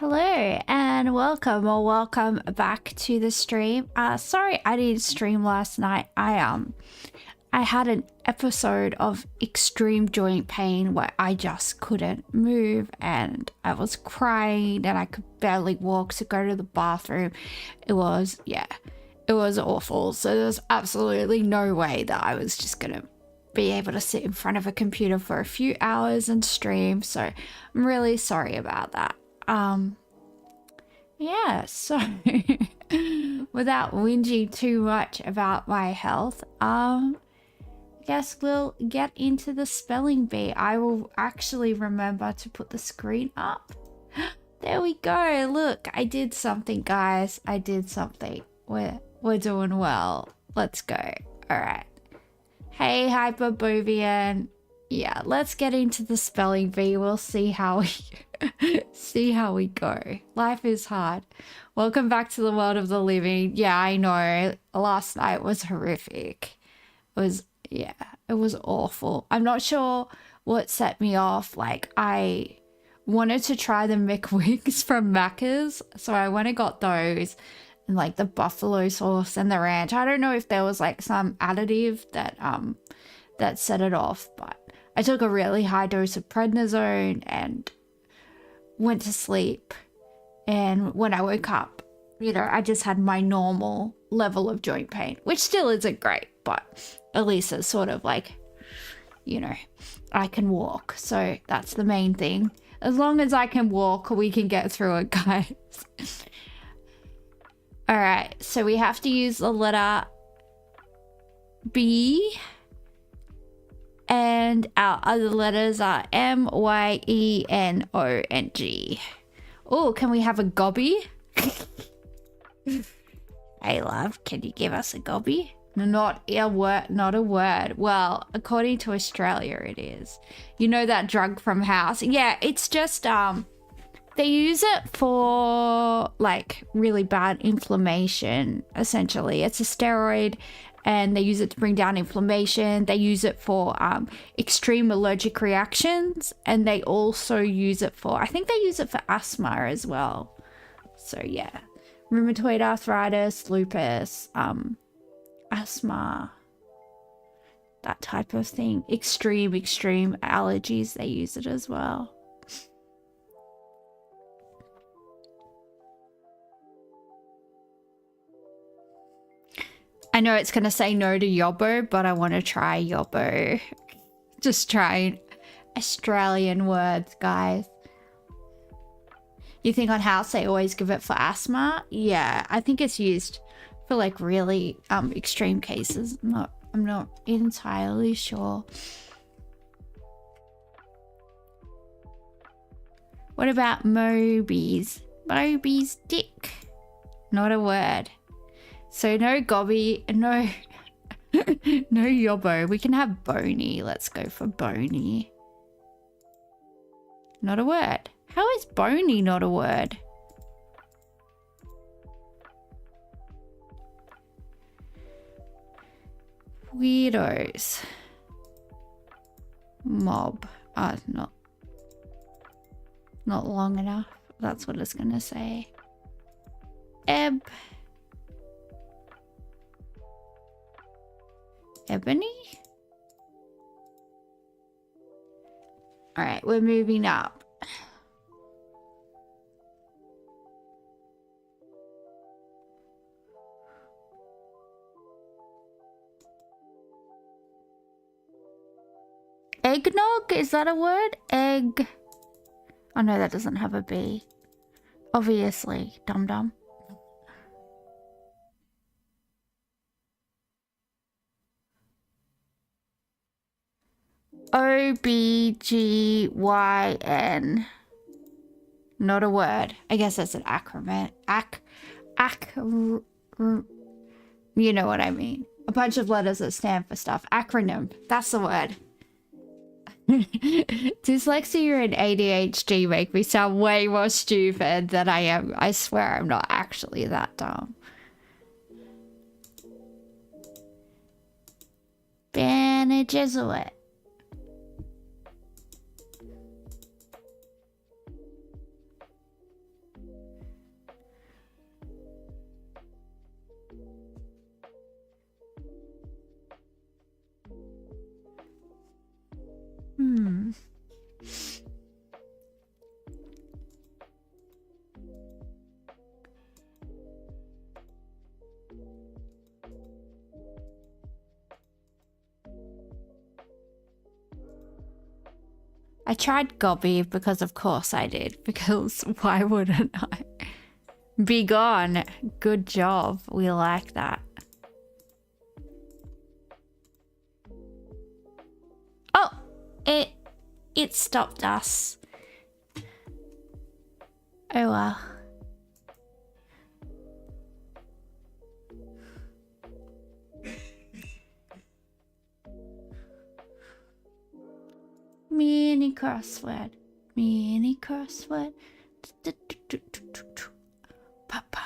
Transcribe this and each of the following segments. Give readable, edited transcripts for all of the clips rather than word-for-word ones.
Hello and welcome back to the stream. Sorry I didn't stream last night. I had an episode of extreme joint pain where I just couldn't move and I was crying and I could barely walk to go to the bathroom. It was awful. So there was absolutely no way that I was just gonna be able to sit in front of a computer for a few hours and stream. So I'm really sorry about that. Yeah, so without whinging too much about my health, I guess we'll get into the spelling bee. I will actually remember to put the screen up. There we go. Look, I did something, guys. I did something. We're doing well. Let's go. All right. Hey, Hyperbovian. Yeah, let's get into the spelling bee. We'll see how we go. Life is hard. Welcome back to the world of the living. Yeah, I know. Last night was horrific. It was awful. I'm not sure what set me off. Like, I wanted to try the McWings from Macca's, so I went and got those, and like the buffalo sauce and the ranch. I don't know if there was like some additive that set it off, but I took a really high dose of prednisone and went to sleep. And when I woke up, I just had my normal level of joint pain, which still isn't great, but at least it's sort of like, I can walk. So that's the main thing. As long as I can walk, we can get through it, guys. All right, so we have to use the letter B. And our other letters are M, Y, E, N, O, and G. Oh, can we have a gobby? Hey, love, can you give us a gobby? Not a word. Well, according to Australia, it is. You know that drug from House? Yeah, it's just, they use it for, like, really bad inflammation, essentially. It's a steroid, and they use it to bring down inflammation. They use it for extreme allergic reactions, and they also use it for, I think they use it for asthma as well. So yeah, rheumatoid arthritis, lupus, asthma, that type of thing. Extreme allergies, they use it as well. I know it's going to say no to Yobbo, but I want to try Yobbo. Just trying Australian words, guys. You think on House they always give it for asthma? Yeah, I think it's used for like really extreme cases. I'm not entirely sure. What about Moby's? Moby's dick. Not a word. So no gobby, no Yobbo. We can have bony. Let's go for bony. Not a word. How is bony not a word? Weirdos. Mob. Not long enough. That's what it's gonna say. Ebb. Ebony? All right, we're moving up. Eggnog? Is that a word? Egg. Oh no, that doesn't have a B. Obviously, dum-dum. OBGYN. Not a word. I guess that's an acronym. You know what I mean. A bunch of letters that stand for stuff. Acronym. That's the word. Dyslexia and ADHD make me sound way more stupid than I am. I swear I'm not actually that dumb. Bene Gesserit. I tried Gobby because of course I did, because why wouldn't I? Be gone. Good job. We like that. Oh, it stopped us. Oh well. Mini crossword. Mini crossword. Papa.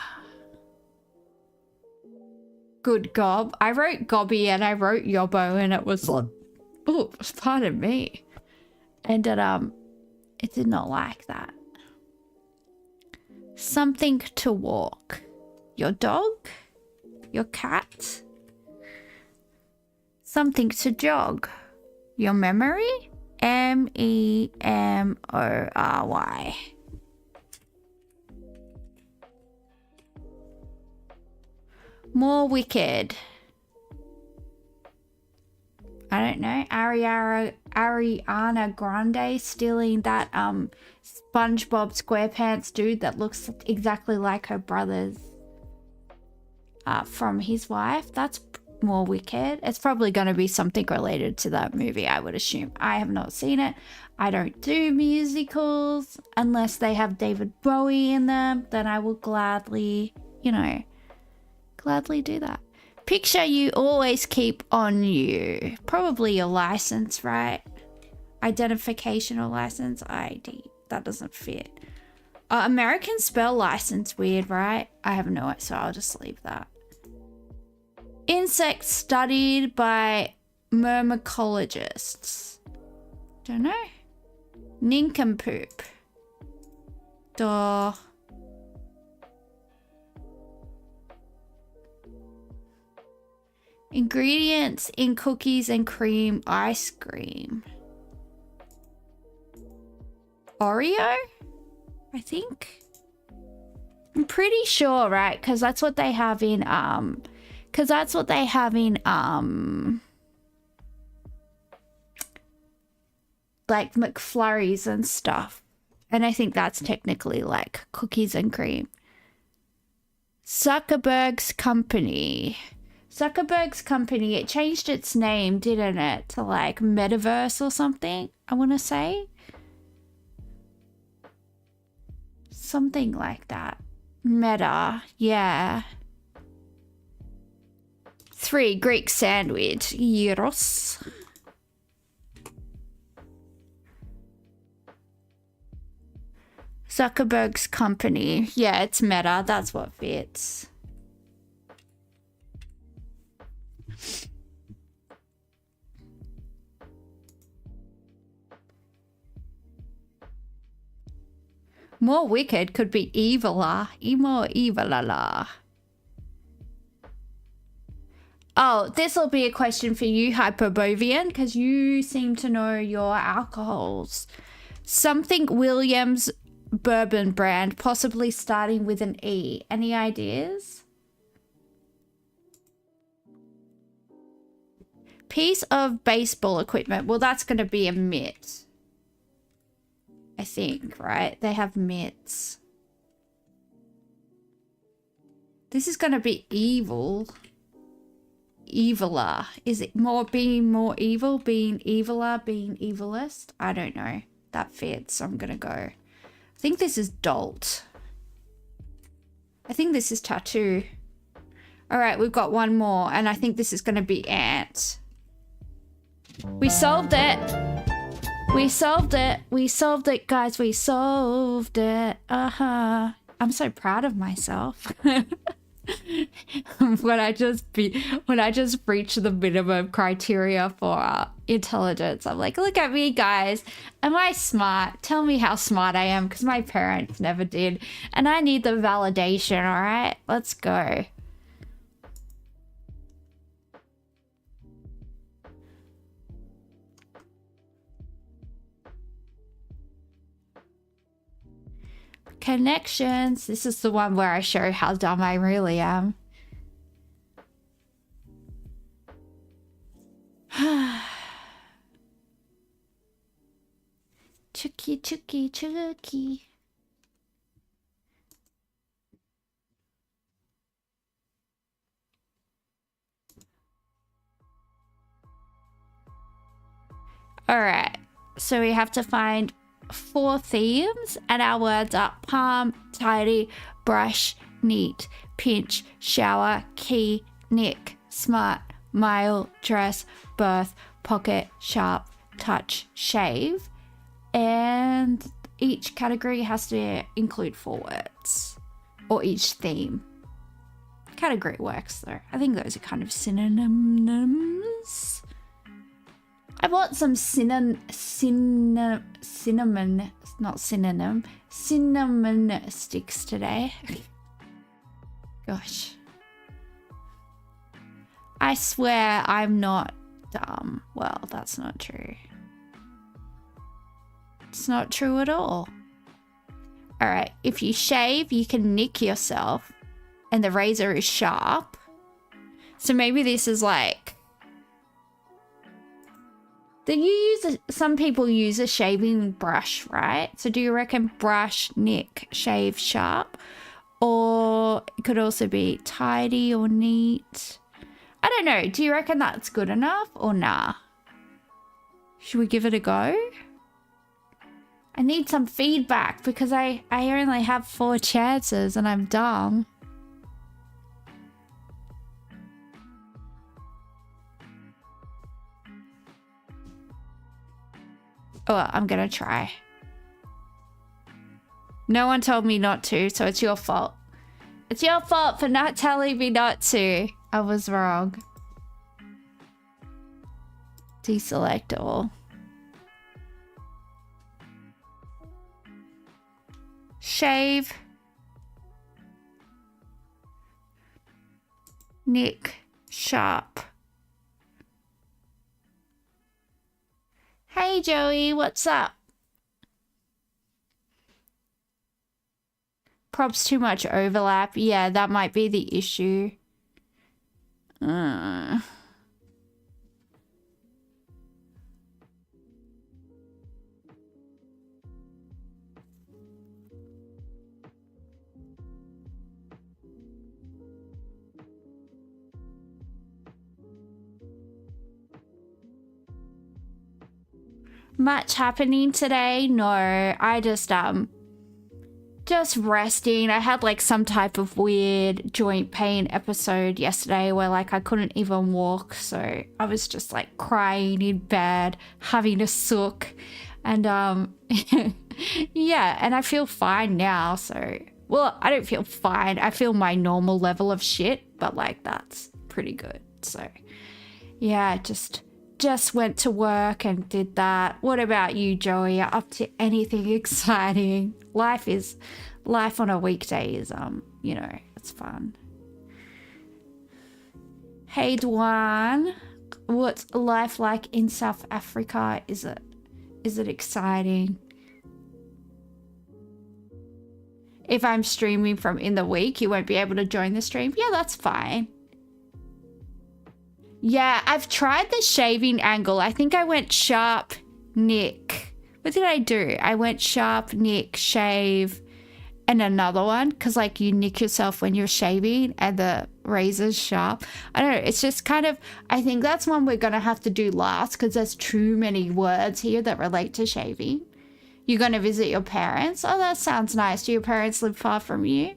Good gob. I wrote gobby and I wrote yobbo and it was like, oh, pardon me. And it did not like that. Something to walk. Your dog? Your cat? Something to jog. Your memory? MEMORY. More wicked. I don't know. Ariana Grande stealing that SpongeBob SquarePants dude that looks exactly like her brother's from his wife. That's more wicked. It's probably going to be something related to that movie, I would assume. I have not seen it. I don't do musicals unless they have David Bowie in them. Then I will gladly, you know, gladly do that. Picture you always keep on you. Probably your license, right? Identification or license ID. That doesn't fit. American spell license, weird, right? I have no idea, so I'll just leave that. Insects studied by myrmecologists. Don't know. Nincompoop. Duh. Ingredients in cookies and cream ice cream. Oreo? I think. I'm pretty sure, right? Because that's what they have in like McFlurries and stuff. And I think that's technically like cookies and cream. Zuckerberg's company. Zuckerberg's company, it changed its name, didn't it? To like Metaverse or something, I want to say. Something like that. Meta, yeah. 3, Greek sandwich. Gyros. Zuckerberg's company. Yeah, it's Meta. That's what fits. More wicked could be eviler. More evilala. Oh, this will be a question for you, Hyperbovian, because you seem to know your alcohols. Something Williams bourbon brand, possibly starting with an E. Any ideas? Piece of baseball equipment. Well, that's going to be a mitt. I think, right? They have mitts. This is going to be evil. Eviler. Is it being more evil? Being eviler? Being evilest? I don't know. That fits. I'm going to go. I think this is dolt. I think this is tattoo. All right, we've got one more. And I think this is going to be ant. We solved it. We solved it. We solved it, guys. We solved it. I'm so proud of myself. when I just reach the minimum criteria for intelligence, I'm like, look at me, guys. Am I smart? Tell me how smart I am, because my parents never did. And I need the validation, all right? Let's go. Connections. This is the one where I show how dumb I really am. Chucky, Chucky, Chucky. Alright, so we have to find 4 themes, and our words are palm, tidy, brush, neat, pinch, shower, key, nick, smart, mile, dress, birth, pocket, sharp, touch, shave. And each category has to include 4 words, or each theme. Category works though. I think those are kind of synonyms. I bought some cinnamon sticks today. Gosh. I swear I'm not dumb. Well, that's not true. It's not true at all. Alright, if you shave, you can nick yourself, and the razor is sharp. So maybe this is like... some people use a shaving brush, right? So do you reckon brush, nick, shave, sharp? Or it could also be tidy or neat. I don't know. Do you reckon that's good enough or nah? Should we give it a go? I need some feedback because I only have 4 chances and I'm dumb. Oh, I'm gonna try. No one told me not to, so it's your fault. It's your fault for not telling me not to. I was wrong. Deselect all. Shave. Nick. Sharp. Hey Joey, what's up? Props too much overlap. Yeah, that might be the issue. Much happening today? No, I just resting. I had like some type of weird joint pain episode yesterday where like I couldn't even walk, so I was just like crying in bed, having a sook, and yeah, and I feel fine now. So, well, I don't feel fine, I feel my normal level of shit, but like that's pretty good. So yeah, just went to work and did that. What about you, Joey? Are up to anything exciting? Life on a weekday is you know, it's fun. Hey Dwan, what's life like in South Africa? Is it exciting? If I'm streaming from in the week, you won't be able to join the stream. Yeah, that's fine. Yeah, I've tried the shaving angle. I think I went sharp, nick. What did I do? I went sharp, nick, shave, and another one. Because, like, you nick yourself when you're shaving and the razor's sharp. I don't know. It's just kind of... I think that's one we're going to have to do last because there's too many words here that relate to shaving. You're going to visit your parents? Oh, that sounds nice. Do your parents live far from you?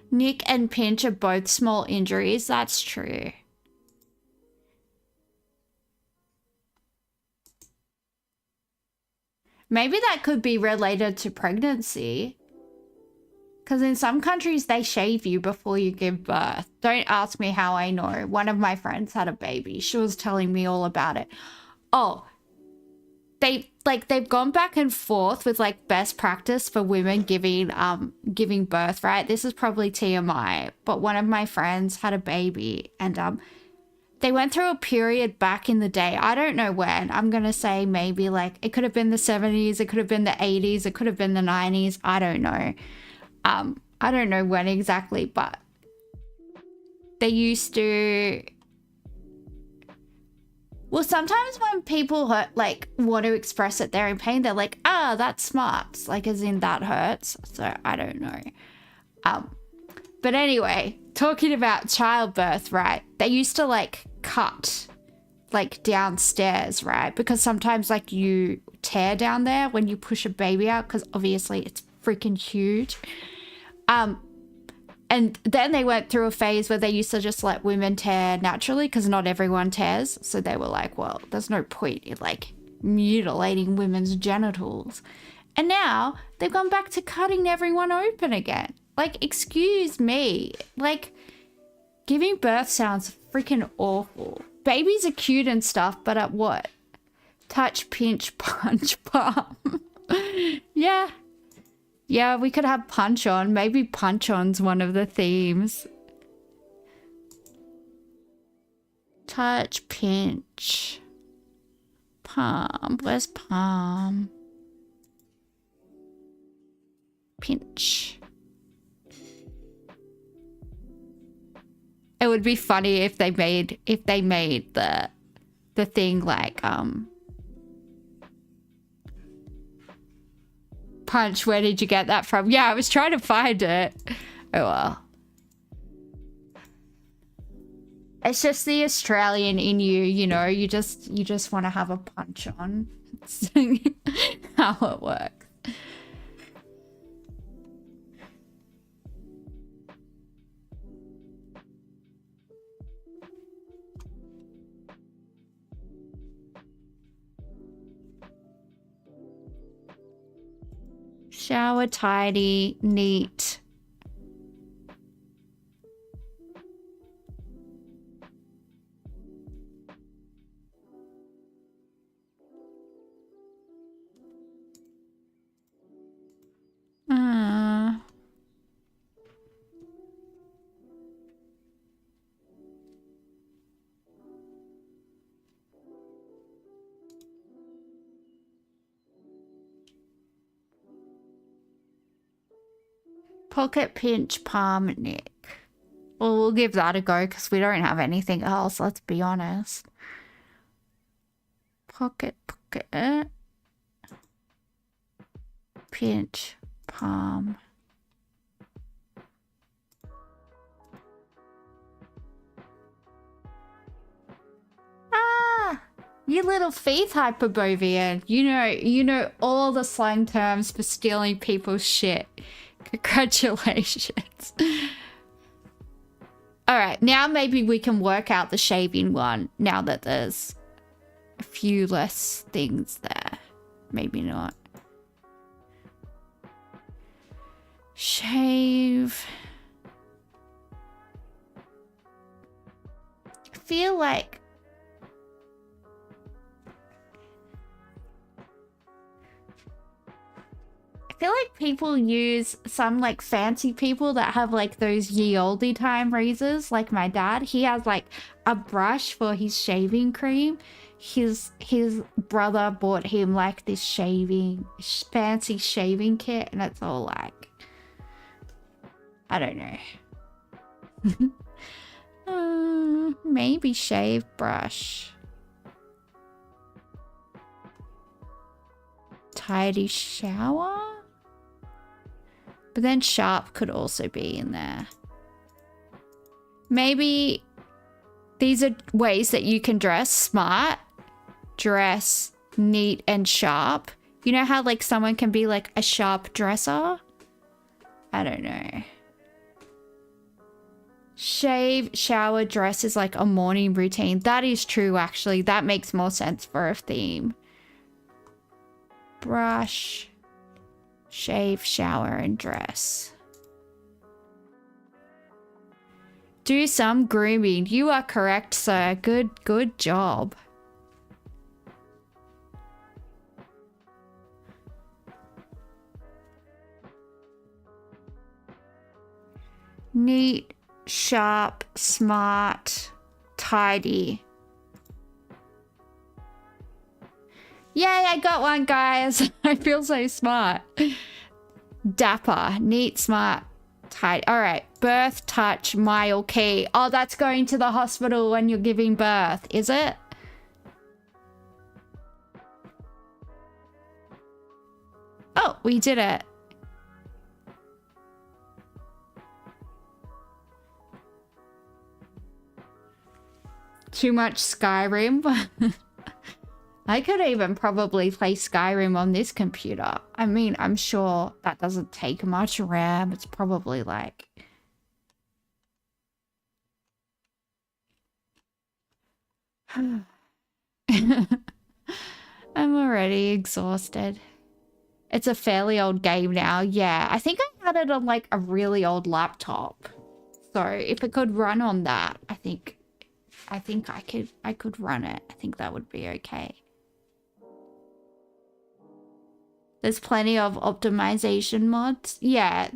Nick and pinch are both small injuries. That's true. Maybe that could be related to pregnancy. Because in some countries, they shave you before you give birth. Don't ask me how I know. One of my friends had a baby. She was telling me all about it. Oh, they've gone back and forth with like best practice for women giving birth, right? This is probably TMI, but one of my friends had a baby and they went through a period back in the day. I don't know when. I'm going to say maybe like it could have been the 70s, it could have been the 80s, it could have been the 90s. I don't know. I don't know when exactly, but they used to... Well, sometimes when people hurt, like want to express that they're in pain, they're like, ah, that smarts, like as in that hurts. So I don't know. But anyway, talking about childbirth, right? They used to like cut like downstairs, right? Because sometimes like you tear down there when you push a baby out, because obviously it's freaking huge. And then they went through a phase where they used to just let women tear naturally because not everyone tears. So they were like, well, there's no point in like mutilating women's genitals. And now they've gone back to cutting everyone open again. Like, excuse me. Like, giving birth sounds freaking awful. Babies are cute and stuff, but at what? Touch, pinch, punch, palm. Yeah. Yeah, we could have punch on. Maybe punch on's one of the themes. Touch, pinch, palm. Where's palm? Pinch. It would be funny if they made the thing like punch, where did you get that from? Yeah, I was trying to find it. Oh well. It's just the Australian in you, you know, you just want to have a punch on. That's how it works. Shower, tidy, neat. Pocket, pinch, palm, neck. Well, we'll give that a go because we don't have anything else, let's be honest. Pocket, pocket. Pinch, palm. Ah! You little faith hyperbovian. You know all the slang terms for stealing people's shit. Congratulations. All right, now maybe we can work out the shaving one now that there's a few less things there. Maybe not. Shave. I feel like people use some like fancy people that have like those ye olde time razors, like my dad. He has like a brush for his shaving cream. His brother bought him like this fancy shaving kit, and it's all like, I don't know. Maybe shave brush. Tidy shower. But then sharp could also be in there. Maybe these are ways that you can dress smart, dress neat and sharp. You know how like someone can be like a sharp dresser? I don't know. Shave, shower, dress is like a morning routine. That is true, actually. That makes more sense for a theme. Brush, shave, shower, and dress. Do some grooming. You are correct, sir. Good job. Neat, sharp, smart, tidy. Yay, I got one, guys. I feel so smart. Dapper, neat, smart, tidy. All right, birth touch, mile key. Oh, that's going to the hospital when you're giving birth, is it? Oh, we did it. Too much Skyrim. I could even probably play Skyrim on this computer. I mean, I'm sure that doesn't take much RAM. It's probably like... I'm already exhausted. It's a fairly old game now. Yeah, I think I had it on like a really old laptop. So if it could run on that, I think I could run it. I think that would be okay. There's plenty of optimization mods. Yeah,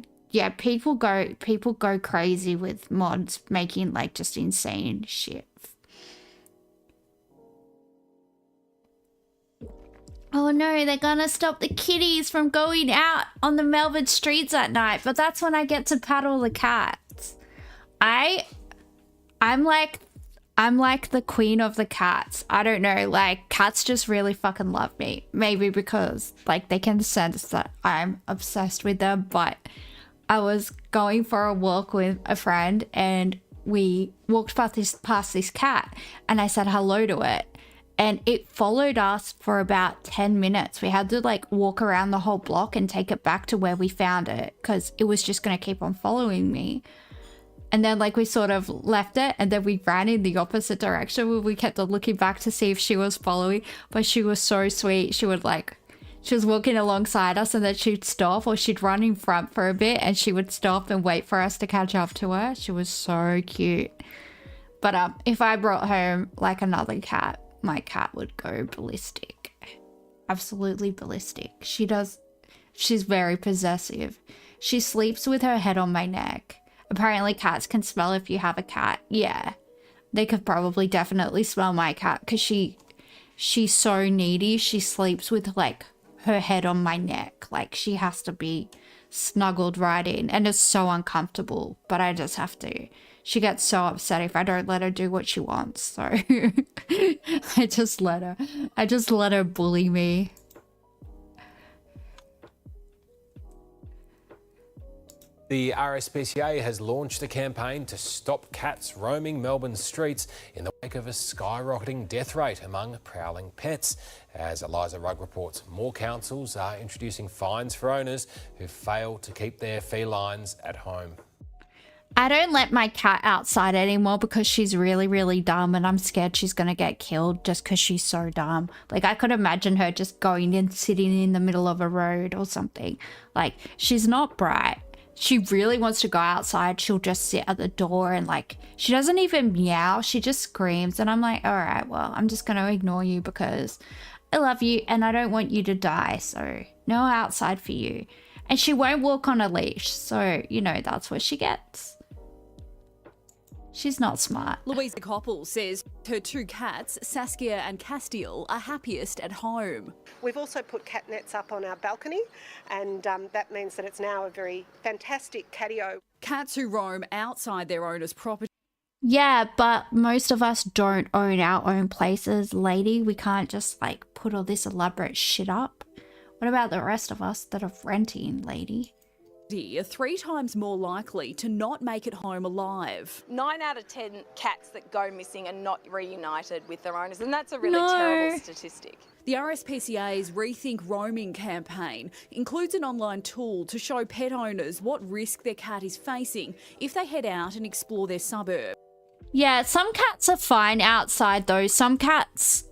people go crazy with mods making like just insane shit. Oh no, they're gonna stop the kitties from going out on the Melbourne streets at night, but that's when I get to paddle the cats. I'm like the queen of the cats. I don't know, like cats just really fucking love me. Maybe because like they can sense that I'm obsessed with them, but I was going for a walk with a friend and we walked past this cat and I said hello to it. And it followed us for about 10 minutes. We had to like walk around the whole block and take it back to where we found it because it was just going to keep on following me. And then like we sort of left it and then we ran in the opposite direction where we kept on looking back to see if she was following. But she was so sweet. She was walking alongside us and then she'd stop or she'd run in front for a bit and she would stop and wait for us to catch up to her. She was so cute. But if I brought home like another cat, my cat would go ballistic. Absolutely ballistic. She's very possessive. She sleeps with her head on my neck. Apparently cats can smell if you have a cat. Yeah. They could probably definitely smell my cat because she's so needy. She sleeps with like her head on my neck. Like she has to be snuggled right in and it's so uncomfortable, but I just have to. She gets so upset if I don't let her do what she wants. So I just let her bully me. The RSPCA has launched a campaign to stop cats roaming Melbourne's streets in the wake of a skyrocketing death rate among prowling pets. As Eliza Rugg reports, more councils are introducing fines for owners who fail to keep their felines at home. I don't let my cat outside anymore because she's really, really dumb and I'm scared she's going to get killed just because she's so dumb. Like, I could imagine her just going and sitting in the middle of a road or something. Like, she's not bright. She really wants to go outside. She'll just sit at the door and, like, she doesn't even meow. She just screams. And I'm like, all right, well, I'm just going to ignore you because I love you and I don't want you to die. So, no outside for you. And she won't walk on a leash. So, you know, that's what she gets. She's not smart. Louisa Koppel says her two cats, Saskia and Castiel, are happiest at home. We've also put cat nets up on our balcony and that means that it's now a very fantastic catio. Cats who roam outside their owner's property. Yeah, but most of us don't own our own places, lady. We can't just like put all this elaborate shit up. What about the rest of us that are renting, lady? Are 3 times more likely to not make it home alive. 9 out of 10 cats that go missing are not reunited with their owners, and that's a really terrible statistic. The RSPCA's Rethink Roaming campaign includes an online tool to show pet owners what risk their cat is facing if they head out and explore their suburb. Yeah, some cats are fine outside though. Some cats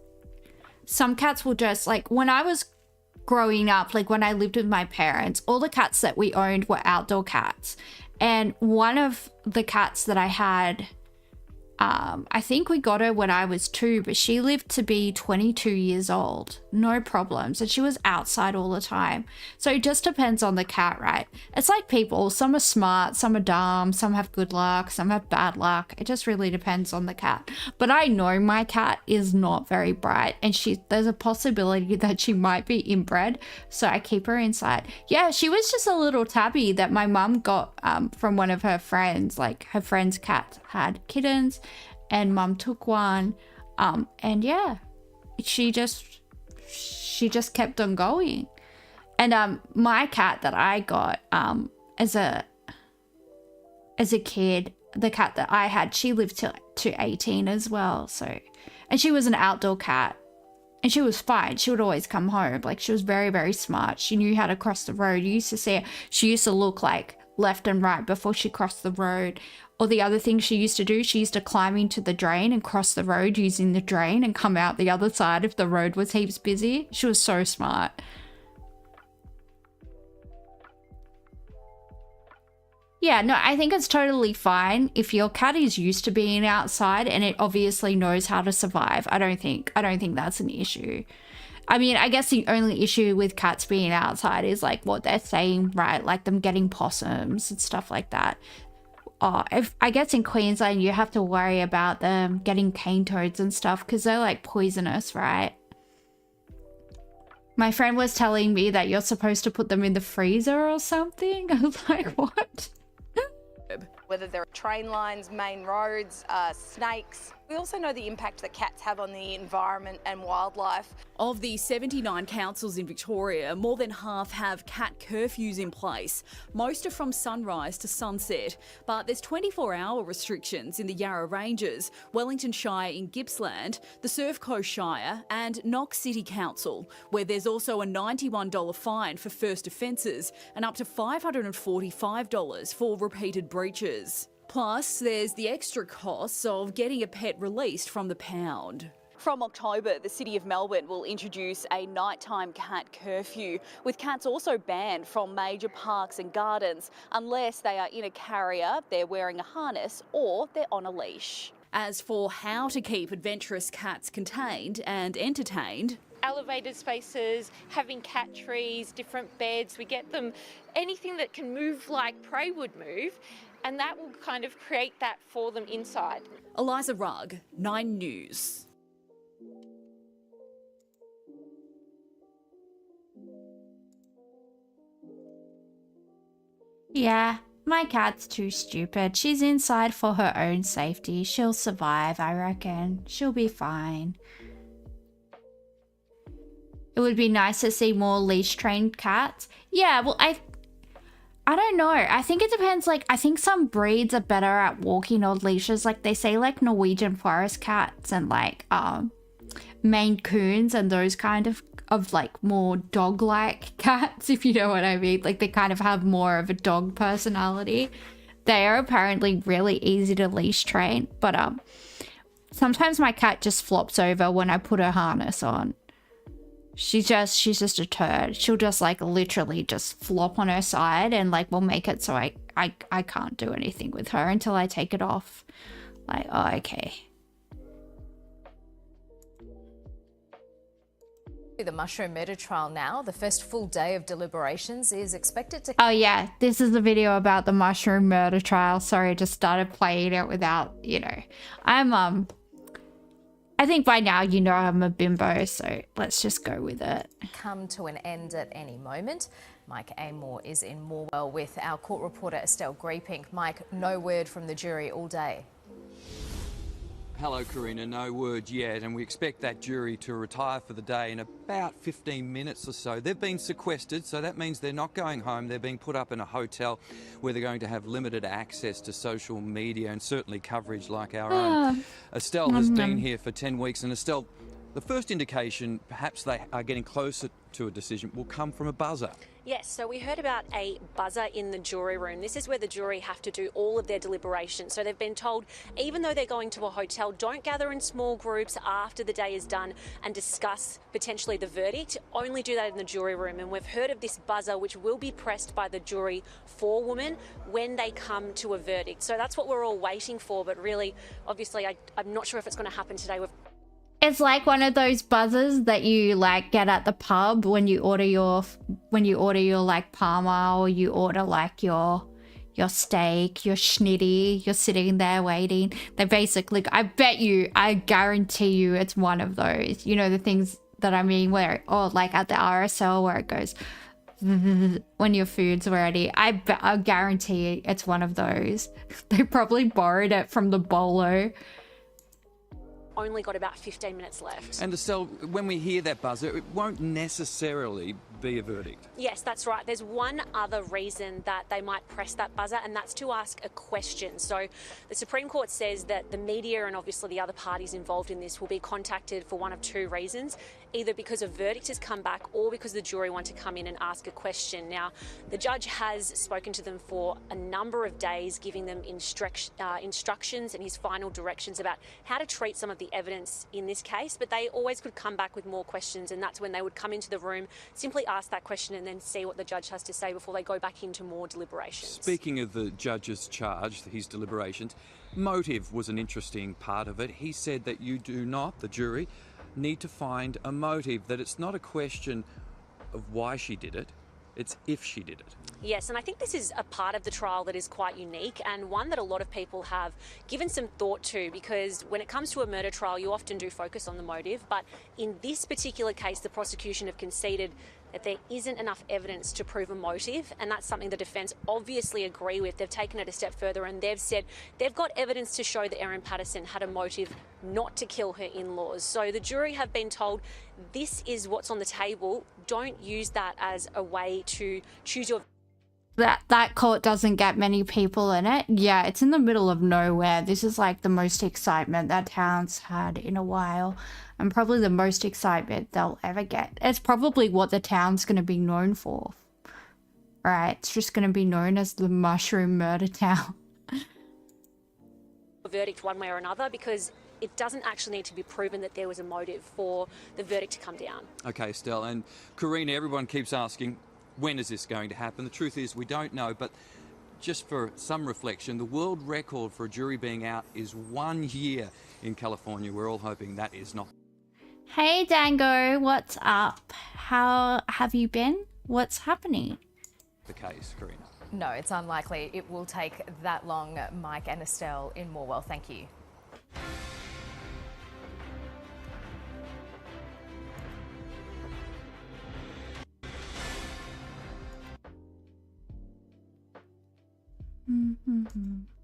will just, like, when I was growing up, like when I lived with my parents, all the cats that we owned were outdoor cats. And one of the cats that I had, I think we got her when I was 2, but she lived to be 22 years old. No problems. And she was outside all the time. So it just depends on the cat, right? It's like people. Some are smart, some are dumb, some have good luck, some have bad luck. It just really depends on the cat. But I know my cat is not very bright, and there's a possibility that she might be inbred. So I keep her inside. Yeah, she was just a little tabby that my mum got from one of her friends. Like, her friend's cat had kittens, and mum took one, and yeah, she just kept on going. And my cat that I got as a kid, the cat that I had, she lived to 18 as well. So, and she was an outdoor cat, and she was fine. She would always come home. Like, she was very, very smart. She knew how to cross the road. You used to see her. She used to look like left and right before she crossed the road. Or the other thing she used to do, she used to climb into the drain and cross the road using the drain and come out the other side if the road was heaps busy. She was so smart. Yeah, no, I think it's totally fine if your cat is used to being outside and it obviously knows how to survive. I don't think that's an issue. I mean, I guess the only issue with cats being outside is like what they're saying, right? Like them getting possums and stuff like that. I guess in Queensland you have to worry about them getting cane toads and stuff because they're like poisonous, right? My friend was telling me that you're supposed to put them in the freezer or something. I was like, what? Whether they're train lines, main roads, snakes. We also know the impact that cats have on the environment and wildlife. Of the 79 councils in Victoria, more than half have cat curfews in place. Most are from sunrise to sunset, but there's 24-hour restrictions in the Yarra Ranges, Wellington Shire in Gippsland, the Surf Coast Shire and Knox City Council, where there's also a $91 fine for first offences and up to $545 for repeated breaches. Plus, there's the extra costs of getting a pet released from the pound. From October, the City of Melbourne will introduce a nighttime cat curfew, with cats also banned from major parks and gardens unless they are in a carrier, they're wearing a harness or they're on a leash. As for how to keep adventurous cats contained and entertained, elevated spaces, having cat trees, different beds, we get them anything that can move like prey would move, and that will kind of create that for them inside. Eliza Rugg, 9 News. Yeah, my cat's too stupid. She's inside for her own safety. She'll survive, I reckon. She'll be fine. It would be nice to see more leash-trained cats. Yeah, well, I don't know. I think it depends. Like, I think some breeds are better at walking on leashes. Like, they say, like, Norwegian forest cats and, like, Maine Coons and those kind of like, more dog-like cats, if you know what I mean. Like, they kind of have more of a dog personality. They are apparently really easy to leash train. But, sometimes my cat just flops over when I put her harness on. She's just a turd. She'll just like literally just flop on her side and like will make it so I can't do anything with her until I take it off. Like, oh, okay. The mushroom murder trial now. The first full day of deliberations is expected to... Oh yeah, this is the video about the mushroom murder trial. Sorry, I just started playing it without, you know. I think by now you know I'm a bimbo, so let's just go with it. Come to an end at any moment. Mike Amor is in Morwell with our court reporter Estelle Greeping. Mike, no word from the jury all day. Hello, Karina. No word yet, and we expect that jury to retire for the day in about 15 minutes or so. They've been sequestered, so that means they're not going home. They're being put up in a hotel where they're going to have limited access to social media and certainly coverage like our own. Estelle has been here for 10 weeks, and Estelle, The first indication, perhaps they are getting closer to a decision, will come from a buzzer. Yes, so we heard about a buzzer in the jury room. This is where the jury have to do all of their deliberations. So they've been told, even though they're going to a hotel, don't gather in small groups after the day is done and discuss potentially the verdict. Only do that in the jury room. And we've heard of this buzzer, which will be pressed by the jury for women when they come to a verdict. So that's what we're all waiting for. But really, obviously, I'm not sure if it's going to happen today. It's like one of those buzzers that you like get at the pub when you order your like parma, or you order like your steak, your schnitty, you're sitting there waiting. They basically, I guarantee you it's one of those. You know, the things that I mean, where, or like at the RSL where it goes when your food's ready. I guarantee it's one of those. They probably borrowed it from the bolo. Only got about 15 minutes left. And Estelle, when we hear that buzzer, it won't necessarily be a verdict. Yes, that's right. There's one other reason that they might press that buzzer, and that's to ask a question. So the Supreme Court says that the media and obviously the other parties involved in this will be contacted for one of two reasons, either because a verdict has come back or because the jury want to come in and ask a question. Now, the judge has spoken to them for a number of days, giving them instructions and his final directions about how to treat some of the evidence in this case, but they always could come back with more questions, and that's when they would come into the room, simply ask that question and then see what the judge has to say before they go back into more deliberations. Speaking of the judge's charge, his deliberations, motive was an interesting part of it. He said that you do not, the jury, need to find a motive, that it's not a question of why she did it, it's if she did it. Yes, and I think this is a part of the trial that is quite unique, and one that a lot of people have given some thought to, because when it comes to a murder trial, you often do focus on the motive, but in this particular case, the prosecution have conceded that there isn't enough evidence to prove a motive, and that's something the defence obviously agree with. They've taken it a step further and they've said they've got evidence to show that Erin Patterson had a motive not to kill her in-laws. So the jury have been told this is what's on the table. Don't use that as a way to choose your... That court doesn't get many people in it. Yeah, it's in the middle of nowhere. This is like the most excitement that town's had in a while, and probably the most excitement they'll ever get. It's probably what the town's going to be known for. Right, it's just going to be known as the Mushroom Murder Town. A verdict one way or another, because it doesn't actually need to be proven that there was a motive for the verdict to come down. Okay, Estelle, and Karina, everyone keeps asking, when is this going to happen? The truth is we don't know, but just for some reflection, the world record for a jury being out is 1 year in California. We're all hoping that is not. Hey Dango, what's up? How have you been? What's happening? The case, Karina. No, it's unlikely it will take that long, Mike and Estelle in Morwell. Thank you.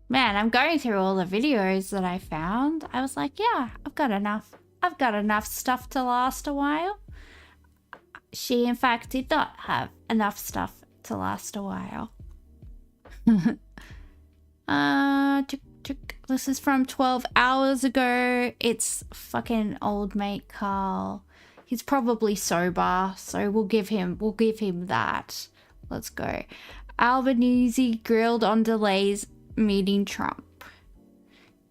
Man, I'm going through all the videos that I found. I was like, yeah, I've got enough stuff to last a while. She, in fact, did not have enough stuff to last a while. This is from 12 hours ago. It's fucking old mate Carl. He's probably sober, so we'll give him that. Let's go. Albanese grilled on delays meeting Trump.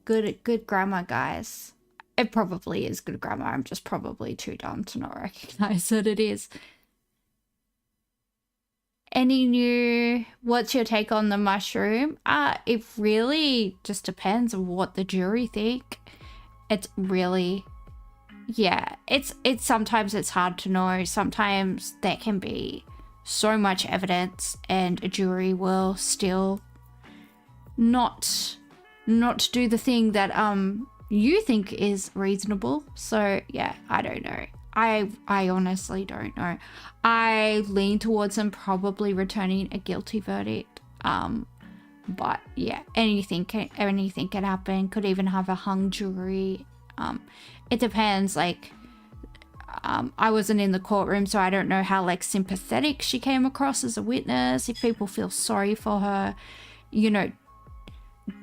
Good grammar, guys. It probably is good grammar. I'm just probably too dumb to not recognize that it is. Any new... What's your take on the mushroom? It really just depends on what the jury think. It's really... Yeah, it's sometimes it's hard to know. Sometimes there can be so much evidence and a jury will still not do the thing that you think is reasonable. So yeah, I don't know. I honestly don't know. I lean towards them probably returning a guilty verdict. But yeah, anything can happen. Could even have a hung jury. It depends. Like, I wasn't in the courtroom, so I don't know how like sympathetic she came across as a witness. If people feel sorry for her, you know,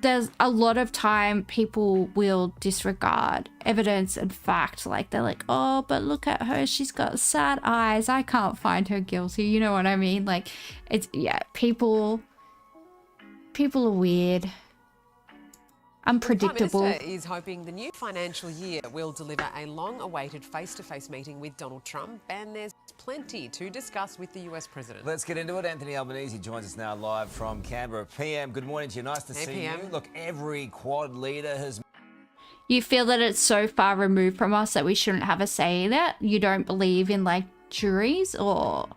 there's a lot of time people will disregard evidence and fact. Like they're like, oh, but look at her, she's got sad eyes, I can't find her guilty. You know what I mean? Like, it's, yeah, people are weird, unpredictable. The Prime Minister is hoping the new financial year will deliver a long-awaited face-to-face meeting with Donald Trump, and there's plenty to discuss with the US President. Let's get into it. Anthony Albanese joins us now live from Canberra. PM, good morning to you. Nice to see you. Look, every Quad leader has... You feel that it's so far removed from us that we shouldn't have a say in it? You don't believe in, like, juries, or...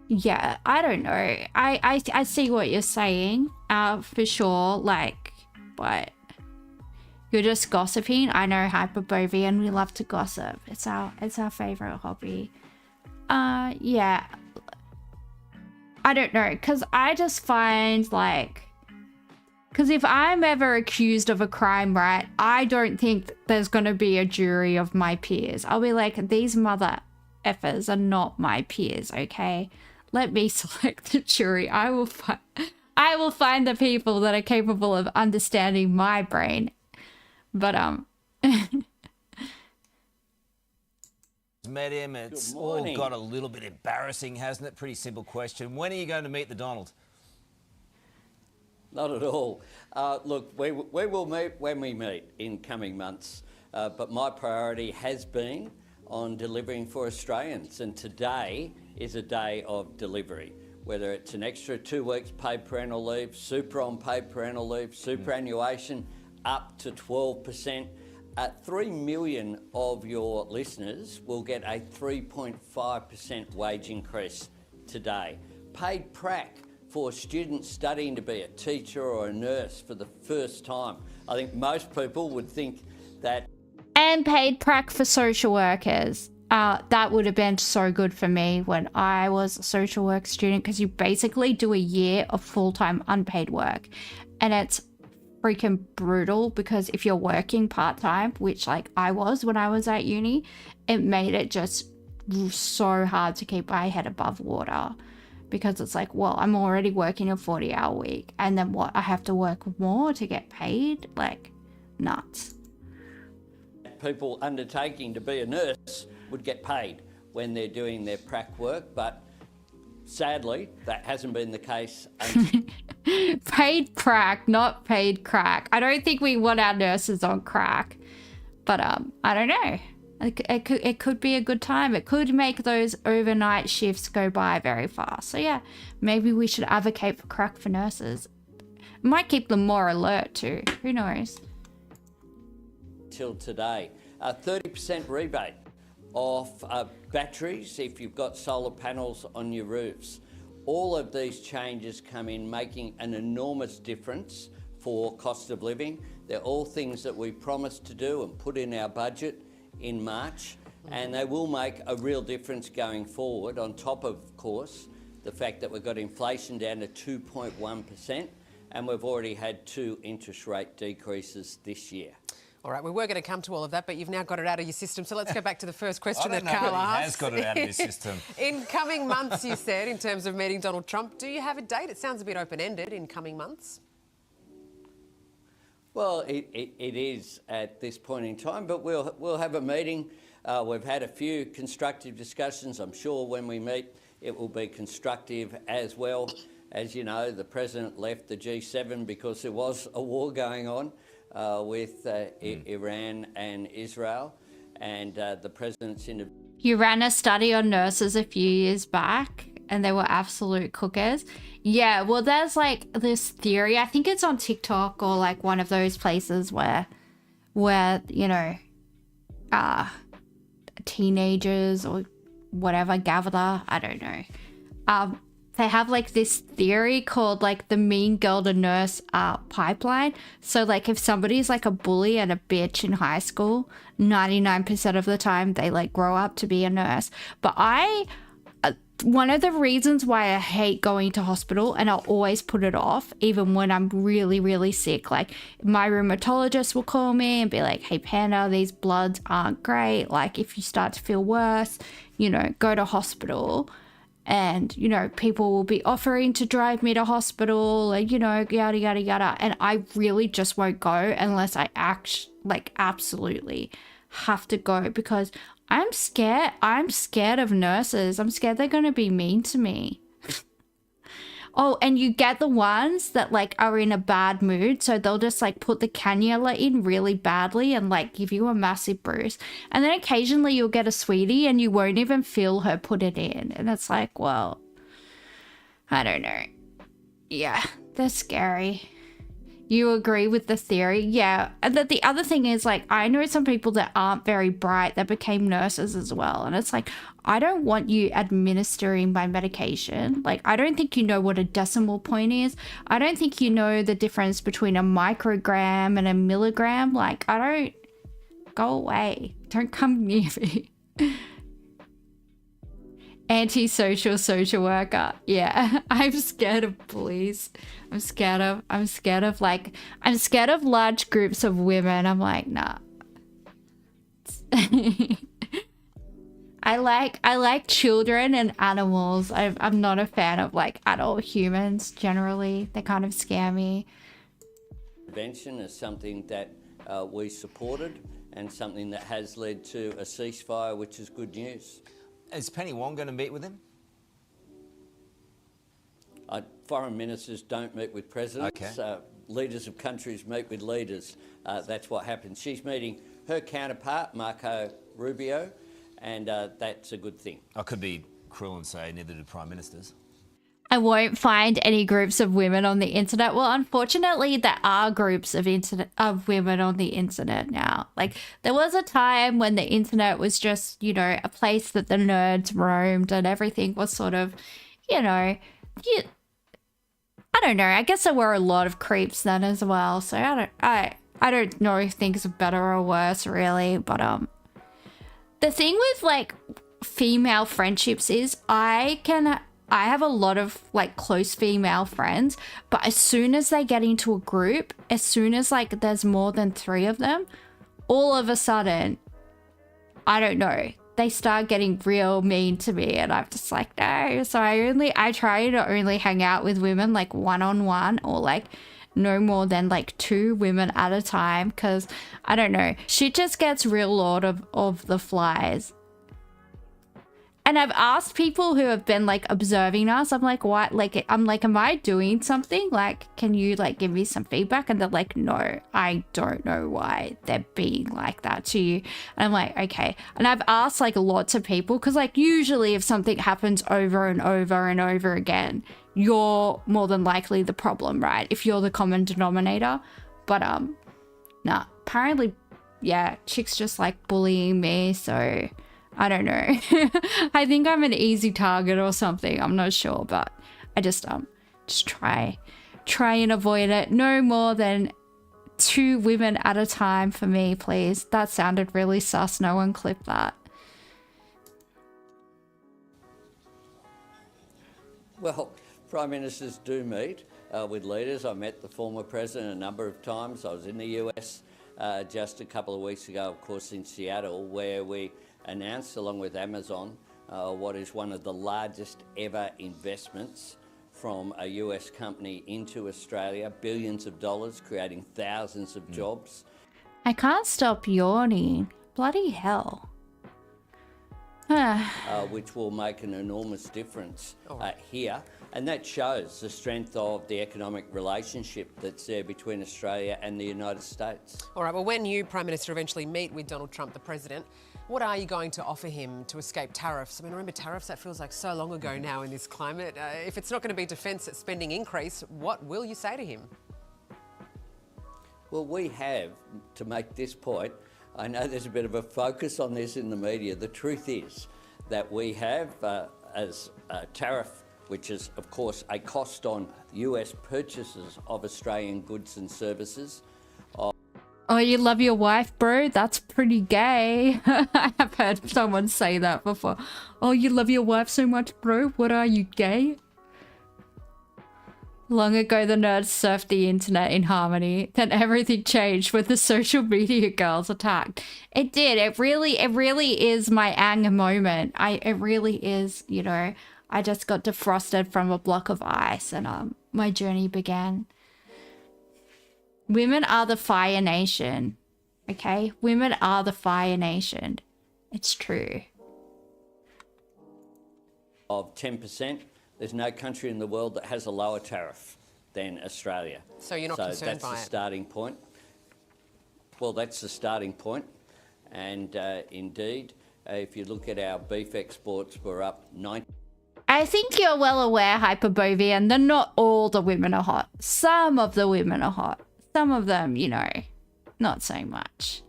Yeah, I don't know. I see what you're saying, for sure, like, but you're just gossiping. I know Hyperbovian, we love to gossip. It's our favorite hobby. Yeah. I don't know, because I just find, like, because if I'm ever accused of a crime, right, I don't think there's going to be a jury of my peers. I'll be like, these mother effers are not my peers, okay? Let me select the jury. I will find the people that are capable of understanding my brain. But met him. It's all got a little bit embarrassing, hasn't it? Pretty simple question. When are you going to meet the Donald? Not at all. Look, we will meet when we meet in coming months. But my priority has been on delivering for Australians, and today is a day of delivery. Whether it's an extra 2 weeks paid parental leave, super on paid parental leave, superannuation up to 12%. 3 million of your listeners will get a 3.5% wage increase today. Paid prac for students studying to be a teacher or a nurse for the first time. I think most people would think that... And paid prac for social workers. That would have been so good for me when I was a social work student, because you basically do a year of full-time unpaid work. And it's freaking brutal, because if you're working part-time, which like I was when I was at uni, it made it just so hard to keep my head above water. Because it's like, well, I'm already working a 40-hour week, and then what, I have to work more to get paid? Like, nuts. People undertaking to be a nurse would get paid when they're doing their prac work, but sadly, that hasn't been the case. Paid prac, not paid crack. I don't think we want our nurses on crack, but I don't know. It could be a good time. It could make those overnight shifts go by very fast. So yeah, maybe we should advocate for crack for nurses. It might keep them more alert too. Who knows? Till today, 30% rebate off batteries if you've got solar panels on your roofs. All of these changes come in making an enormous difference for cost of living. They're all things that we promised to do and put in our budget in March, and they will make a real difference going forward, on top of course the fact that we've got inflation down to 2.1%, and we've already had 2 interest rate decreases this year. All right, we were going to come to all of that, but you've now got it out of your system. So let's go back to the first question that Carl asked. He has got it out of his system. In coming months, you said, in terms of meeting Donald Trump, do you have a date? It sounds a bit open-ended. In coming months? Well, it is at this point in time, but we'll have a meeting. We've had a few constructive discussions. I'm sure when we meet, it will be constructive as well. As you know, the President left the G7 because there was a war going on with Iran and Israel, and the President's in... You ran a study on nurses a few years back, and they were absolute cookers. Yeah, well, there's like this theory, I think it's on TikTok or like one of those places where you know, teenagers or whatever gather, I don't know. They have like this theory called like the mean girl to nurse pipeline. So like if somebody's like a bully and a bitch in high school, 99% of the time they like grow up to be a nurse. But one of the reasons why I hate going to hospital, and I'll always put it off, even when I'm really, really sick, like my rheumatologist will call me and be like, hey Panda, these bloods aren't great. Like if you start to feel worse, you know, go to hospital. And, you know, people will be offering to drive me to hospital and, you know, yada, yada, yada. And I really just won't go unless I absolutely have to go, because I'm scared. I'm scared of nurses. I'm scared they're going to be mean to me. Oh, and you get the ones that like are in a bad mood. So they'll just like put the cannula in really badly and like give you a massive bruise. And then occasionally you'll get a sweetie and you won't even feel her put it in. And it's like, well, I don't know. Yeah, they're scary. You agree with the theory? Yeah. And the other thing is, like, I know some people that aren't very bright that became nurses as well. And it's like, I don't want you administering my medication. Like, I don't think you know what a decimal point is. I don't think you know the difference between a microgram and a milligram. Like, I don't... Go away. Don't come near me. Antisocial social worker. Yeah, I'm scared of bullies. I'm scared of large groups of women. I'm like, nah. I like children and animals. I'm not a fan of like adult humans generally. They kind of scare me. Prevention is something that we supported and something that has led to a ceasefire, which is good news. Is Penny Wong going to meet with him? Foreign ministers don't meet with presidents. Okay. Leaders of countries meet with leaders. That's what happens. She's meeting her counterpart, Marco Rubio, and that's a good thing. I could be cruel and say neither do prime ministers. I won't find any groups of women on the internet. Well, unfortunately, there are groups of women on the internet now. Like, there was a time when the internet was just, you know, a place that the nerds roamed and everything was sort of, you know, I don't know. I guess there were a lot of creeps then as well. So I don't know if things are better or worse, really. But the thing with like female friendships is I have a lot of like close female friends, but as soon as they get into a group, as soon as like there's more than 3 of them, all of a sudden, I don't know, they start getting real mean to me, and I'm just like, no. So I try to only hang out with women like one-on-one, or like no more than like 2 women at a time, because I don't know, shit just gets real Lord of the Flies. And I've asked people who have been like observing us, I'm like, what? Like, I'm like, am I doing something? Like, can you like give me some feedback? And they're like, no, I don't know why they're being like that to you. And I'm like, okay. And I've asked like lots of people, because like usually if something happens over and over and over again, you're more than likely the problem, right? If you're the common denominator. But nah, apparently, yeah, chicks just like bullying me, so I don't know. I think I'm an easy target or something. I'm not sure, but I just try and avoid it. No more than 2 women at a time for me, please. That sounded really sus. No one clip that. Well, prime ministers do meet with leaders. I met the former president a number of times. I was in the US just a couple of weeks ago, of course, in Seattle, where we announced, along with Amazon, what is one of the largest ever investments from a US company into Australia, billions of dollars, creating thousands of jobs. I can't stop yawning. Bloody hell. Which will make an enormous difference here. And that shows the strength of the economic relationship that's there between Australia and the United States. All right, well, when you, Prime Minister, eventually meet with Donald Trump, the President, what are you going to offer him to escape tariffs? I mean, remember tariffs? That feels like so long ago now in this climate. If it's not going to be defence spending increase, what will you say to him? Well, we have, to make this point, I know there's a bit of a focus on this in the media. The truth is that we have, as a tariff, which is, of course, a cost on US purchases of Australian goods and services. Oh, you love your wife, bro? That's pretty gay. I have heard someone say that before. Oh, you love your wife so much, bro? What are you, gay? Long ago, the nerds surfed the internet in harmony. Then everything changed when the social media girls attacked. It did. It really is my anger moment. It really is, you know. I just got defrosted from a block of ice and my journey began. Women are the Fire Nation. Okay? Women are the Fire Nation. It's true. Of 10%, there's no country in the world that has a lower tariff than Australia. So you're not concerned by it? That's the starting point. Well, that's the starting point. And indeed, if you look at our beef exports, we're up 90%. I think you're well aware, Hyperbovian, that not all the women are hot. Some of the women are hot. Some of them, you know, not so much.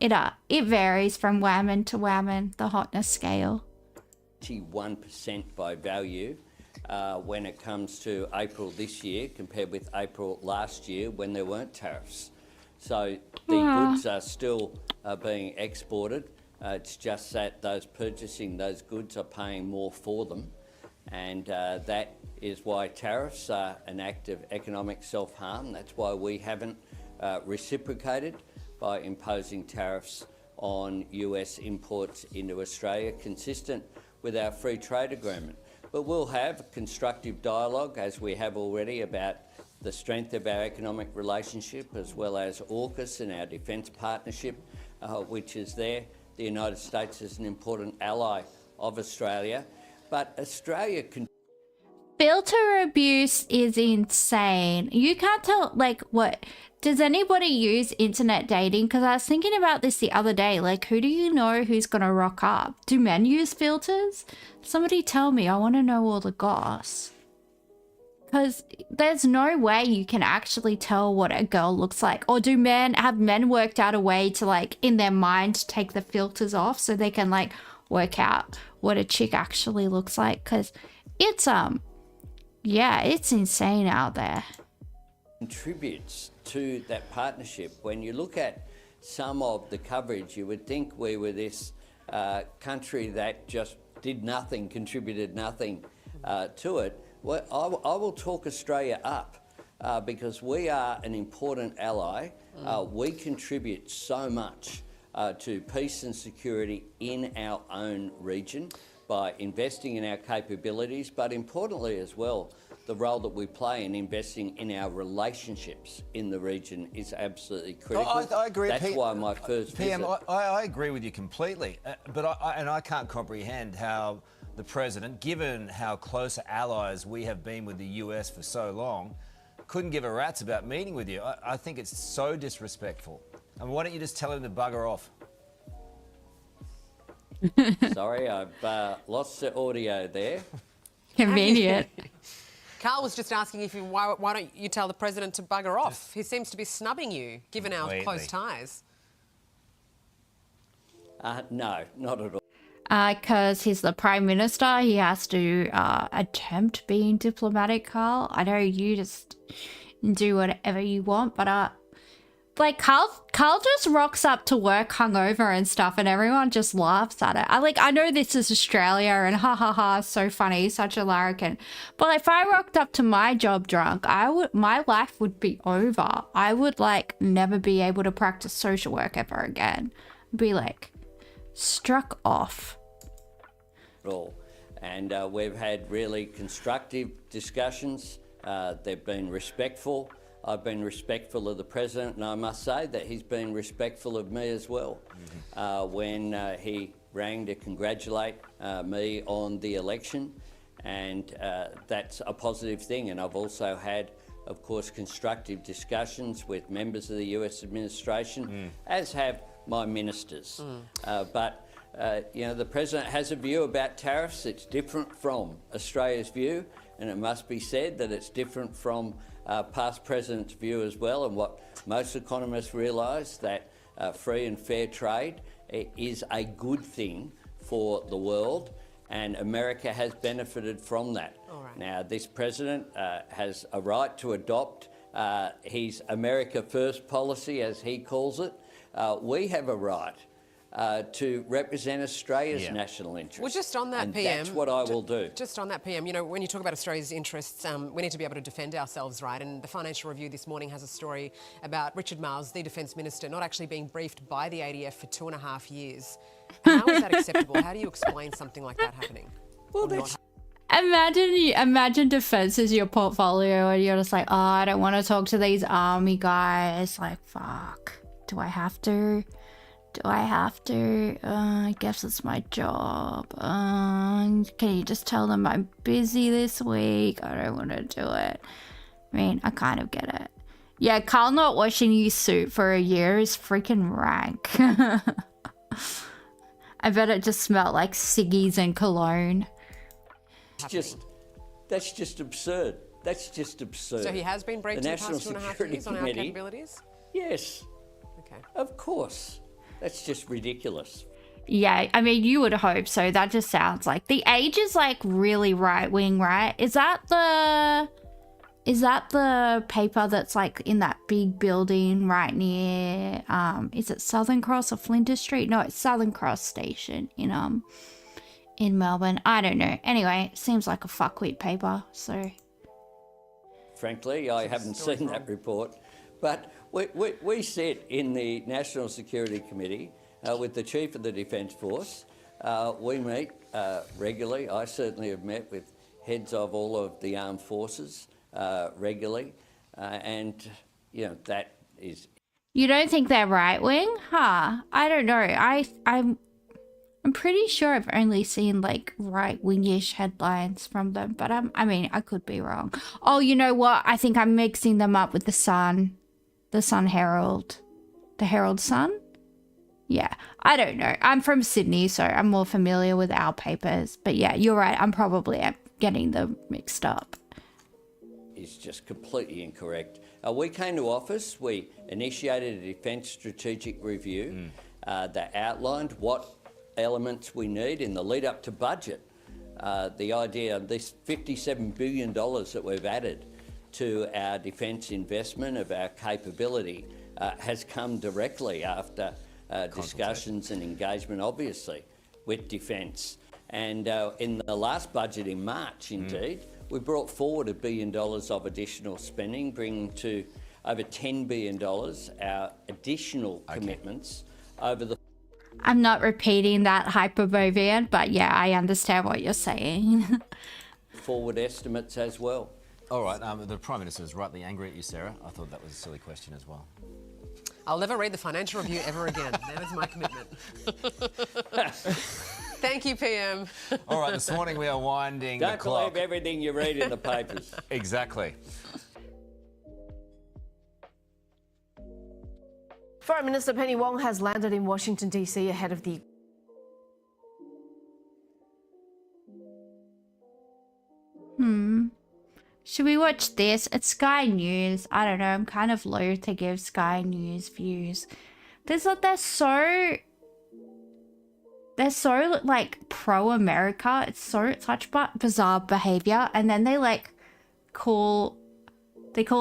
It varies from woman to woman, the hotness scale. 91% by value when it comes to April this year compared with April last year when there weren't tariffs. So the goods are still being exported. It's just that those purchasing those goods are paying more for them. And that is why tariffs are an act of economic self-harm. That's why we haven't reciprocated by imposing tariffs on US imports into Australia, consistent with our free trade agreement. But we'll have a constructive dialogue, as we have already, about the strength of our economic relationship, as well as AUKUS and our defence partnership, which is there. The United States is an important ally of Australia. But Australia can... Filter abuse is insane. You can't tell, like, what... Does anybody use internet dating? Because I was thinking about this the other day. Like, who do you know who's going to rock up? Do men use filters? Somebody tell me. I want to know all the goss. Because there's no way you can actually tell what a girl looks like. Or have men worked out a way to, like, in their mind, take the filters off so they can, like, work out what a chick actually looks like? Because it's, yeah, it's insane out there. Contributes to that partnership. When you look at some of the coverage, you would think we were this country that just did nothing, contributed nothing to it. Well, I will talk Australia up because we are an important ally. We contribute so much to peace and security in our own region by investing in our capabilities, but importantly as well, the role that we play in investing in our relationships in the region is absolutely critical. I agree. That's why my first PM, visit... I agree with you completely, but I can't comprehend how the President, given how close allies we have been with the US for so long, couldn't give a rat's about meeting with you. I think it's so disrespectful. I mean, why don't you just tell him to bugger off? Sorry, I've lost the audio there. Convenient. Carl was just asking if why don't you tell the President to bugger off? He seems to be snubbing you, given our close ties. No, not at all. Because he's the Prime Minister, he has to attempt being diplomatic, Carl. I know you just do whatever you want, but like Carl just rocks up to work hungover and stuff, and everyone just laughs at it. I know this is Australia, and ha ha ha, so funny, such a larrikin. But if I rocked up to my job drunk, my life would be over. I would like never be able to practice social work ever again. Be like struck off. All. And we've had really constructive discussions. They've been respectful. I've been respectful of the President, and I must say that he's been respectful of me as well. When he rang to congratulate me on the election, and that's a positive thing. And I've also had, of course, constructive discussions with members of the US administration, as have my ministers. But you know, the President has a view about tariffs. It's different from Australia's view, and it must be said that it's different from past President's view as well. And what most economists realise, that free and fair trade is a good thing for the world, and America has benefited from that. Now, this President has a right to adopt his America First policy, as he calls it. We have a right to represent Australia's national interests. Well, just on that, and PM... that's what I will do. Just on that, PM, you know, when you talk about Australia's interests, we need to be able to defend ourselves, right? And the Financial Review this morning has a story about Richard Marles, the Defence Minister, not actually being briefed by the ADF for 2.5 years. How is that acceptable? How do you explain something like that happening? Well, Imagine defense is your portfolio and you're just like, oh, I don't want to talk to these army guys. Like, fuck. Do I have to? I guess it's my job. Can you just tell them I'm busy this week? I don't want to do it. I mean, I kind of get it. Yeah, Carl not washing his suit for a year is freaking rank. I bet it just smelled like ciggies and cologne. That's just absurd. That's just absurd. So he has been briefed in the past 2.5 years on our capabilities? Yes. Okay. Of course. That's just ridiculous. Yeah, I mean, you would hope so. That just sounds like the Age is like really right wing, right? Is that the paper that's like in that big building right near is it Southern Cross or Flinders Street? No, it's Southern Cross Station in Melbourne. I don't know. Anyway, seems like a fuckwit paper, so Frankly, I haven't seen that report. But we sit in the National Security Committee with the Chief of the Defence Force. We meet regularly. I certainly have met with heads of all of the armed forces regularly. And, you know, that is... You don't think they're right-wing? Huh. I don't know. I'm pretty sure I've only seen like right-wingish headlines from them, but I mean, I could be wrong. Oh, you know what? I think I'm mixing them up with the Sun Herald. The Herald Sun? Yeah, I don't know. I'm from Sydney, so I'm more familiar with our papers. But yeah, you're right. I'm probably getting them mixed up. Is just completely incorrect. We came to office, we initiated a Defence Strategic Review that outlined what elements we need in the lead up to budget. The idea of this $57 billion that we've added to our defence investment of our capability has come directly after discussions and engagement, obviously, with defence. And in the last budget in March, indeed, we brought forward $1 billion of additional spending, bringing to over $10 billion our additional commitments over the... I'm not repeating that hyperbovian, but yeah, I understand what you're saying. forward estimates as well. All right, the Prime Minister is rightly angry at you, Sarah. I thought that was a silly question as well. I'll never read the Financial Review ever again. That is my commitment. Thank you, PM. All right, this morning we are winding the clock. Don't believe everything you read in the papers. Exactly. Foreign Minister Penny Wong has landed in Washington, D.C. ahead of the... Should we watch this? It's Sky News. I don't know. I'm kind of loath to give Sky News views. They're so like pro-America. It's such bizarre behavior. And then they like call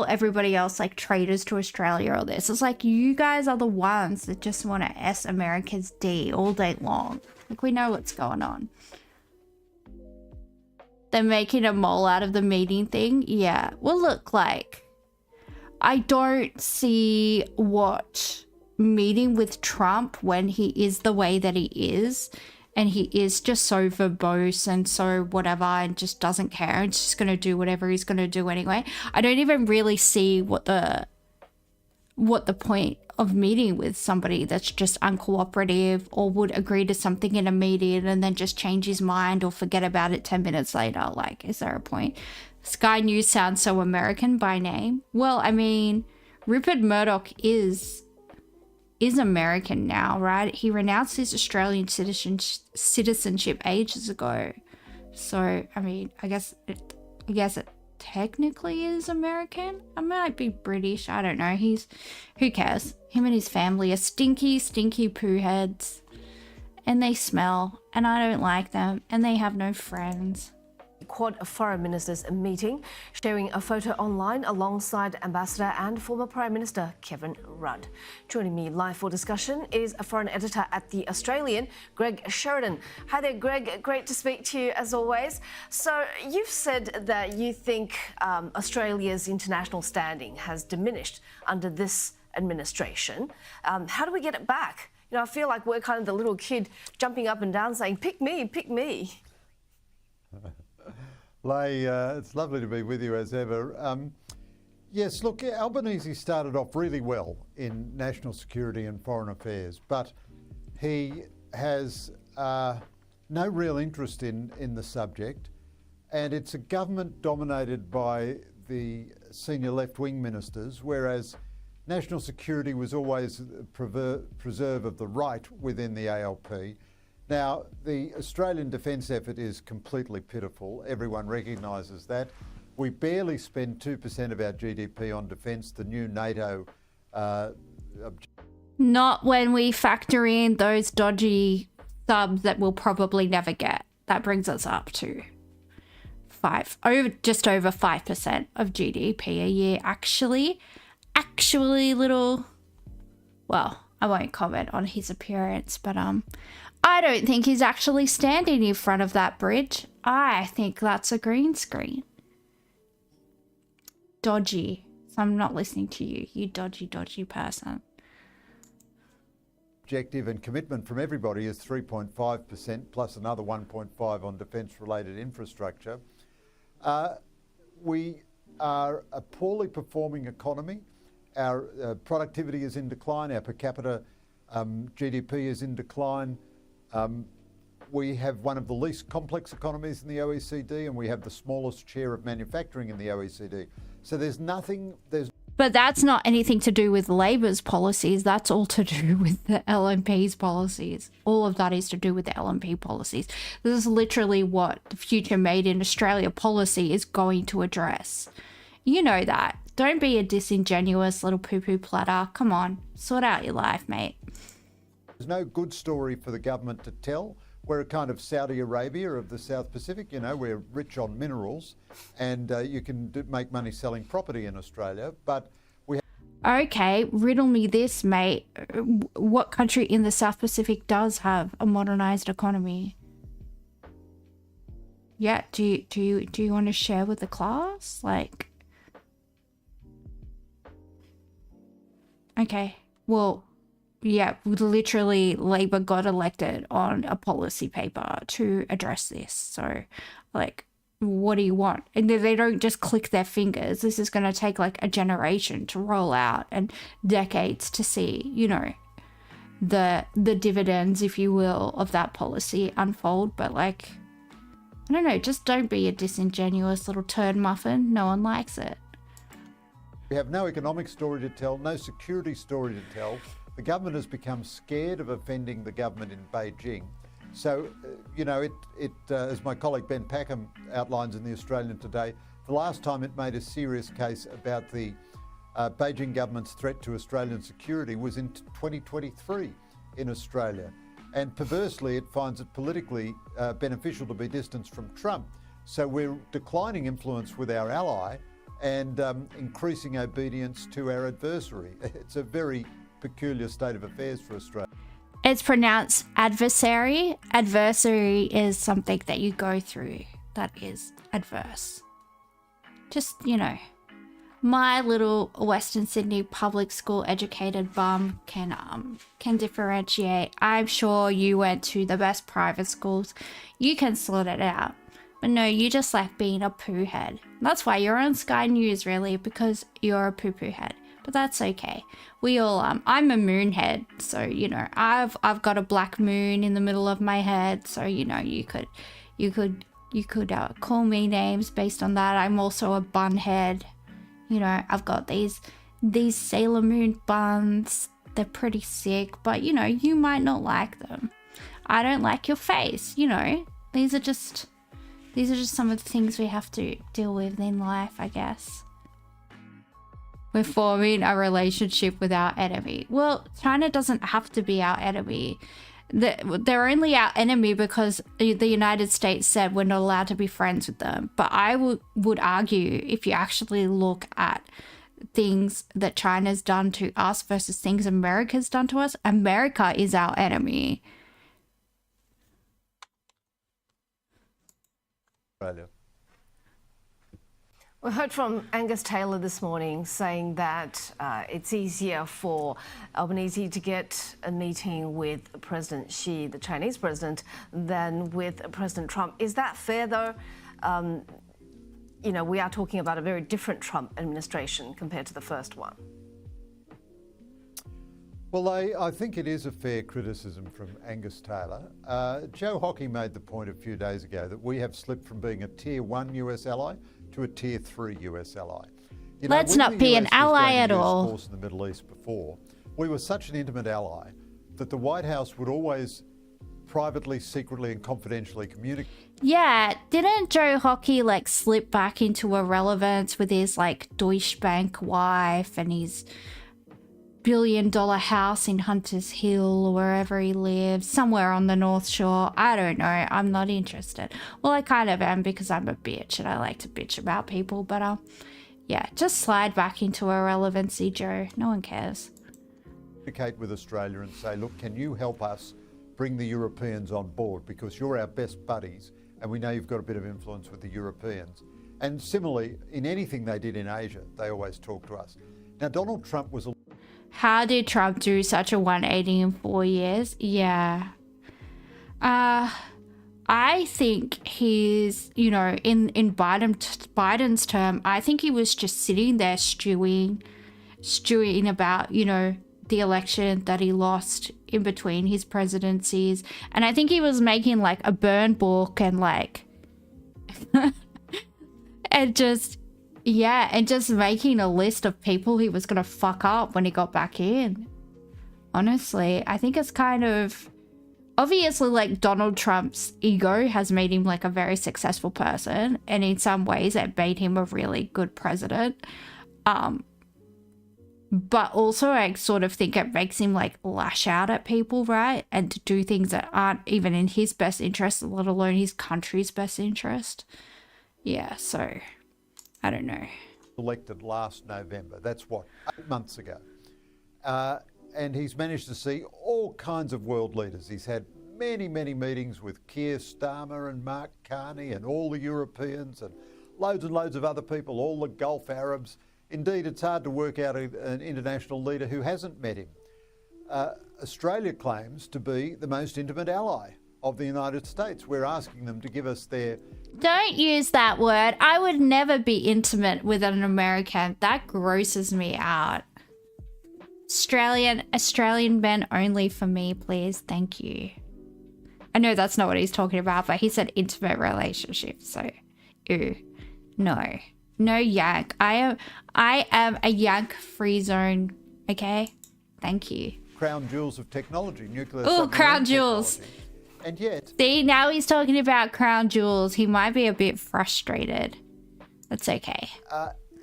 everybody else like traitors to Australia or this. It's like, you guys are the ones that just want to S America's D all day long. Like, we know what's going on. They're making a mole out of the meeting thing. Yeah. Well, look, like, I don't see what meeting with Trump when he is the way that he is, and he is just so verbose and so whatever and just doesn't care and just going to do whatever he's going to do anyway. I don't even really see what the point of meeting with somebody that's just uncooperative or would agree to something in a meeting and then just change his mind or forget about it 10 minutes later. Like, is there a point? Sky News sounds so American by name. Well, I mean, Rupert Murdoch is American now, right? He renounced his Australian citizenship ages ago. So, I mean, I guess it technically is American. I might be British. I don't know. Who cares? Him and his family are stinky poo heads. And they smell. And I don't like them. And they have no friends. Quad Foreign Ministers meeting, sharing a photo online alongside Ambassador and former Prime Minister Kevin Rudd. Joining me live for discussion is a foreign editor at The Australian, Greg Sheridan. Hi there, Greg. Great to speak to you as always. So you've said that you think Australia's international standing has diminished under this administration. How do we get it back? You know, I feel like we're kind of the little kid jumping up and down saying, pick me, pick me. Lay, it's lovely to be with you as ever. Yes, look, Albanese started off really well in national security and foreign affairs, but he has no real interest in the subject, and it's a government dominated by the senior left-wing ministers, whereas national security was always a preserve of the right within the ALP. Now, the Australian defence effort is completely pitiful. Everyone recognises that. We barely spend 2% of our GDP on defence. The new NATO... Not when we factor in those dodgy subs that we'll probably never get. That brings us up to just over 5% of GDP a year. Actually, little... Well, I won't comment on his appearance, but I don't think he's actually standing in front of that bridge. I think that's a green screen. Dodgy. So I'm not listening to you, you dodgy person. Objective and commitment from everybody is 3.5% plus another 1.5 on defence-related infrastructure. We are a poorly performing economy. Our productivity is in decline. Our per capita GDP is in decline. We have one of the least complex economies in the OECD, and we have the smallest share of manufacturing in the OECD. So But that's not anything to do with Labor's policies. That's all to do with the LNP's policies. All of that is to do with the LNP policies. This is literally what the Future Made in Australia policy is going to address. You know that. Don't be a disingenuous little poo-poo platter. Come on, sort out your life, mate. There's no good story for the government to tell. We're a kind of Saudi Arabia of the South Pacific. You know, we're rich on minerals, and you can make money selling property in Australia, but we Okay, riddle me this, mate. What country in the South Pacific does have a modernized economy? Yeah, do you want to share with the class? Like, okay, well, yeah, literally Labor got elected on a policy paper to address this. So, like, what do you want? And they don't just click their fingers. This is going to take like a generation to roll out and decades to see, you know, the dividends, if you will, of that policy unfold. But like, I don't know, just don't be a disingenuous little turd muffin. No one likes it. We have no economic story to tell, no security story to tell. The government has become scared of offending the government in Beijing. So, you know, as my colleague Ben Packham outlines in The Australian today, the last time it made a serious case about the Beijing government's threat to Australian security was in 2023 in Australia. And perversely, it finds it politically beneficial to be distanced from Trump. So we're declining influence with our ally and increasing obedience to our adversary. It's a very peculiar state of affairs for Australia. It's pronounced adversary. Adversary is something that you go through that is adverse. Just, you know, my little Western Sydney public school educated bum can differentiate. I'm sure you went to the best private schools. You can sort it out. But no, you just like being a poo head. That's why you're on Sky News, really, because you're a poo-poo head. But that's okay. We all I'm a moon head, so you know I've got a black moon in the middle of my head, so you know you could call me names based on that. I'm also a bun head. You know, I've got these Sailor Moon buns. They're pretty sick, but you know you might not like them. I don't like your face. You know, these are just some of the things we have to deal with in life, I guess. We're forming a relationship with our enemy. Well, China doesn't have to be our enemy. They're only our enemy because the United States said we're not allowed to be friends with them. But I would argue, if you actually look at things that China's done to us versus things America's done to us, America is our enemy. Australia. We heard from Angus Taylor this morning saying that it's easier for Albanese to get a meeting with President Xi, the Chinese president, than with President Trump. Is that fair, though? you know, we are talking about a very different Trump administration compared to the first one. Well, I think it is a fair criticism from Angus Taylor. Joe Hockey made the point a few days ago that we have slipped from being a Tier 1 US ally to a Tier 3 US ally. You know, Let's when not the be US an was ally going at to use all. force in the Middle East before, we were such an intimate ally that the White House would always privately, secretly and confidentially communicate. Yeah, didn't Joe Hockey like slip back into irrelevance with his like Deutsche Bank wife and his billion-dollar house in Hunters Hill or wherever he lives, somewhere on the North Shore? I don't know. I'm not interested. Well, I kind of am because I'm a bitch and I like to bitch about people, but yeah, just slide back into irrelevancy, Joe. No one cares. Communicate with Australia and say, look, can you help us bring the Europeans on board, because you're our best buddies and we know you've got a bit of influence with the Europeans. And similarly, in anything they did in Asia, they always talk to us. Now, Donald Trump was a... How did Trump do such a 180 in 4 years? Yeah. I think he's, you know, in Biden's term, I think he was just sitting there stewing about, you know, the election that he lost in between his presidencies. And I think he was making like a burn book and like and just making a list of people he was gonna fuck up when he got back in. Honestly, I think it's kind of obviously like Donald Trump's ego has made him like a very successful person, and in some ways it made him a really good president. But also I sort of think it makes him like lash out at people, right? And to do things that aren't even in his best interest, let alone his country's best interest. Yeah, so I don't know. Elected last November. That's what, 8 months ago. And he's managed to see all kinds of world leaders. He's had many, many meetings with Keir Starmer and Mark Carney and all the Europeans and loads of other people, all the Gulf Arabs. Indeed, it's hard to work out an international leader who hasn't met him. Australia claims to be the most intimate ally of the United States. We're asking them to give us their... Don't use that word. I would never be intimate with an American. That grosses me out. Australian men only for me, please. Thank you. I know that's not what he's talking about, but he said intimate relationship, so ew. No. No yank. I am a yank free zone. Okay? Thank you. Crown jewels of technology, nuclear. Oh, crown jewels. And yet... See, now he's talking about crown jewels. He might be a bit frustrated. That's okay.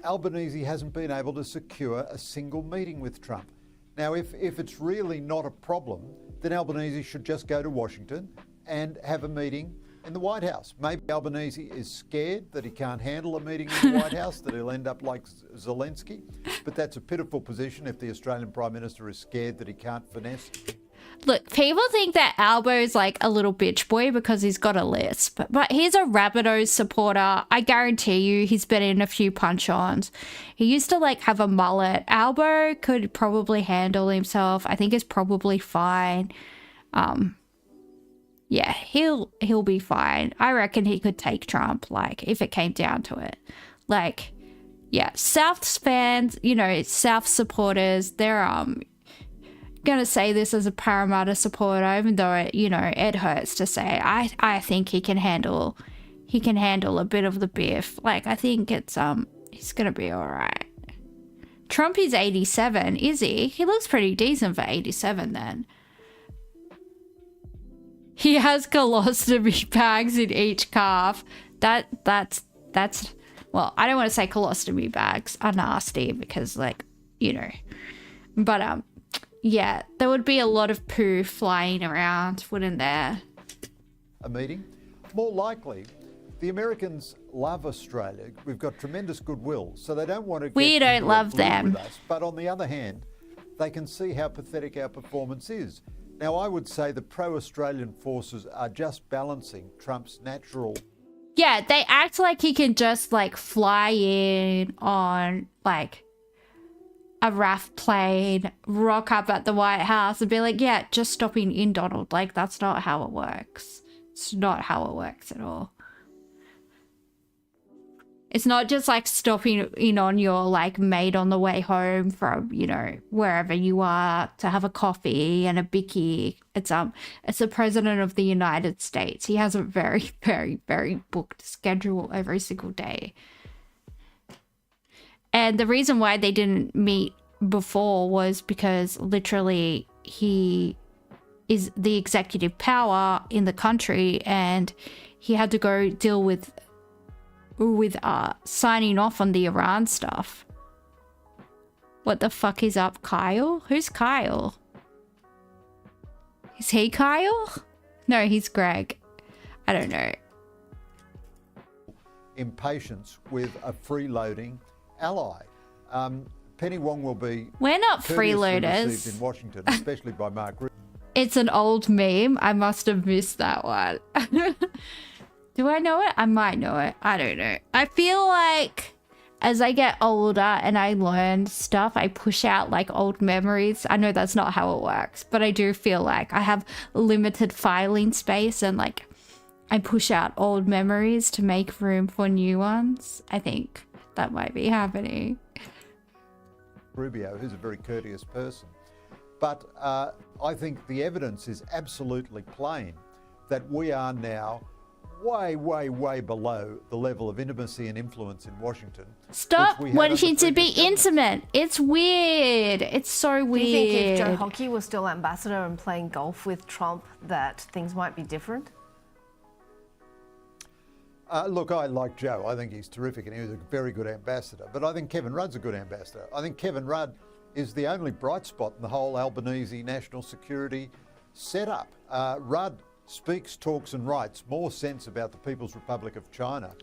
Albanese hasn't been able to secure a single meeting with Trump. Now, if it's really not a problem, then Albanese should just go to Washington and have a meeting in the White House. Maybe Albanese is scared that he can't handle a meeting in the White House, that he'll end up like Zelensky. But that's a pitiful position if the Australian Prime Minister is scared that he can't finesse. Look, people think that Albo's like a little bitch boy because he's got a lisp, but he's a Rabbitohs supporter. I guarantee you he's been in a few punch-ons. He used to like have a mullet. Albo could probably handle himself. I think he's probably fine. Yeah, he'll be fine. I reckon he could take Trump, like, if it came down to it. Like, yeah, Souths fans, you know, South supporters, they're gonna say this as a Parramatta supporter, even though it, you know, it hurts to say. I think he can handle a bit of the biff. Like, I think it's he's gonna be all right. Trump is 87, is he? He looks pretty decent for 87 then. He has colostomy bags in each calf. That's well, I don't want to say colostomy bags are nasty because, like, you know, but yeah, there would be a lot of poo flying around, wouldn't there? A meeting? More likely, the Americans love Australia. We've got tremendous goodwill, so they don't want to get We don't love them. with us. But on the other hand, they can see how pathetic our performance is. Now, I would say the pro-Australian forces are just balancing Trump's natural... Yeah, they act like he can just, like, fly in on, like, a RAF plane, rock up at the White House and be like, yeah, just stopping in, Donald. Like, that's not how it works. It's not how it works at all. It's not just like stopping in on your like mate on the way home from, you know, wherever you are to have a coffee and a bicky. It's the president of the United States. He has a very, very, very booked schedule every single day. And the reason why they didn't meet before was because literally he is the executive power in the country, and he had to go deal with signing off on the Iran stuff. What the fuck is up, Kyle? Who's Kyle? Is he Kyle? No, he's Greg. I don't know. Impatience with a freeloading ally. Penny Wong will be... We're not courteously freeloaders. received in Washington, especially by Mark Rutte. It's an old meme. I must have missed that one. Do I know it? I might know it. I don't know. I feel like as I get older and I learn stuff, I push out like old memories. I know that's not how it works, but I do feel like I have limited filing space and like I push out old memories to make room for new ones. I think that might be happening. Rubio, who's a very courteous person. But I think the evidence is absolutely plain that we are now way, way, way below the level of intimacy and influence in Washington. Stop wanting to be intimate. It's weird. It's so weird. Do you think if Joe Hockey was still ambassador and playing golf with Trump that things might be different? Look, I like Joe. I think he's terrific and he was a very good ambassador. But I think Kevin Rudd's a good ambassador. I think Kevin Rudd is the only bright spot in the whole Albanese national security setup. Rudd speaks, talks and writes more sense about the People's Republic of China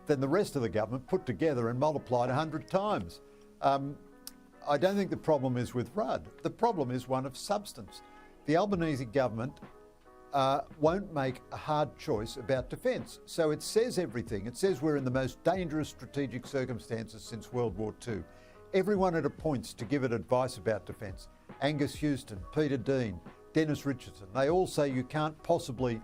than the rest of the government put together and multiplied 100 times. I don't think the problem is with Rudd. The problem is one of substance. The Albanese government won't make a hard choice about defence. So it says everything. It says we're in the most dangerous strategic circumstances since World War II. Everyone it appoints to give it advice about defence, Angus Houston, Peter Dean, Dennis Richardson, they all say you can't possibly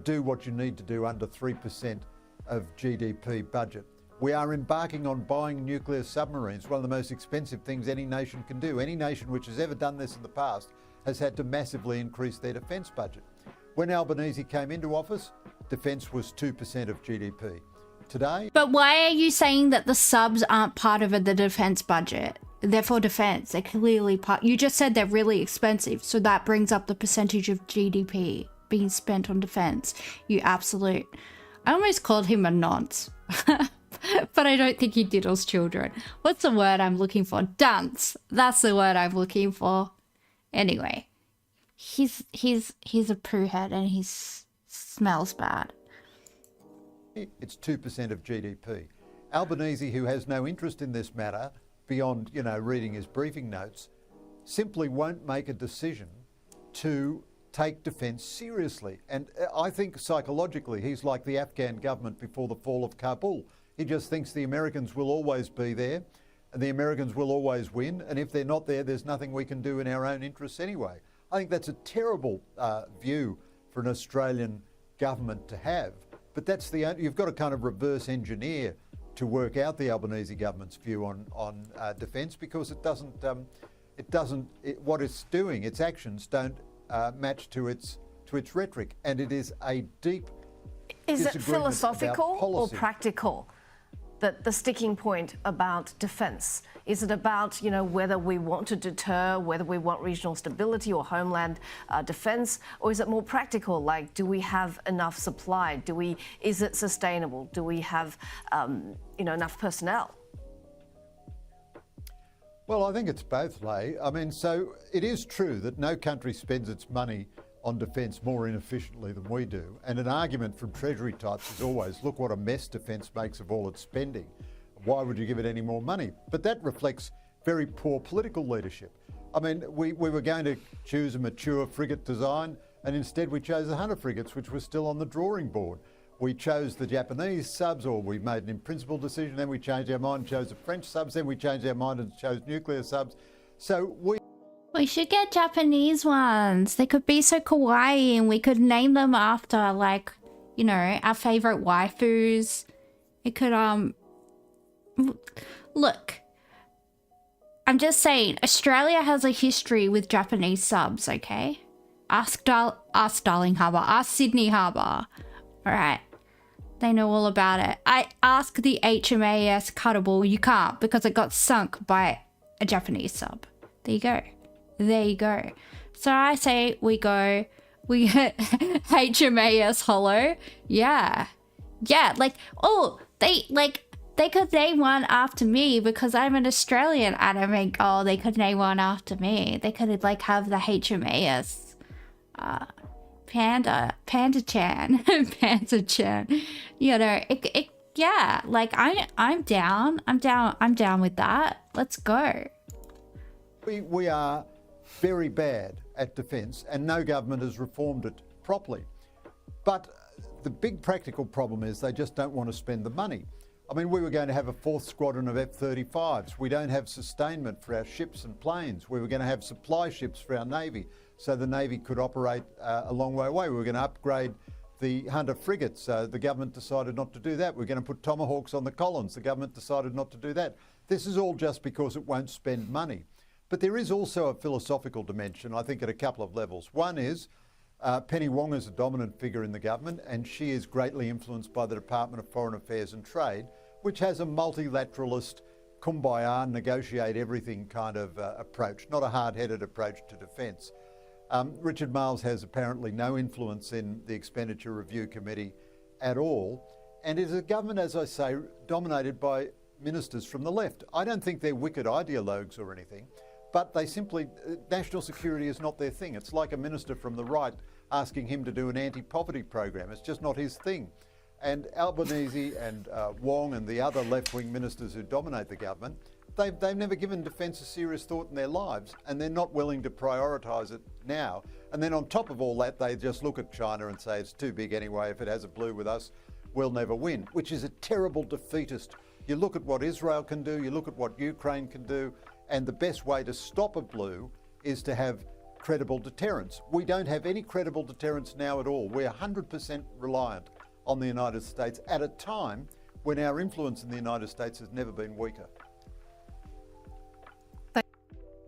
do what you need to do under 3% of GDP budget. We are embarking on buying nuclear submarines, one of the most expensive things any nation can do. Any nation which has ever done this in the past has had to massively increase their defence budget. When Albanese came into office, defence was 2% of GDP. Today... But why are you saying that the subs aren't part of the defense budget? They're for defense. They're clearly part. You just said they're really expensive, so that brings up the percentage of GDP being spent on defense. You absolute... I almost called him a nonce. But I don't think he diddles children. What's the word I'm looking for? Dunce. That's the word I'm looking for. Anyway, he's a poo head and he smells bad. It's 2% of GDP. Albanese, who has no interest in this matter beyond, you know, reading his briefing notes, simply won't make a decision to take defence seriously. And I think psychologically he's like the Afghan government before the fall of Kabul. He just thinks the Americans will always be there and the Americans will always win. And if they're not there, there's nothing we can do in our own interests anyway. I think that's a terrible view for an Australian government to have. But that's you've got to kind of reverse engineer to work out the Albanese government's view on defence, because what it's doing, its actions don't match to its rhetoric, and it is a deep Is it disagreement philosophical about policy. or practical? The sticking point about defence? Is it about, you know, whether we want to deter, whether we want regional stability or homeland defence, or is it more practical? Like, do we have enough supply? Is it sustainable? Do we have, enough personnel? Well, I think it's both, Leigh. I mean, so it is true that no country spends its money on defence more inefficiently than we do. And an argument from Treasury types is always, look what a mess defence makes of all its spending. Why would you give it any more money? But that reflects very poor political leadership. I mean, we were going to choose a mature frigate design, and instead we chose the Hunter frigates, which were still on the drawing board. We chose the Japanese subs, or we made an in-principle decision, then we changed our mind and chose the French subs, then we changed our mind and chose nuclear subs. So we should get Japanese ones. They could be so kawaii and we could name them after, like, you know, our favorite waifus. It could, Look, I'm just saying, Australia has a history with Japanese subs, okay? Ask Darling Harbour, ask Sydney Harbour, alright? They know all about it. I ask the HMAS Cuttable, you can't because it got sunk by a Japanese sub. There you go. There you go. So I say we get HMAS Hollow. Yeah. Yeah, like, oh, they could name one after me because I'm an Australian. And I mean, oh, they could name one after me. They could like have the HMAS Panda Chan. Panda Chan. You know, yeah, like I'm down with that. Let's go. We are very bad at defence and no government has reformed it properly. But the big practical problem is they just don't want to spend the money. I mean, we were going to have a 4th squadron of F-35s. We don't have sustainment for our ships and planes. We were going to have supply ships for our Navy so the Navy could operate a long way away. We were going to upgrade the Hunter frigates. The government decided not to do that. We're going to put Tomahawks on the Collins. The government decided not to do that. This is all just because it won't spend money. But there is also a philosophical dimension, I think, at a couple of levels. One is Penny Wong is a dominant figure in the government and she is greatly influenced by the Department of Foreign Affairs and Trade, which has a multilateralist, kumbaya, negotiate everything kind of approach, not a hard-headed approach to defence. Richard Marles has apparently no influence in the Expenditure Review Committee at all, and is a government, as I say, dominated by ministers from the left. I don't think they're wicked ideologues or anything, but they simply, national security is not their thing. It's like a minister from the right asking him to do an anti-poverty program. It's just not his thing. And Albanese and Wong and the other left-wing ministers who dominate the government, they've never given defence a serious thought in their lives, and they're not willing to prioritise it now. And then on top of all that, they just look at China and say, it's too big anyway, if it has a blue with us, we'll never win, which is a terrible defeatist. You look at what Israel can do, you look at what Ukraine can do, and the best way to stop a blue is to have credible deterrence. We don't have any credible deterrence now at all. We're 100% reliant on the United States at a time when our influence in the United States has never been weaker.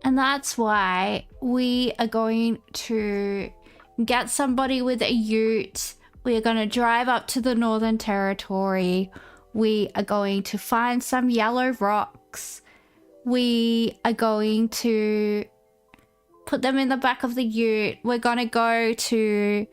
And that's why we are going to get somebody with a ute. We are going to drive up to the Northern Territory. We are going to find some yellow rocks. We are going to put them in the back of the ute. We're going to go to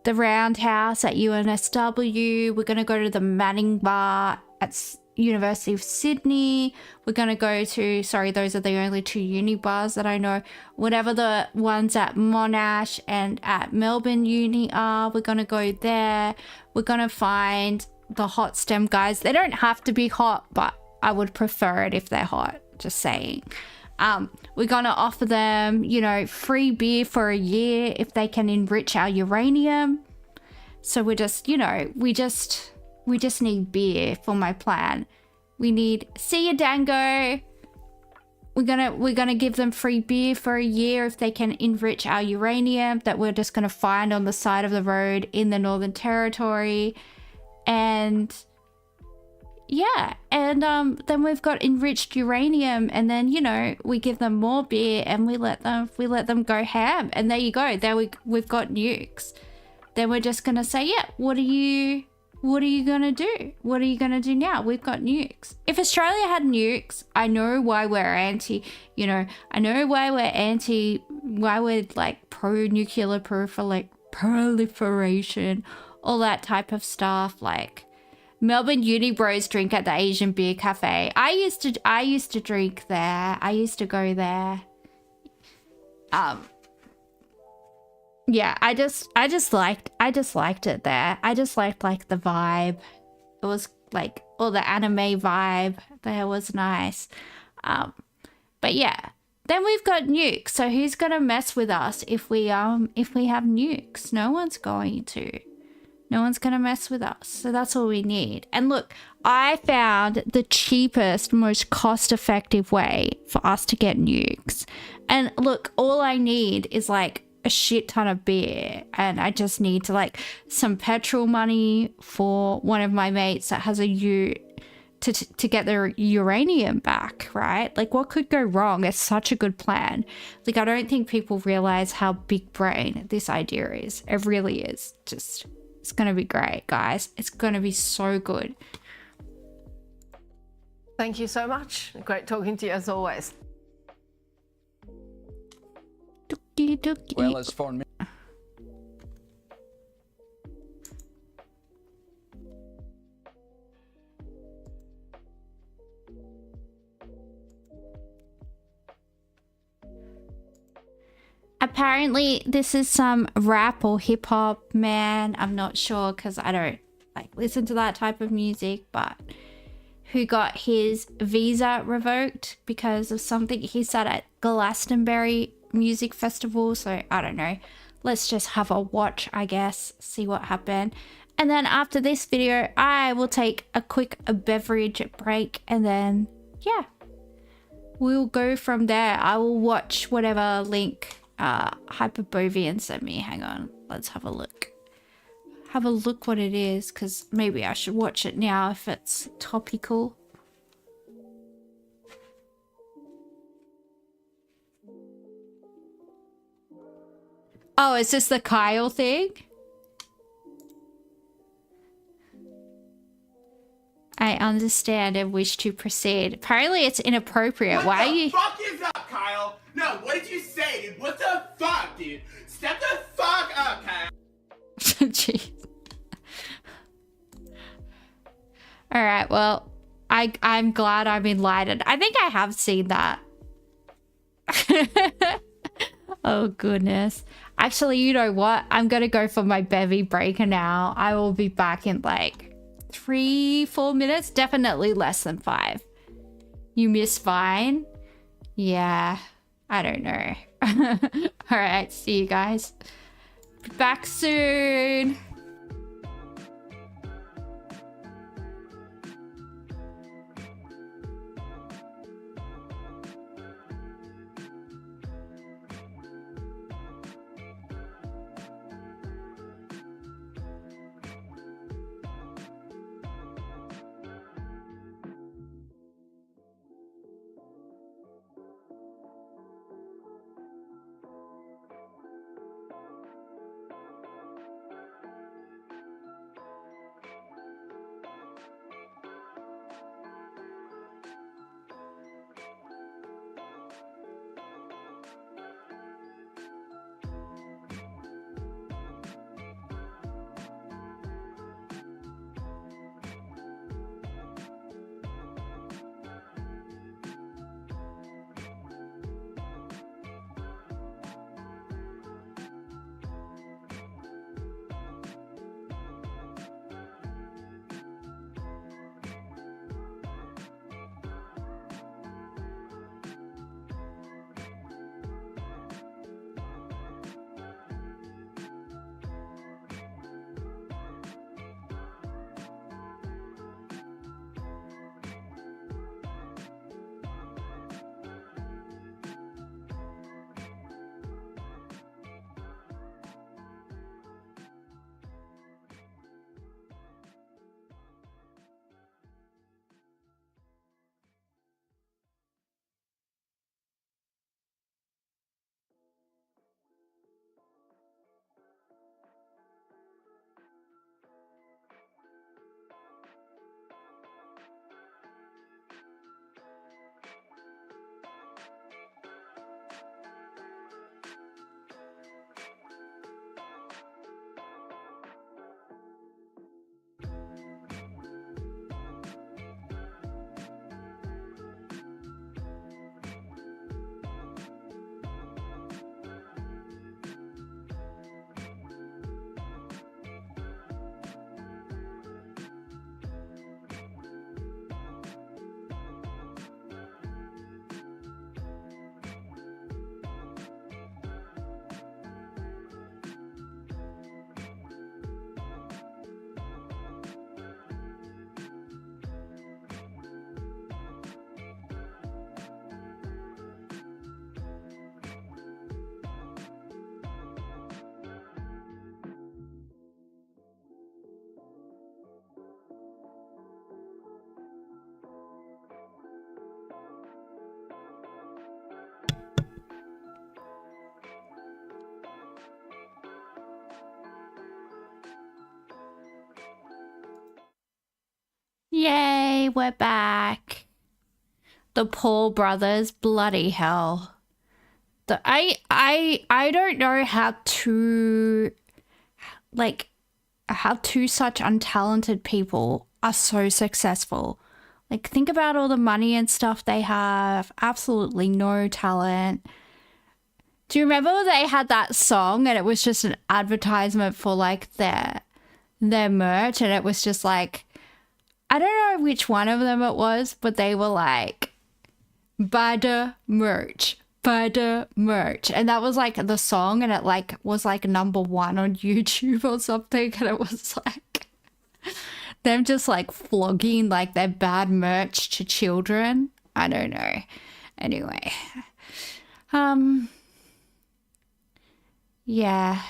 the Roundhouse at UNSW. We're going to go to the Manning Bar at University of Sydney. We're going to go to, sorry, those are the only 2 uni bars that I know. Whatever the ones at Monash and at Melbourne Uni are, we're going to go there. We're going to find the hot stem guys. They don't have to be hot, but I would prefer it if they're hot, just saying. We're going to offer them, you know, free beer for a year if they can enrich our uranium. So we're just, you know, we just need beer for my plan. We need, see ya Dango. We're gonna give them free beer for a year if they can enrich our uranium that we're just gonna find on the side of the road in the Northern Territory. And yeah, and then we've got enriched uranium, and then, you know, we give them more beer and we let them go ham, and there you go. There we've got nukes. Then we're just gonna say, yeah, what are you gonna do? What are you gonna do now? We've got nukes. If Australia had nukes, I know why we're anti, you know, I know why we're like pro-nuclear proliferation, all that type of stuff. Like Melbourne uni bros drink at the Asian Beer Cafe. I used to drink there. I used to go there. Yeah, I just liked it there. I just liked like the vibe. It was like all the anime vibe there was nice. But yeah, then we've got nukes. So who's gonna mess with us if we have nukes? No one's going to. No one's gonna mess with us. So that's all we need. And look, I found the cheapest, most cost-effective way for us to get nukes. And look, all I need is like a shit ton of beer, and I just need to like some petrol money for one of my mates that has a ute to get their uranium back, right? Like, what could go wrong? It's such a good plan. Like, I don't think people realize how big brain this idea is. It really is. Just, it's gonna be great, guys. It's gonna be so good. Thank you so much. Great talking to you as always. Well, as for me. Apparently, this is some rap or hip hop, man. I'm not sure because I don't like listen to that type of music, but who got his visa revoked because of something he said at Glastonbury Music Festival. So I don't know. Let's just have a watch, I guess, see what happened. And then after this video, I will take a quick beverage break and then, yeah, we'll go from there. I will watch whatever link Hyperbovian sent me. Hang on, let's have a look. Have a look what it is, because maybe I should watch it now if it's topical. Oh, is this the Kyle thing? I understand and wish to proceed. Apparently it's inappropriate. Why are you... What the fuck is up, Kyle? No, what did you say, dude? What the fuck, dude? Step the fuck up, Kyle. Jeez. Alright, well, I'm glad I'm enlightened. I think I have seen that. Oh, goodness. Actually, you know what? I'm gonna go for my bevy breaker now. I will be back in like 3-4 minutes. Definitely less than 5. You miss Vine? Yeah, I don't know. Alright, see you guys. Back soon. we're back. The Paul brothers, bloody hell. I don't know how two such untalented people are so successful. Like, think about all the money and stuff they have. Absolutely no talent. Do you remember they had that song and it was just an advertisement for like their merch, and it was just like, I don't know which one of them it was, but they were like, buy the merch, and that was like the song, and it like was like #1 on YouTube or something, and it was like them just like flogging like their bad merch to children. I don't know. Anyway, yeah.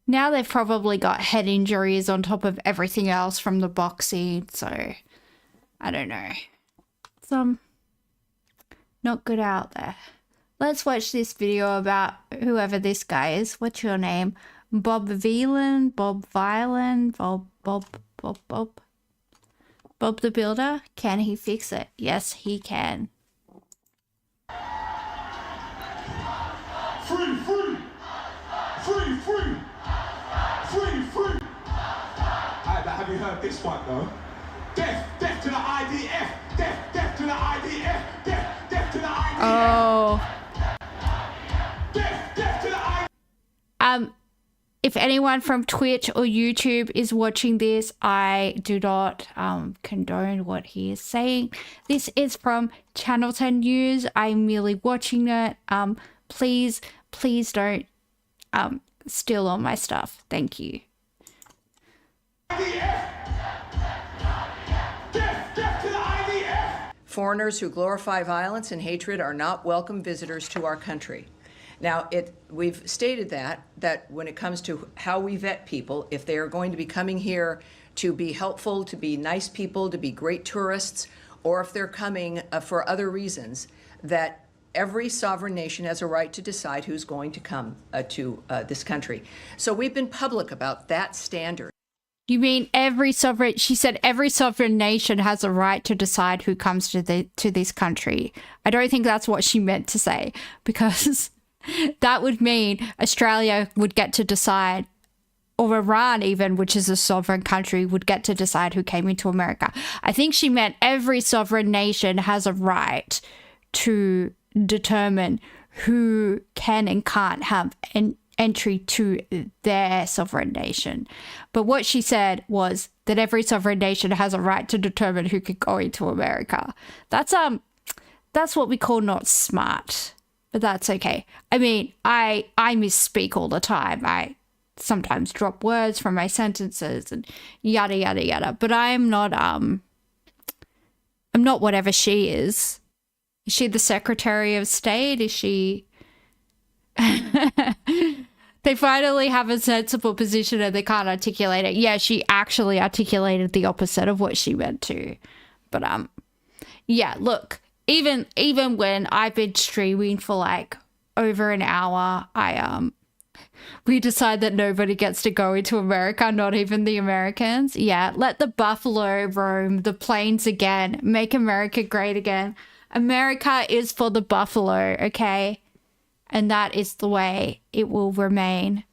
Now they've probably got head injuries on top of everything else from the boxing, so I don't know. It's not good out there. Let's watch this video about whoever this guy is. What's your name? Bob Violin, Bob the Builder? Can he fix it? Yes, he can. Free, free! Free, free! Free, free! Alright, but have you heard this one though? Death, death to the IDF! Death, death to the IDF! Death, death to the IDF! Oh. Death, death to the IDF! If anyone from Twitch or YouTube is watching this, I do not condone what he is saying. This is from Channel 10 News. I'm merely watching it. Please don't steal all my stuff. Thank you. Foreigners who glorify violence and hatred are not welcome visitors to our country. Now, we've stated that when it comes to how we vet people, if they are going to be coming here to be helpful, to be nice people, to be great tourists, or if they're coming for other reasons, that every sovereign nation has a right to decide who's going to come to this country. So we've been public about that standard. You mean every sovereign? She said every sovereign nation has a right to decide who comes to this country. I don't think that's what she meant to say, because that would mean Australia would get to decide, or Iran even, which is a sovereign country, would get to decide who came into America. I think she meant every sovereign nation has a right to determine who can and can't have an entry to their sovereign nation. But what she said was that every sovereign nation has a right to determine who can go into America. That's what we call not smart. But that's okay. I mean, I misspeak all the time. I sometimes drop words from my sentences and yada yada yada. But I'm not whatever she is. Is she the Secretary of State? Is she? They finally have a sensible position and they can't articulate it. Yeah, she actually articulated the opposite of what she meant to. But yeah, look. Even when I've been streaming for like over an hour, we decide that nobody gets to go into America, not even the Americans. Yeah, let the buffalo roam the plains again. Make America great again. America is for the buffalo, okay? And that is the way it will remain.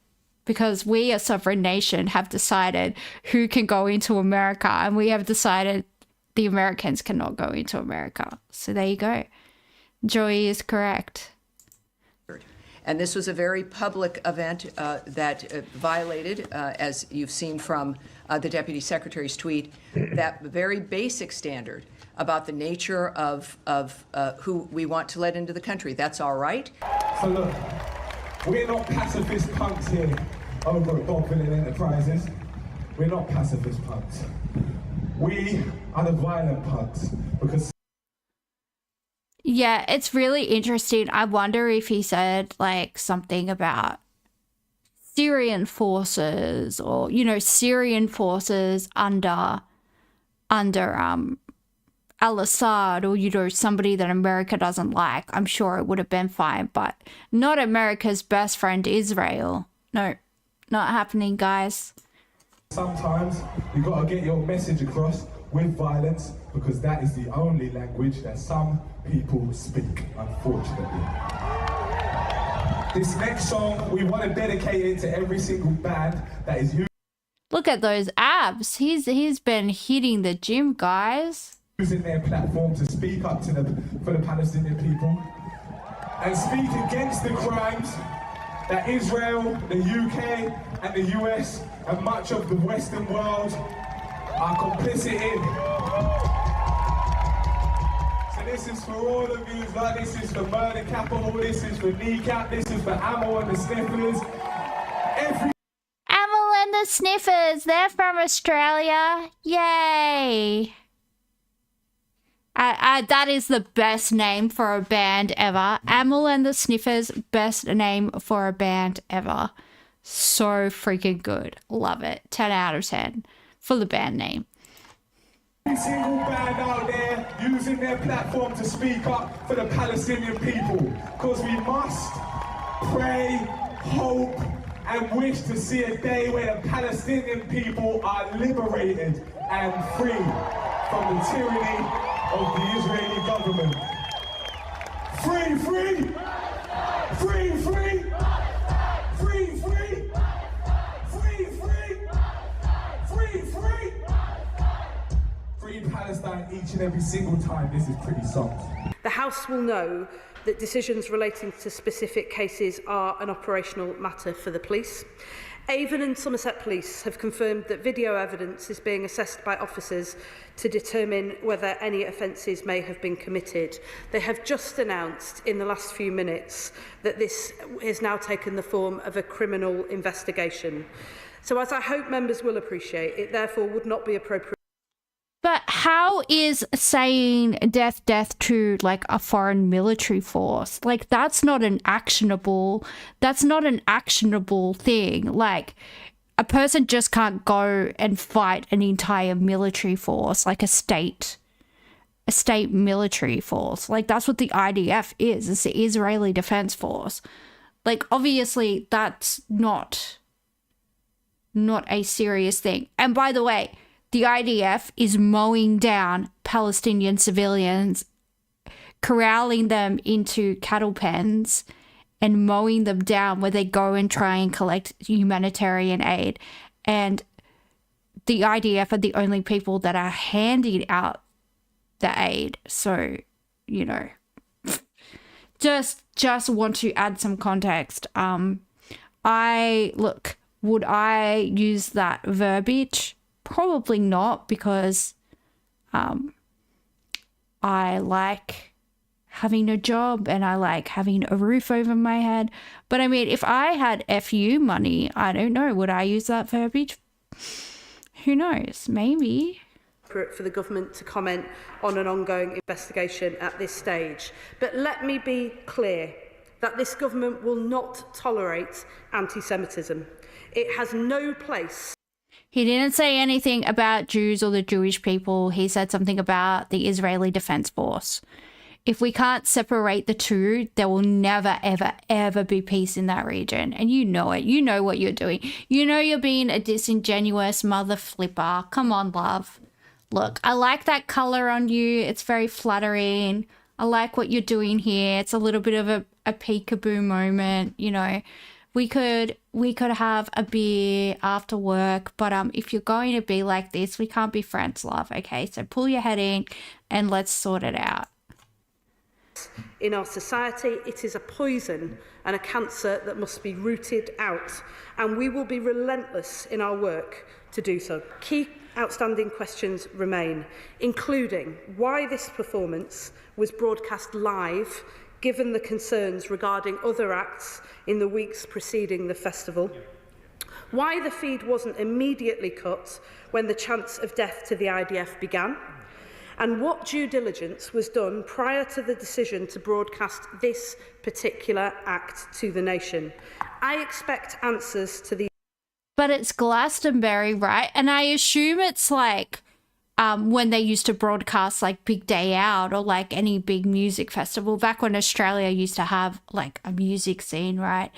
Because we, a sovereign nation, have decided who can go into America, and we have decided the Americans cannot go into America. So there you go. Joey is correct. And this was a very public event that violated, as you've seen from the Deputy Secretary's tweet, that very basic standard about the nature of who we want to let into the country. That's all right. So look, we're not pacifist punks here over at Villain Enterprises. We're not pacifist punks. We are the violent punks, because... Yeah, it's really interesting. I wonder if he said like something about Syrian forces, or, you know, Syrian forces under al-Assad, or, you know, somebody that America doesn't like. I'm sure it would have been fine, but not America's best friend, Israel. No, not happening, guys. Sometimes you gotta get your message across with violence, because that is the only language that some people speak, unfortunately. This next song, we want to dedicate it to every single band that is Look at those abs. He's been hitting the gym, guys. using their platform to speak up to for the Palestinian people and speak against the crimes that Israel, the UK and the US and much of the Western world are complicit in. So this is for all of you, like this is for Murder Capital, this is for Kneecap, this is for Ammo and the Sniffers. Amel and the Sniffers, they're from Australia. Yay! That is the best name for a band ever. Amel and the Sniffers, best name for a band ever. So freaking good. Love it. 10 out of 10 for the band name. Every single band out there using their platform to speak up for the Palestinian people, because we must pray, hope and wish to see a day where the Palestinian people are liberated and free from the tyranny of the Israeli government. Free, free! Free, free! Free, free! Free, free! Free, free! Free Palestine each and every single time this is pretty soft. The House will know that decisions relating to specific cases are an operational matter for the police. Avon and Somerset Police have confirmed that video evidence is being assessed by officers to determine whether any offences may have been committed. They have just announced in the last few minutes that this has now taken the form of a criminal investigation. So, as I hope members will appreciate, it therefore would not be appropriate. But how is saying death to like a foreign military force? Like that's not an actionable thing. Like a person just can't go and fight an entire military force, like a state military force. Like that's what the IDF is. It's the Israeli Defense Force. Like obviously that's not a serious thing. And by the way, the IDF is mowing down Palestinian civilians, corralling them into cattle pens and mowing them down where they go and try and collect humanitarian aid. And the IDF are the only people that are handing out the aid. So, you know, just want to add some context. Would I use that verbiage? Probably not, because I like having a job and I like having a roof over my head. But I mean, if I had FU money, I don't know, would I use that verbiage? Who knows? Maybe. For the government to comment on an ongoing investigation at this stage. But let me be clear that this government will not tolerate anti-Semitism. It has no place. He didn't say anything about Jews or the Jewish people. He said something about the Israeli Defense Force. If we can't separate the two, there will never, ever, ever be peace in that region. And you know it. You know what you're doing. You know you're being a disingenuous mother flipper. Come on, love. Look, I like that color on you. It's very flattering. I like what you're doing here. It's a little bit of a peekaboo moment, you know. We could have a beer after work, but if you're going to be like this, we can't be friends, love, okay? So pull your head in and let's sort it out. In our society, it is a poison and a cancer that must be rooted out, and we will be relentless in our work to do so. Key outstanding questions remain, including why this performance was broadcast live, given the concerns regarding other acts in the weeks preceding the festival, why the feed wasn't immediately cut when the chants of death to the IDF began, and what due diligence was done prior to the decision to broadcast this particular act to the nation. I expect answers to these. But it's Glastonbury, right? And I assume it's like when they used to broadcast like Big Day Out or like any big music festival back when Australia used to have like a music scene, right?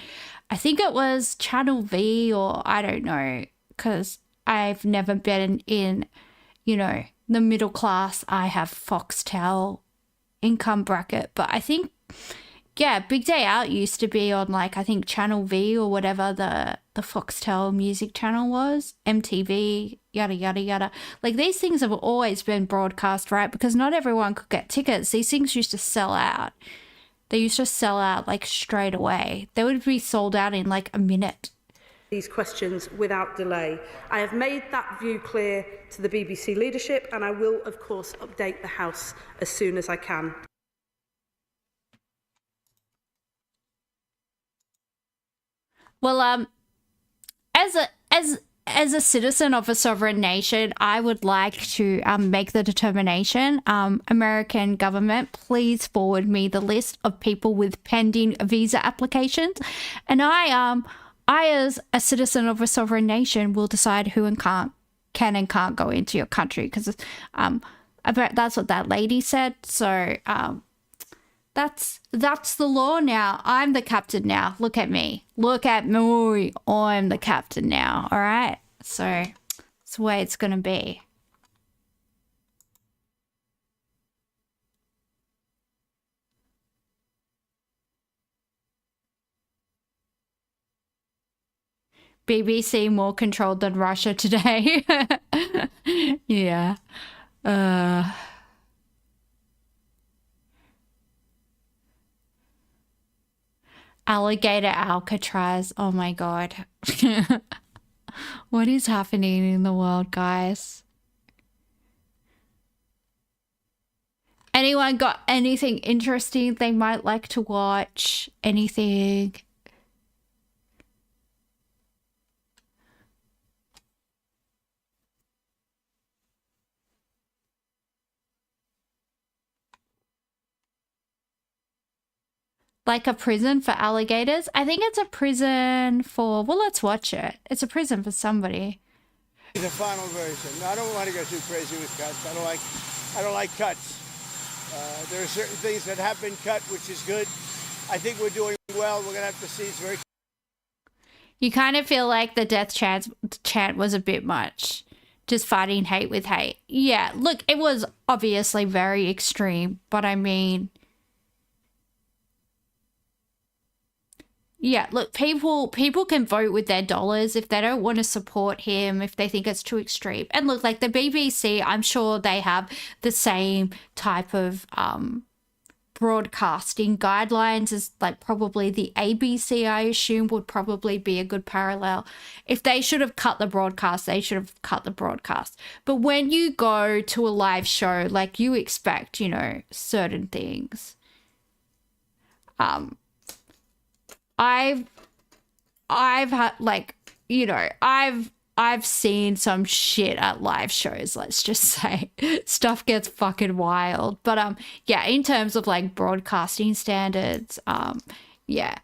I think it was Channel V, or I don't know, because I've never been in, you know, the middle class, I have Foxtel income bracket, but I think, yeah, Big Day Out used to be on, like, I think Channel V or whatever the Foxtel music channel was, MTV, yada, yada, yada. Like, these things have always been broadcast, right? Because not everyone could get tickets. These things used to sell out. They used to sell out, like, straight away. They would be sold out in, like, a minute. These questions without delay. I have made that view clear to the BBC leadership, and I will, of course, update the House as soon as I can. Well, as a citizen of a sovereign nation, I would like to make the determination. American government, please forward me the list of people with pending visa applications, and I as a citizen of a sovereign nation will decide who and can and can't go into your country, because that's what that lady said. So that's the law now. I'm the captain now. Look at me. Look at me. I'm the captain now. All right. So that's the way it's gonna be. BBC more controlled than Russia today. Yeah. Alligator Alcatraz. Oh my god. What is happening in the world, guys? Anyone got anything interesting they might like to watch? Anything? Like a prison for alligators? I think it's a prison for, well, let's watch it. It's a prison for somebody. The final version. I don't want to go too crazy with cuts. I don't like cuts. There are certain things that have been cut, which is good. I think we're doing well. We're going to have to see. It's very. You kind of feel like the death chant was a bit much. Just fighting hate with hate. Yeah, look, it was obviously very extreme, but I mean, yeah, look, people can vote with their dollars if they don't want to support him, if they think it's too extreme. And look, like the BBC, I'm sure they have the same type of broadcasting guidelines as like probably the ABC, I assume, would probably be a good parallel. If they should have cut the broadcast, they should have cut the broadcast. But when you go to a live show, like you expect, you know, certain things. I've had, like, you know, I've seen some shit at live shows, let's just say. Stuff gets fucking wild. But yeah, in terms of like broadcasting standards, yeah.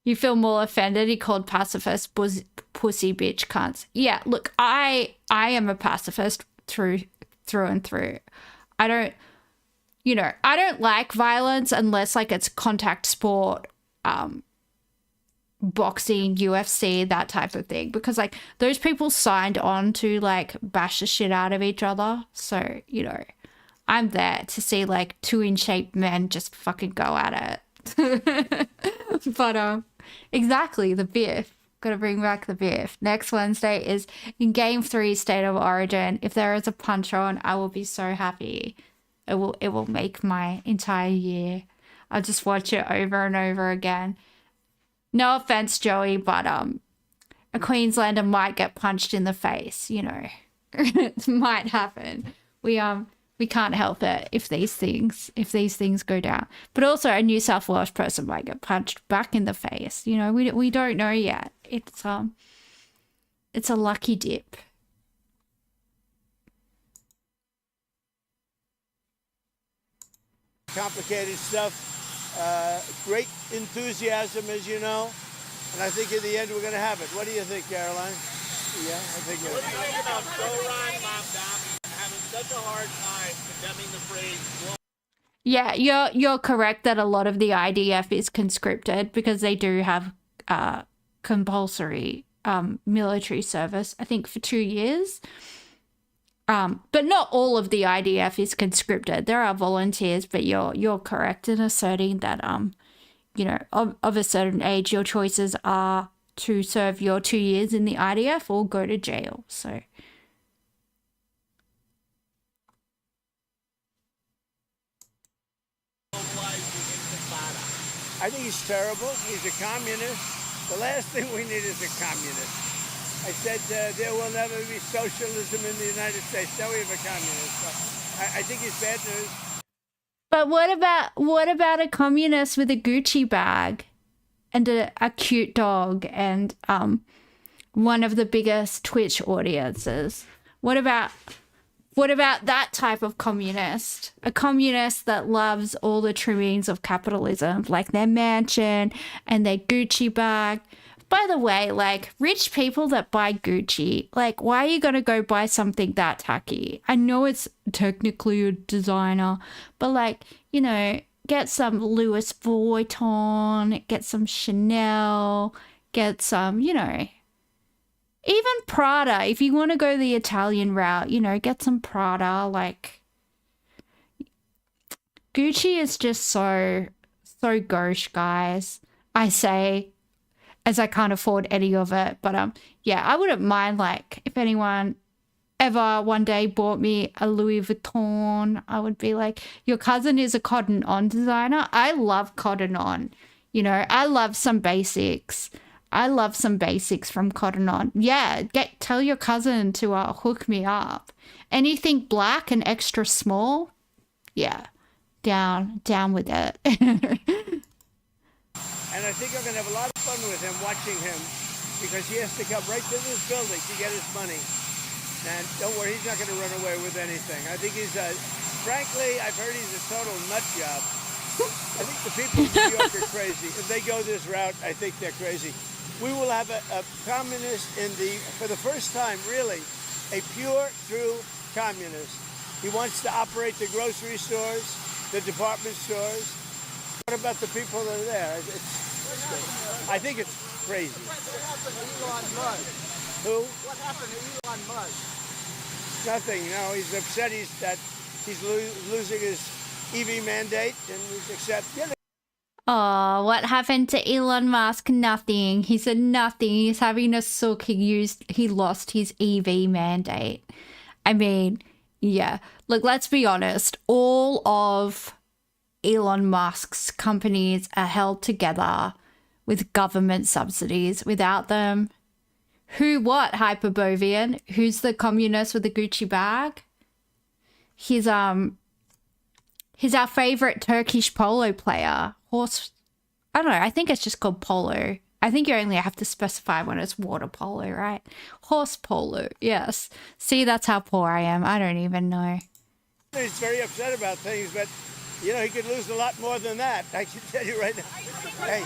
You feel more offended? He called pacifists pussy bitch cunts. Yeah, look, I am a pacifist through and through. I don't like violence unless like it's contact sport, boxing, UFC, that type of thing, because like those people signed on to like bash the shit out of each other. So, you know, I'm there to see like two in shape men just fucking go at it. But exactly, the beef. Gotta bring back the beef. Next Wednesday is in Game 3 State of Origin. If there is a punch on, I will be so happy. It will make my entire year. I'll just watch it over and over again. No offense, Joey, but a Queenslander might get punched in the face, you know. It might happen. We can't help it if these things go down. But also a New South Wales person might get punched back in the face. You know, we don't know yet. It's a lucky dip. Complicated stuff. Great enthusiasm, as you know. And I think in the end we're going to have it. What do you think, Caroline? Yeah, I think it is. What do you think about Go Run, Mom Dami having such a hard time condemning the phrase? Yeah, you're correct that a lot of the IDF is conscripted because they do have compulsory military service, I think for 2 years. But not all of the IDF is conscripted. There are volunteers, but you're correct in asserting that you know, of a certain age, your choices are to serve your 2 years in the IDF or go to jail. So I think he's terrible. He's a communist. The last thing we need is a communist. I said there will never be socialism in the United States. Now we have a communist. So I think he's bad news. but what about a communist with a Gucci bag and a cute dog and one of the biggest Twitch audiences? What about that type of communist? A communist that loves all the trimmings of capitalism, like their mansion and their Gucci bag. By the way, like, rich people that buy Gucci, like, why are you going to go buy something that tacky? I know it's technically a designer, but, like, you know, get some Louis Vuitton, get some Chanel, get some, you know, even Prada. If you want to go the Italian route, you know, get some Prada. Like, Gucci is just so gauche, guys. I say, as I can't afford any of it. But yeah, I wouldn't mind, like, if anyone ever one day bought me a Louis Vuitton, I would be like, your cousin is a Cotton On designer. I love Cotton On. You know, I love some basics. I love some basics from Cotton On. Yeah, tell your cousin to hook me up. Anything black and extra small, yeah, down with it. And I think I'm going to have a lot of fun with him, watching him, because he has to come right to this building to get his money. And don't worry, he's not going to run away with anything. I think he's, frankly, I've heard he's a total nut job. I think the people of New York are crazy. If they go this route, I think they're crazy. We will have a communist for the first time, really, a pure, true communist. He wants to operate the grocery stores, the department stores. What about the people that are there? I think it's crazy. What happened to Elon Musk? Who? What happened to Elon Musk? Nothing. No, he's upset that he's losing his EV mandate, and he's accepted. Oh, what happened to Elon Musk? Nothing. He said nothing. He's having a sook. He lost his EV mandate. I mean, yeah. Look, let's be honest. All of Elon Musk's companies are held together with government subsidies. Without them, what, Hyperbovian? Who's the communist with the Gucci bag? He's our favorite Turkish polo player. I don't know, I think it's just called polo. I think you only have to specify when it's water polo, right? Horse polo, yes. See, that's how poor I am. I don't even know. He's very upset about things, but you know, he could lose a lot more than that. I can tell you right now. Hey,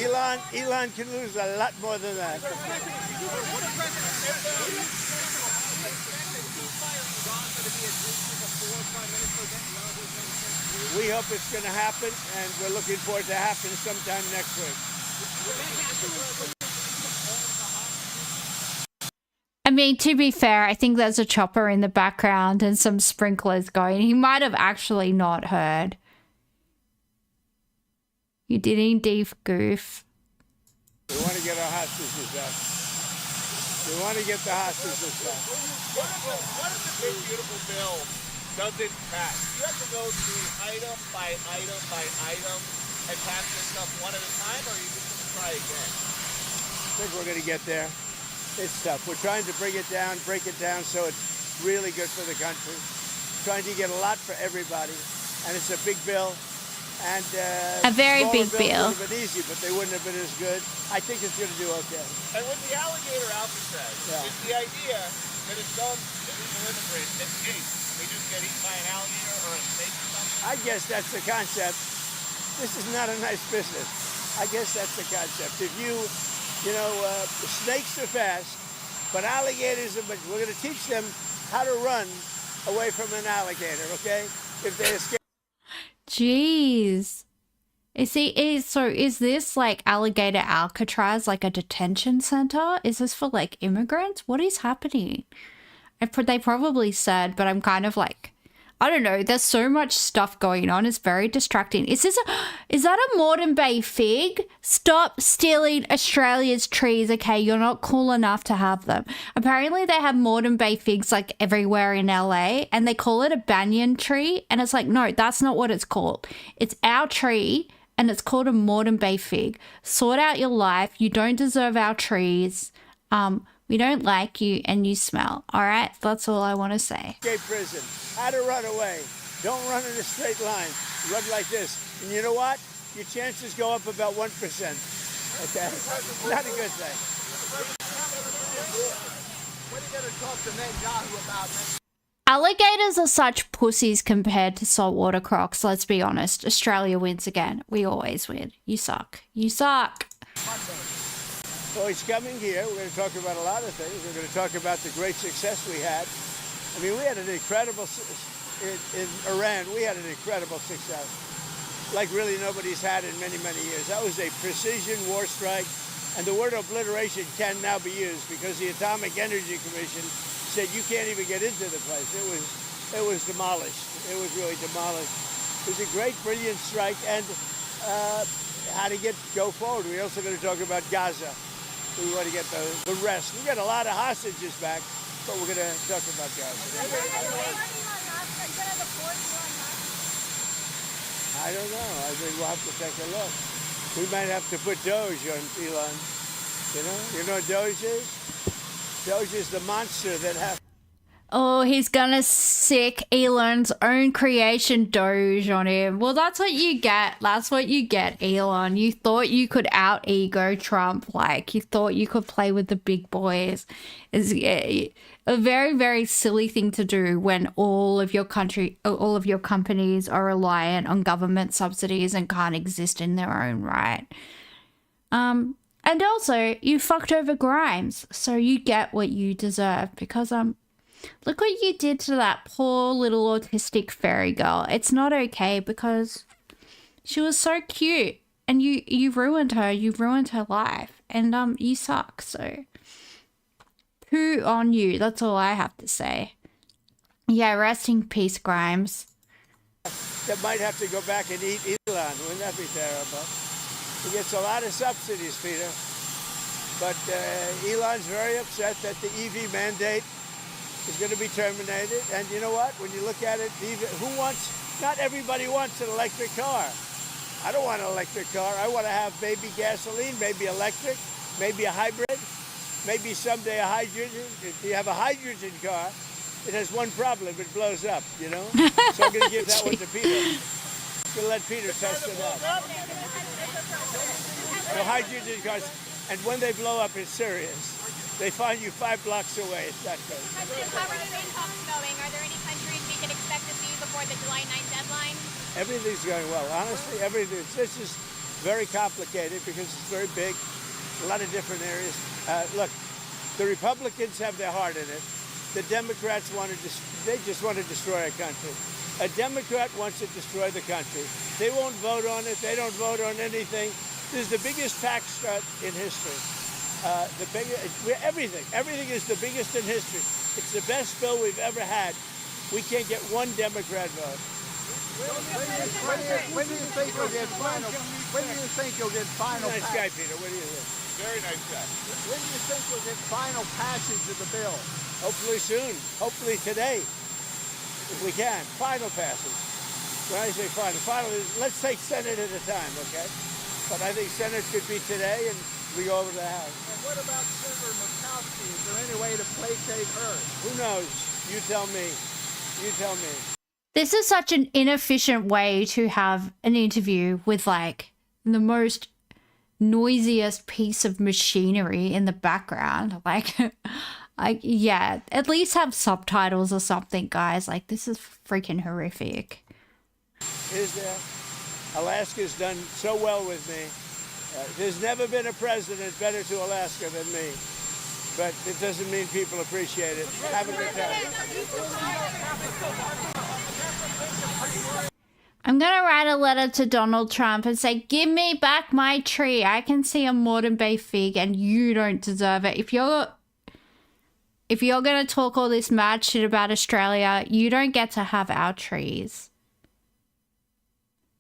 Elon can lose a lot more than that. We hope it's going to happen, and we're looking forward to happening sometime next week. I mean, to be fair, I think there's a chopper in the background and some sprinklers going. He might have actually not heard. You did indeed goof. We want to get our hostages out. We want to get the hostages out. What if the big beautiful bill doesn't pass? You have to go through item by item by item and pass this stuff one at a time, or you just try again? I think we're going to get there. It's tough. We're trying to break it down so it's really good for the country. Trying to get a lot for everybody, and it's a big bill. And a very big bill. Would have been easy, but they wouldn't have been as good. I think it's going to do okay. And with the alligator alcatraz, is the idea that if some illegal immigrant escapes, they just get eaten by an alligator or a snake or something? I guess that's the concept. This is not a nice business. I guess that's the concept. If you know, the snakes are fast, but alligators are, but we're going to teach them how to run away from an alligator, okay? If they escape. Jeez. Is this like alligator Alcatraz, like a detention center? Is this for like immigrants? What is happening? They probably said, but I'm kind of like, I don't know. There's so much stuff going on. It's very distracting. Is that a Moreton Bay fig? Stop stealing Australia's trees, okay? You're not cool enough to have them. Apparently they have Moreton Bay figs like everywhere in LA, and they call it a banyan tree. And it's like, no, that's not what it's called. It's our tree, and it's called a Moreton Bay fig. Sort out your life. You don't deserve our trees. We don't like you, and you smell. All right? That's all I want to say. Escape prison. How to run away. Don't run in a straight line. Run like this. And you know what? Your chances go up about 1%. Okay? Not a good thing. What are you going to talk to Netanyahu about? Alligators are such pussies compared to saltwater crocs. Let's be honest. Australia wins again. We always win. You suck. You suck. So he's coming here. We're going to talk about a lot of things. We're going to talk about the great success we had. I mean, we had an incredible, in Iran, we had an incredible success, like really nobody's had in many, many years. That was a precision war strike, and the word obliteration can now be used because the Atomic Energy Commission said you can't even get into the place. It was demolished. It was really demolished. It was a great, brilliant strike, and how to go forward. We're also going to talk about Gaza. We want to get the rest. We've got a lot of hostages back, but we're going to talk about Gaza. I don't know. I think we'll have to take a look. We might have to put Doge on Elon. You know what Doge is? Doge is the monster that has... Oh, he's gonna sick Elon's own creation Doge on him. Well, that's what you get. That's what you get, Elon. You thought you could out-ego Trump. Like, you thought you could play with the big boys. It's a very, very silly thing to do when all of your companies are reliant on government subsidies and can't exist in their own right. And also, you fucked over Grimes, so you get what you deserve because, look what you did to that poor little autistic fairy girl. It's not okay because she was so cute and you ruined her. You ruined her life and you suck. So poo on you. That's all I have to say. Yeah, rest in peace, Grimes. That might have to go back and eat Elon. Wouldn't that be terrible? He gets a lot of subsidies, Peter. But Elon's very upset that the EV mandate is going to be terminated. And you know what? When you look at it, not everybody wants an electric car. I don't want an electric car. I want to have maybe gasoline, maybe electric, maybe a hybrid, maybe someday a hydrogen. If you have a hydrogen car, it has one problem. It blows up, you know? So I'm going to give that one to Peter. I'm going to let Peter test it out. So hydrogen cars, and when they blow up, it's serious. They find you 5 blocks away. It's that good. How are the main talks going? Are there any countries we can expect to see before the July 9th deadline? Everything's going well. Honestly, everything. This is very complicated because it's very big, a lot of different areas. Look, the Republicans have their heart in it. The Democrats they just want to destroy our country. A Democrat wants to destroy the country. They won't vote on it. They don't vote on anything. This is the biggest tax cut in history. Everything is the biggest in history. It's the best bill we've ever had. We can't get one Democrat vote. When do you think you'll get final? When do you think you'll get final? Nice guy, Peter. What do you think? Very nice guy. When do you think you'll get final passage of the bill? Hopefully soon. Hopefully today, if we can. Final passage. When I say final is let's take Senate at a time, okay? But I think Senate could be today, and we go over to the House. And what about Senator Murkowski? Is there any way to placate her? Who knows? You tell me. You tell me. This is such an inefficient way to have an interview with like the most noisiest piece of machinery in the background. Like, yeah, at least have subtitles or something, guys. Like, this is freaking horrific. Is there? Alaska's done so well with me. There's never been a president better to Alaska than me. But it doesn't mean people appreciate it. Have a good time. I'm going to write a letter to Donald Trump and say, give me back my tree. I can see a Moreton Bay fig and you don't deserve it. If you're going to talk all this mad shit about Australia, you don't get to have our trees.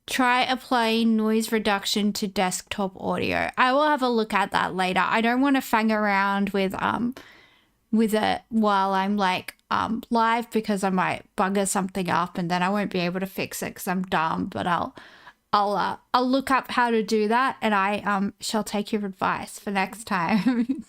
Try applying noise reduction to desktop audio. I will have a look at that later. I don't want to fang around with it while I'm like live because I might bugger something up and then I won't be able to fix it because I'm dumb. But I'll look up how to do that and I shall take your advice for next time.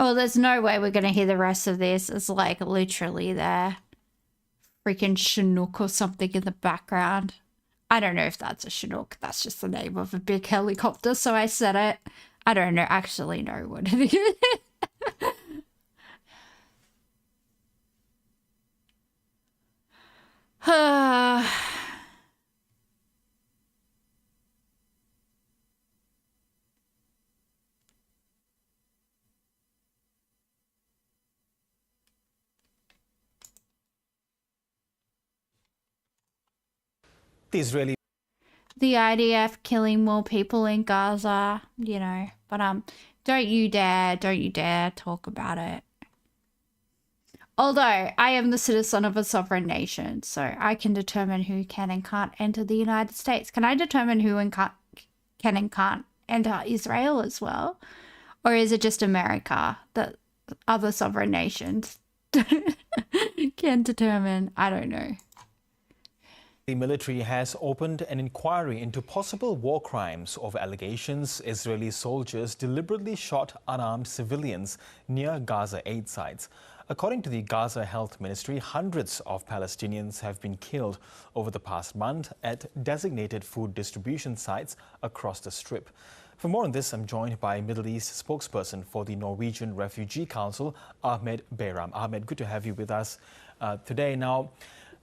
Oh, there's no way we're going to hear the rest of this. It's like literally there. Freaking Chinook or something in the background. I don't know if that's a Chinook. That's just the name of a big helicopter, so I said it. I don't know, actually know what it is. The IDF killing more people in Gaza, you know, but don't you dare talk about it. Although I am the citizen of a sovereign nation, so I can determine who can and can't enter the United States. Can I determine who can and can't enter Israel as well? Or is it just America that other sovereign nations can determine? I don't know. The military has opened an inquiry into possible war crimes over allegations Israeli soldiers deliberately shot unarmed civilians near Gaza aid sites. According to the Gaza Health Ministry, hundreds of Palestinians have been killed over the past month at designated food distribution sites across the Strip. For more on this, I'm joined by Middle East spokesperson for the Norwegian Refugee Council, Ahmed Bayram. Ahmed, good to have you with us today. Now,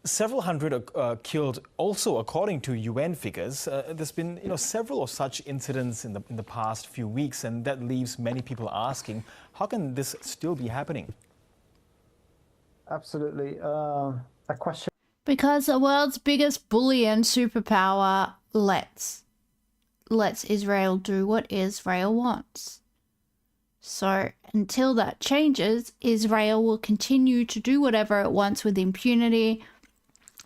several hundred killed also according to UN figures. There's been several of such incidents in the past few weeks, and that leaves many people asking, how can this still be happening? Absolutely. A question. Because the world's biggest bully and superpower lets Israel do what Israel wants. So until that changes, Israel will continue to do whatever it wants with impunity,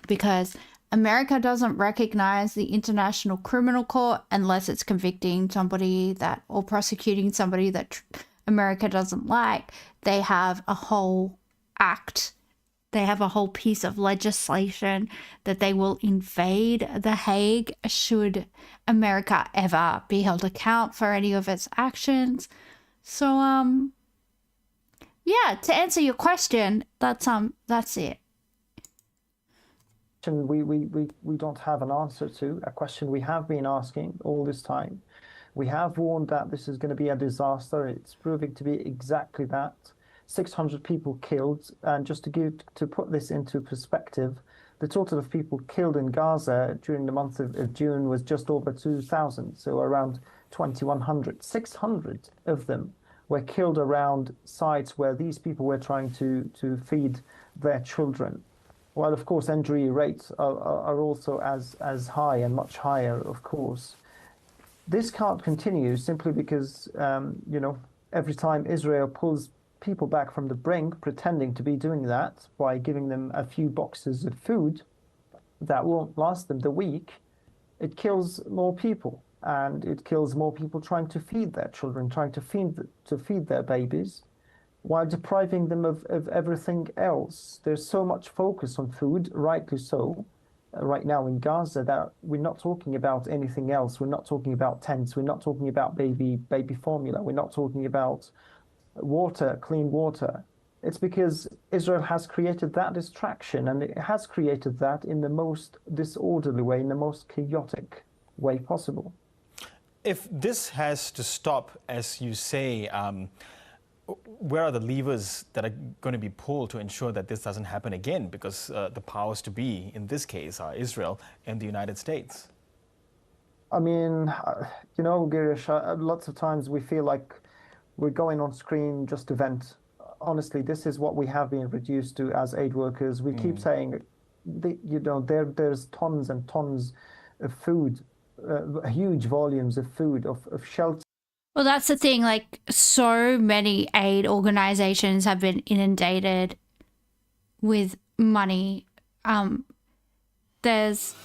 because America doesn't recognize the International Criminal Court unless it's convicting somebody that or prosecuting somebody that America doesn't like. They have a whole act. They have a whole piece of legislation that they will invade The Hague should America ever be held account for any of its actions. So yeah, to answer your question, that's it. We don't have an answer to, a question we have been asking all this time. We have warned that this is going to be a disaster. It's proving to be exactly that. 600 people killed, and just to put this into perspective, the total of people killed in Gaza during the month of June was just over 2,000, so around 2,100. 600 of them were killed around sites where these people were trying to feed their children. While, of course, injury rates are also as high and much higher, of course. This can't continue simply because, every time Israel pulls people back from the brink, pretending to be doing that by giving them a few boxes of food that won't last them the week, it kills more people. And it kills more people trying to feed their children, trying to feed their babies, while depriving them of everything else. There's so much focus on food, rightly so, right now in Gaza, that we're not talking about anything else. We're not talking about tents. We're not talking about baby formula. We're not talking about water, clean water. It's because Israel has created that distraction, and it has created that in the most disorderly way, in the most chaotic way possible. If this has to stop, as you say, where are the levers that are going to be pulled to ensure that this doesn't happen again? Because the powers to be, in this case, are Israel and the United States. I mean, you know, Girish, lots of times we feel like we're going on screen just to vent. Honestly, this is what we have been reduced to as aid workers. We keep saying, you know, there's tons and tons of food, huge volumes of food, of shelter. Well, that's the thing. Like, so many aid organizations have been inundated with money. There's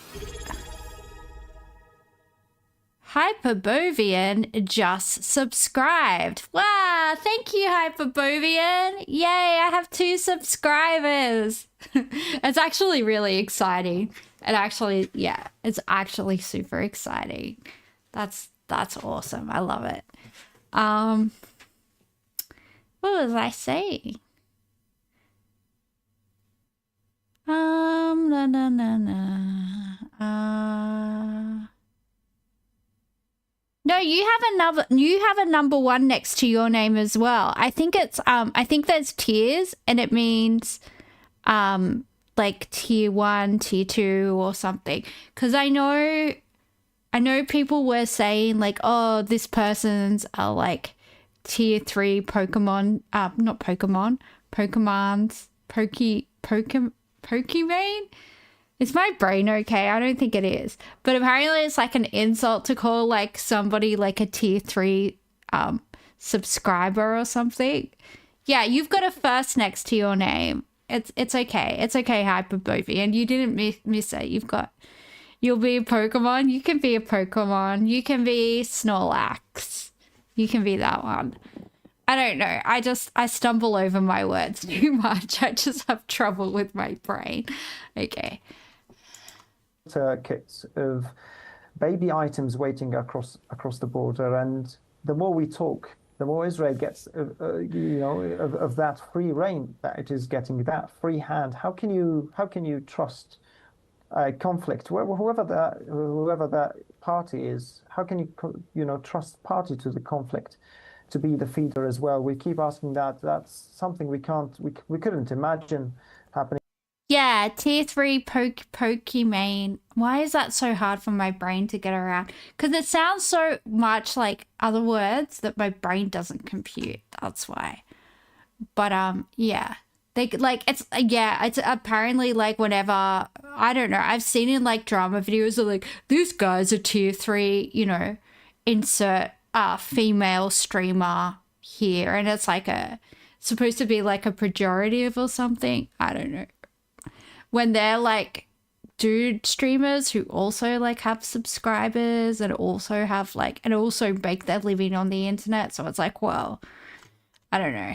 Hyperbovian just subscribed. Wow, thank you, Hyperbovian. Yay, I have 2 subscribers. It's actually really exciting. And actually, yeah, it's actually super exciting. That's awesome. I love it. What was I saying? No, you have a number 1 next to your name as well. I think it's I think there's tiers, and it means like tier 1, tier 2 or something. Cuz I know people were saying like, oh, this person's like tier 3 Pokemon, not Pokemon, Pokemon's Pokemon. Is my brain okay? I don't think it is. But apparently it's like an insult to call like somebody like a tier 3 subscriber or something. Yeah, you've got a first next to your name. It's okay. It's okay, Hyperbovian. You didn't miss it. You'll be a Pokemon. You can be a Pokemon. You can be Snorlax. You can be that one. I don't know. I stumble over my words too much. I just have trouble with my brain. Okay. Kits of baby items waiting across the border, and the more we talk, the more Israel gets of that free reign that it is getting, that free hand. How can you trust conflict, whoever that party is? How can you trust party to the conflict to be the feeder as well? We keep asking that. That's something we couldn't imagine happening. Yeah, tier 3 Pokemon. Why is that so hard for my brain to get around? Because it sounds so much like other words that my brain doesn't compute. That's why. But yeah. It's apparently like whenever, I don't know, I've seen in like drama videos of like, this guy's a tier 3, you know, insert female streamer here, and it's like supposed to be like a pejorative or something. I don't know. When they're like dude streamers who also like have subscribers and also have like, and also make their living on the internet. So it's like, well, I don't know.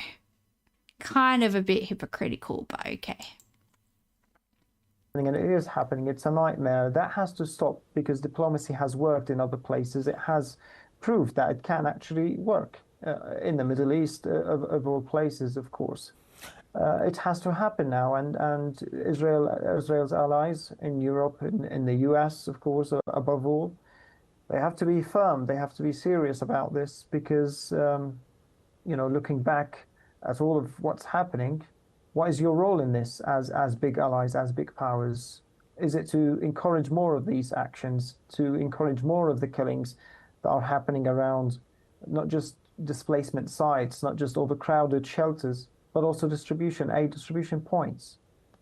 Kind of a bit hypocritical, but okay. And it is happening. It's a nightmare. That has to stop because diplomacy has worked in other places. It has proved that it can actually work in the Middle East, of all places, of course. It has to happen now, and Israel's allies in Europe, in the US, of course, above all, they have to be firm. They have to be serious about this because, looking back at all of what's happening, what is your role in this as big allies, as big powers? Is it to encourage more of these actions, to encourage more of the killings that are happening around, not just displacement sites, not just overcrowded shelters, but also aid distribution points?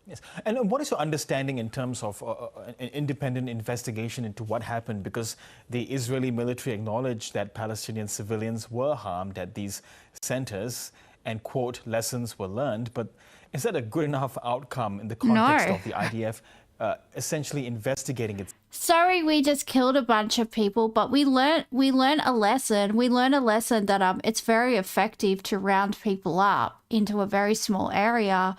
Yes. And what is your understanding in terms of an independent investigation into what happened? Because the Israeli military acknowledged that Palestinian civilians were harmed at these centers and, quote, lessons were learned. But is that a good enough outcome in the context of the IDF essentially investigating it? Sorry, we just killed a bunch of people, but we learned a lesson. We learned a lesson that it's very effective to round people up into a very small area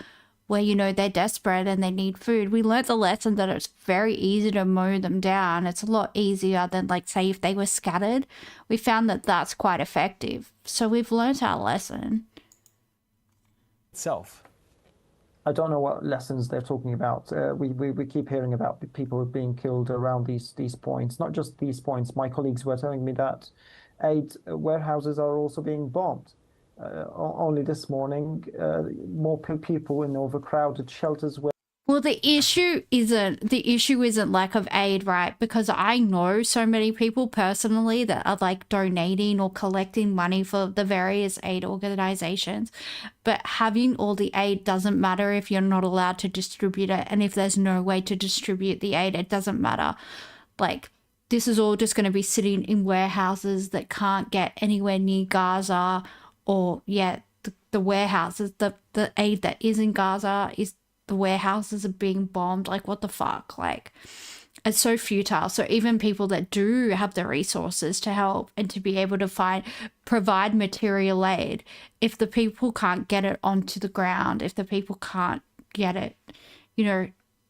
where, you know, they're desperate and they need food. We learned the lesson that it's very easy to mow them down. It's a lot easier than, like, say, if they were scattered. We found that that's quite effective. So we've learned our lesson. itself? I don't know what lessons they're talking about. We keep hearing about people being killed around these points, not just these points. My colleagues were telling me that aid warehouses are also being bombed. Only this morning, more people in overcrowded shelters were. Well, the issue isn't lack of aid, right? Because I know so many people personally that are like donating or collecting money for the various aid organizations, but having all the aid doesn't matter if you're not allowed to distribute it, and if there's no way to distribute the aid, it doesn't matter. Like, this is all just going to be sitting in warehouses that can't get anywhere near Gaza, or the warehouses, the aid that is in Gaza is. The warehouses are being bombed. Like, what the fuck? Like, it's so futile. So even people that do have the resources to help and to be able to provide material aid, if the people can't get it onto the ground, if the people can't get it,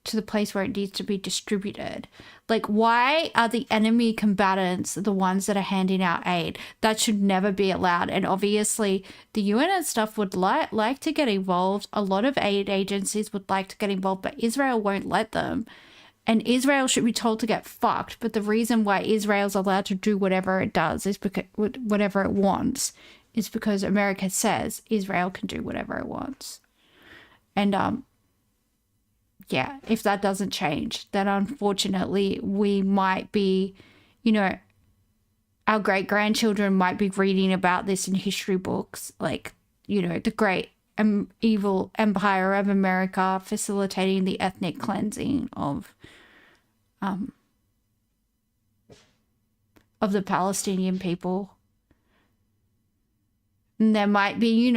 to the place where it needs to be distributed, like, why are the enemy combatants the ones that are handing out aid? That should never be allowed. And obviously the UN and stuff would like to get involved. A lot of aid agencies would like to get involved, but Israel won't let them. And Israel should be told to get fucked. But the reason why Israel's allowed to do whatever it does is because whatever it wants is because America says Israel can do whatever it wants. And yeah, if that doesn't change, then unfortunately we might be, our great-grandchildren might be reading about this in history books, like, the great evil empire of America facilitating the ethnic cleansing of the Palestinian people. And there might be,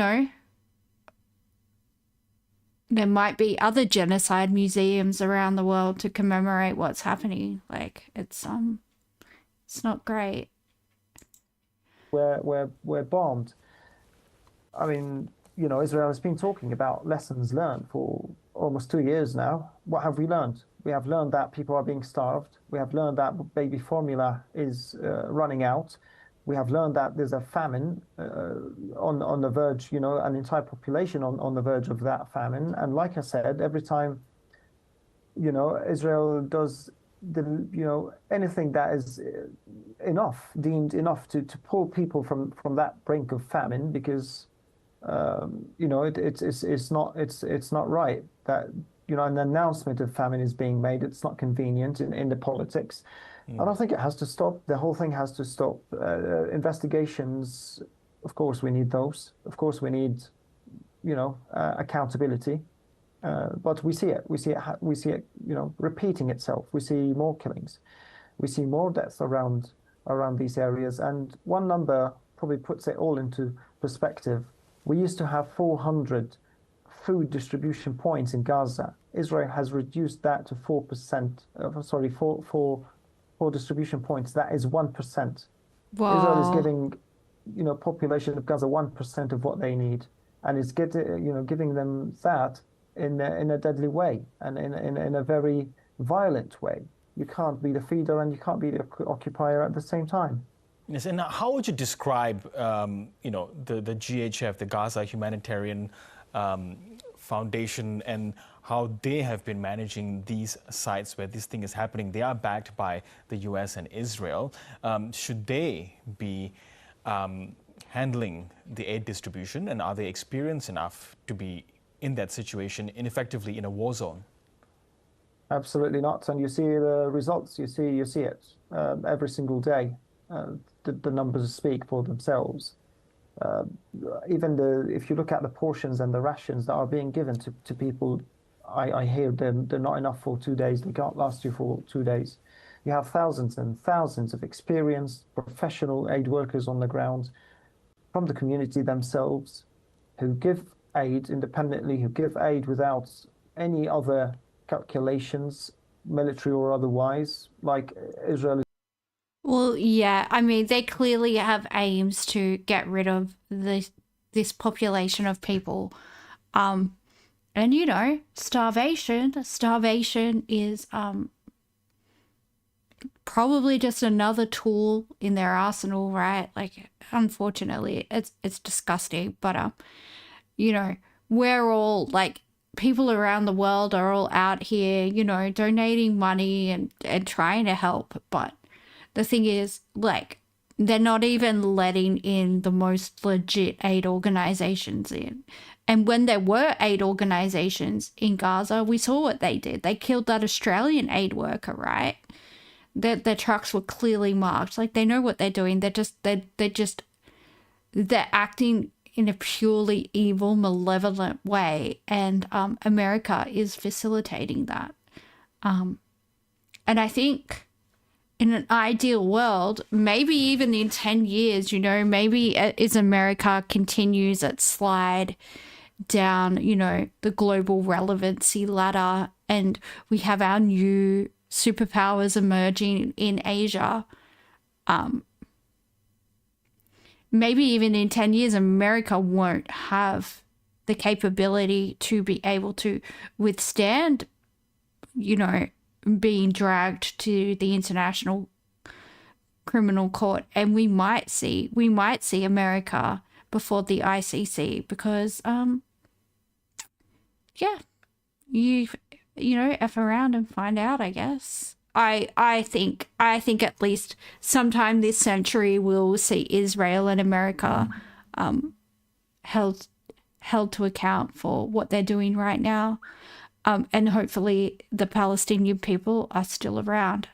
there might be other genocide museums around the world to commemorate what's happening. Like, it's not great. We're bombed. I mean, Israel has been talking about lessons learned for almost 2 years now. What have we learned? We have learned that people are being starved. We have learned that baby formula is running out. We have learned that there's a famine on the verge, an entire population on the verge of that famine. And like I said, every time, Israel does anything that is deemed enough to pull people from that brink of famine, because it's not right that an announcement of famine is being made. It's not convenient in the politics. I don't think it has to stop. The whole thing has to stop. Investigations, of course, we need those. Of course, we need, accountability. But we see it, repeating itself. We see more killings. We see more deaths around these areas. And one number probably puts it all into perspective. We used to have 400 food distribution points in Gaza. Israel has reduced that to 4%. Four distribution points. That is 1%. Wow. Israel is giving, population of Gaza 1% of what they need, and it's giving them that in a deadly way and in a very violent way. You can't be the feeder and you can't be the occupier at the same time. Yes, and how would you describe, the GHF, the Gaza Humanitarian Foundation, and how they have been managing these sites where this thing is happening? They are backed by the US and Israel. Should they be handling the aid distribution, and are they experienced enough to be in that situation, effectively in a war zone? Absolutely not. And you see the results. You see it every single day. The numbers speak for themselves. If you look at the portions and the rations that are being given to people, I hear they're not enough for 2 days. They can't last you for 2 days. You have thousands and thousands of experienced professional aid workers on the ground from the community themselves who give aid independently, who give aid without any other calculations, military or otherwise, like Israel. Well, yeah, I mean, they clearly have aims to get rid of this population of people. And, starvation is probably just another tool in their arsenal, right? Like, unfortunately, it's disgusting. But, we're all like, people around the world are all out here, you know, donating money and trying to help. But the thing is, like, they're not even letting in the most legit aid organizations in. And when there were aid organizations in Gaza, we saw what they did. They killed that Australian aid worker, right? Their trucks were clearly marked. Like, they know what they're doing. They're acting in a purely evil, malevolent way. And America is facilitating that. And I think in an ideal world, maybe even in 10 years, you know, maybe as America continues its slide down, you know, the global relevancy ladder, and we have our new superpowers emerging in Asia, maybe even in 10 years, America won't have the capability to be able to withstand, you know, being dragged to the International Criminal Court. And we might see America before the ICC because, yeah, you know, F around and find out, I guess. I think at least sometime this century we'll see Israel and America held to account for what they're doing right now. And hopefully the Palestinian people are still around.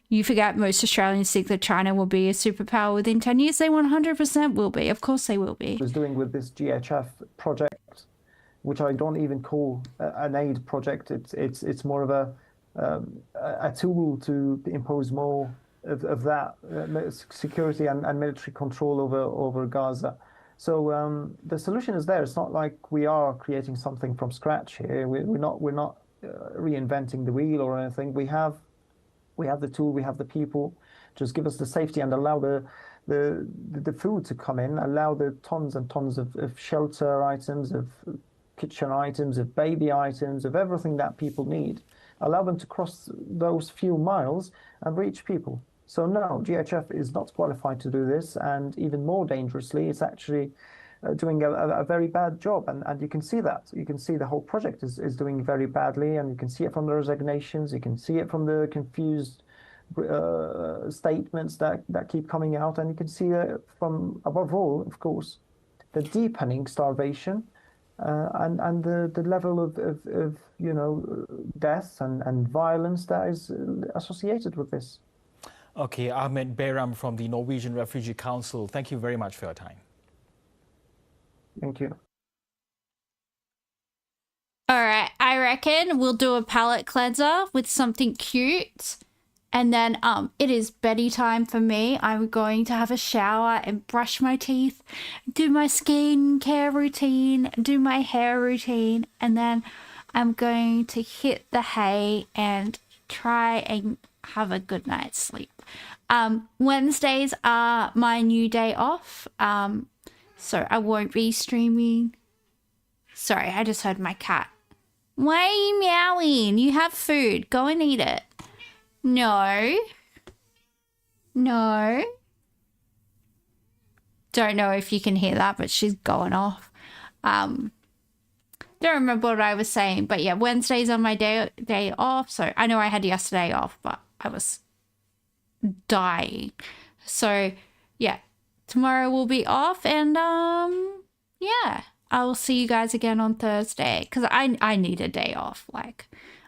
You forget most Australians think that China will be a superpower within 10 years. They 100% will be. Of course they will be. Was doing with this GHF project, which I don't even call an aid project. It's more of a tool to impose more of that security and military control over Gaza. So the solution is there. It's not like we are creating something from scratch here. We're not reinventing the wheel or anything. We have the tool. We have the people. Just give us the safety and allow the food to come in. Allow the tons and tons of shelter items, of kitchen items, of baby items, of everything that people need. Allow them to cross those few miles and reach people. So no, GHF is not qualified to do this, and even more dangerously, it's actually doing a very bad job, and you can see that. You can see the whole project is doing very badly, and you can see it from the resignations, you can see it from the confused statements that keep coming out, and you can see it from, above all, of course, the deepening starvation and the level of you know, death and violence that is associated with this. Okay, Ahmed Bayram from the Norwegian Refugee Council, thank you very much for your time. Thank you. All right, I reckon we'll do a palate cleanser with something cute. And then it is beddy time for me. I'm going to have a shower and brush my teeth, do my skincare routine, do my hair routine, and then I'm going to hit the hay and try and have a good night's sleep. Wednesdays are my new day off, so I won't be streaming. Sorry, I just heard my cat. Why are you meowing? You have food. Go and eat it. No. No. Don't know if you can hear that, but she's going off. Don't remember what I was saying, but yeah, Wednesdays are my day off. So I know I had yesterday off, but I was dying. So yeah, tomorrow will be off, and yeah, I will see you guys again on Thursday because I need a day off. Like,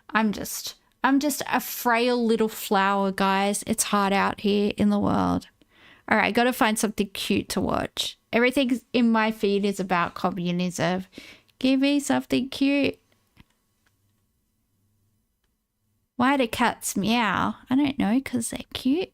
I'm just a frail little flower, guys. It's hard out here in the world. All right, got to find something cute to watch. Everything in my feed is about communism. Give me something cute. Why do cats meow? I don't know, because they're cute.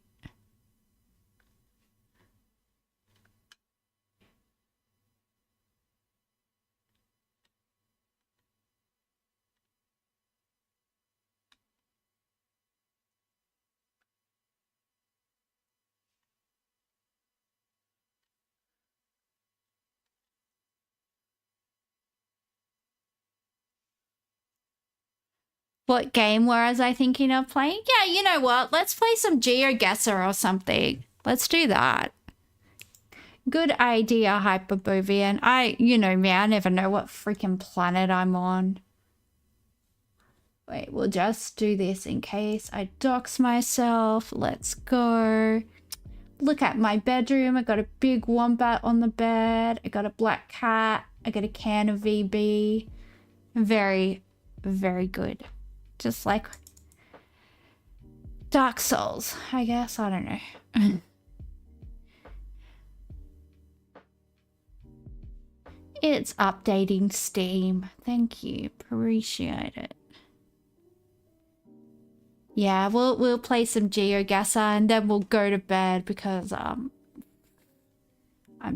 What game was I thinking of playing? Yeah, you know what? Let's play some G.Jester or something. Let's do that. Good idea, Hyperbovian. You know me, I never know what freaking planet I'm on. Wait, we'll just do this in case I dox myself. Let's go. Look at my bedroom. I got a big wombat on the bed. I got a black cat. I got a can of VB. Very, very good. Just like Dark Souls, I guess. I don't know. It's updating Steam. Thank you. Appreciate it. Yeah, we'll play some GeoGuessr and then we'll go to bed because I'm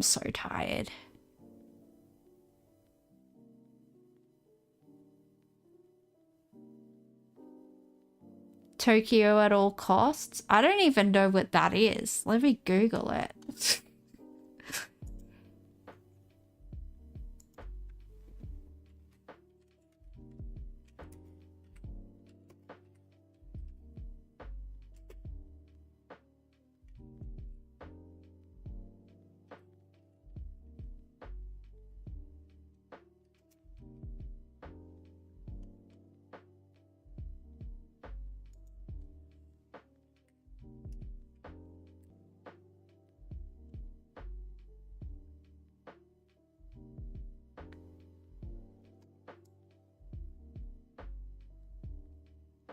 so tired. Tokyo at all costs? I don't even know what that is. Let me Google it.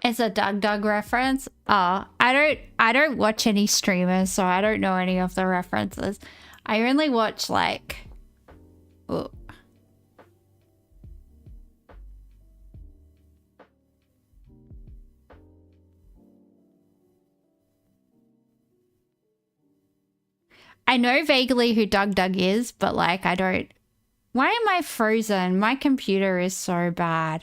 It's a Doug reference. I don't watch any streamers, so I don't know any of the references. I only watch like I know vaguely who Doug is, but like I don't. Why am I frozen? My computer is so bad.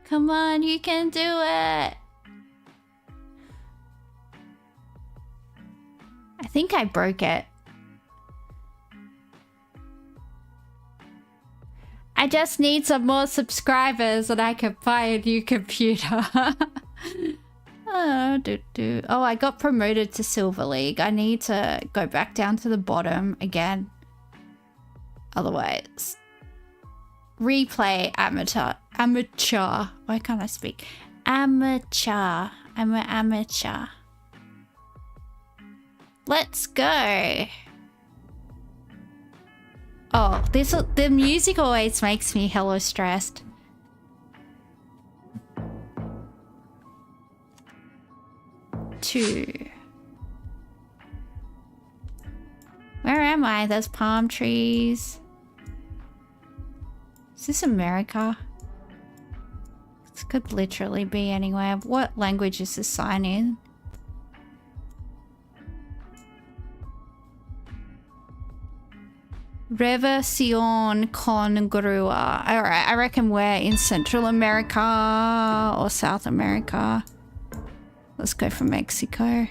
Come on, you can do it. I think I broke it. I just need some more subscribers and I can buy a new computer. Oh, I got promoted to Silver League. I need to go back down to the bottom again. Otherwise. Replay amateur. Why can't I speak? Amateur. I'm an amateur. Let's go. Oh, the music always makes me hella stressed. Two. Where am I? There's palm trees. Is this America? This could literally be anywhere. What language is this sign in? Reversión congrua. Alright, I reckon we're in Central America or South America. Let's go for Mexico.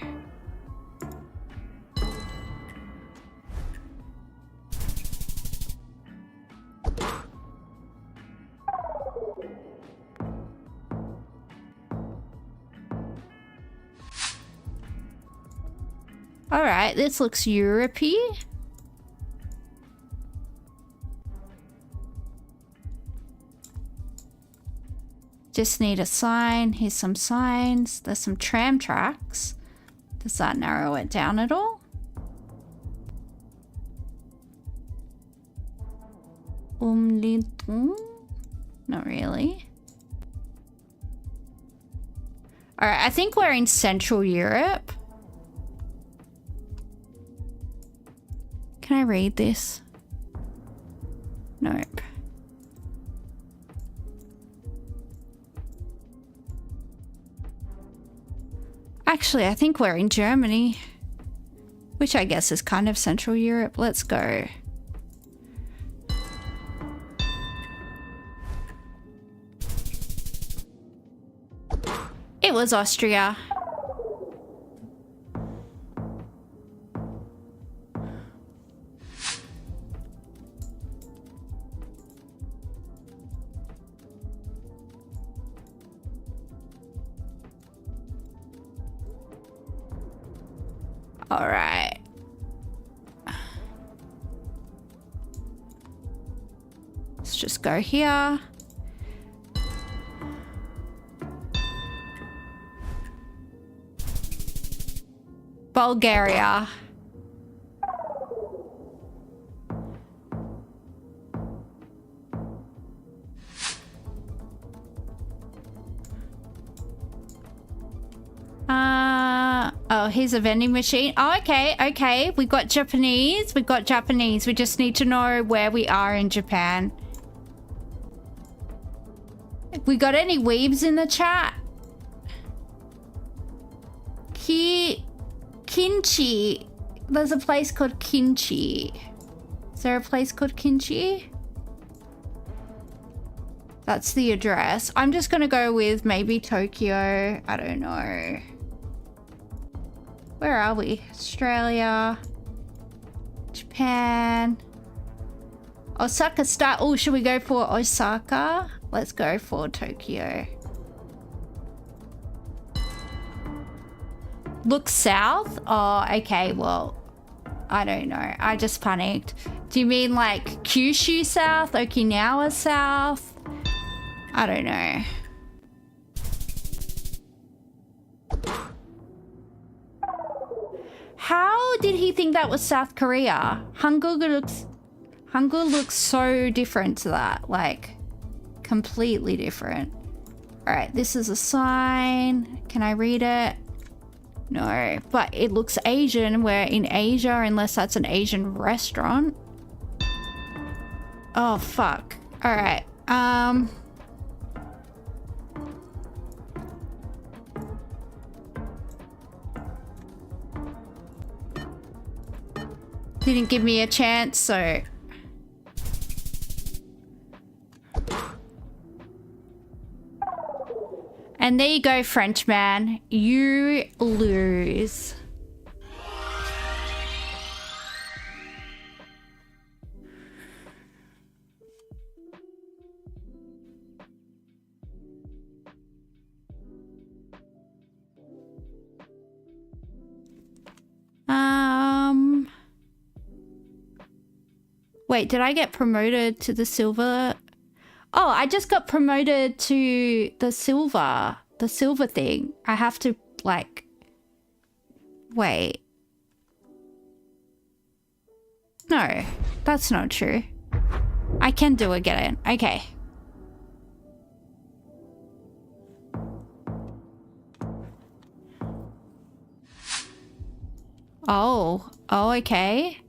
Alright, this looks Europe-y. Just need a sign. Here's some signs. There's some tram tracks. Does that narrow it down at all? Not really. Alright, I think we're in Central Europe. Can I read this? Nope. Actually, I think we're in Germany, which I guess is kind of Central Europe. Let's go. It was Austria. All right. Let's just go here. Bulgaria. Oh, here's a vending machine. Oh, okay, okay. We got Japanese. We got Japanese. We just need to know where we are in Japan. We got any weebs in the chat? Kinchi. There's a place called Kinchi. Is there a place called Kinchi? That's the address. I'm just gonna go with maybe Tokyo. I don't know. Where are we? Australia. Japan. Osaka start. Oh, should we go for Osaka? Let's go for Tokyo. Look south? Oh, okay, well, I don't know. I just panicked. Do you mean like Kyushu south? Okinawa south? I don't know. How did he think that was South Korea? Hangul looks so different to that. Like, completely different. Alright, this is a sign. Can I read it? No, but it looks Asian. We're in Asia, unless that's an Asian restaurant. Oh, fuck. Alright, didn't give me a chance, so... And there you go, Frenchman. You lose. Wait, did I get promoted to the silver? Oh, I just got promoted to the silver thing. I have to, like, wait. No, that's not true. I can do it again. Okay. Oh, okay.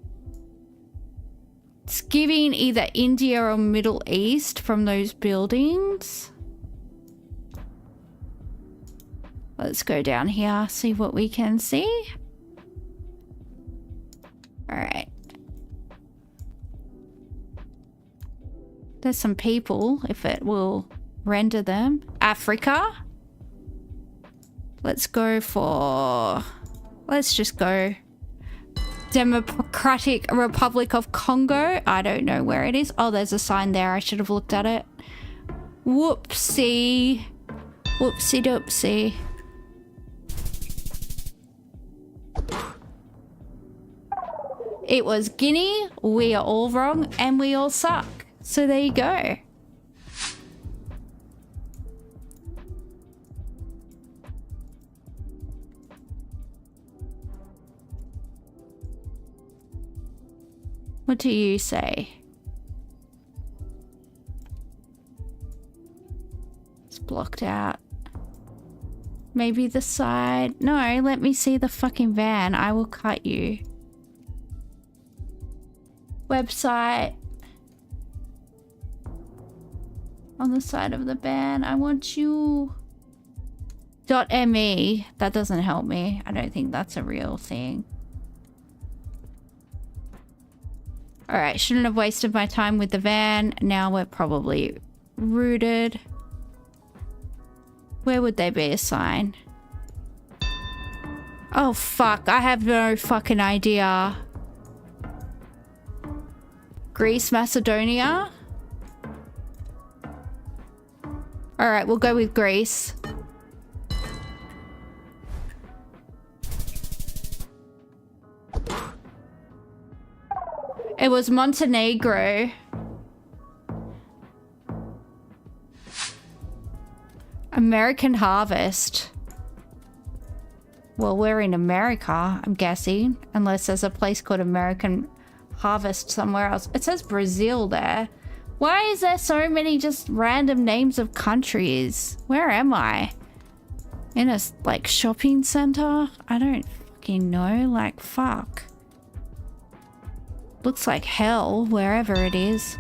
It's giving either India or Middle East from those buildings. Let's go down here, see what we can see. All right. There's some people, if it will render them. Africa. Let's go for... Let's just go... Democratic Republic of Congo. I don't know where it is. Oh, there's a sign there. I should have looked at it. Whoopsie. Whoopsie doopsie. It was Guinea. We are all wrong and we all suck. So there you go. What do you say? It's blocked out. Maybe the side. No, let me see the fucking van. I will cut you. Website. On the side of the van. I want you. .me. That doesn't help me. I don't think that's a real thing. Alright, shouldn't have wasted my time with the van. Now we're probably rooted. Where would there be a sign? Oh fuck, I have no fucking idea. Greece, Macedonia? Alright, we'll go with Greece. It was Montenegro. American Harvest. Well, we're in America, I'm guessing. Unless there's a place called American Harvest somewhere else. It says Brazil there. Why is there so many just random names of countries? Where am I? In a, like, shopping center? I don't fucking know. Like, fuck. Looks like hell, wherever it is.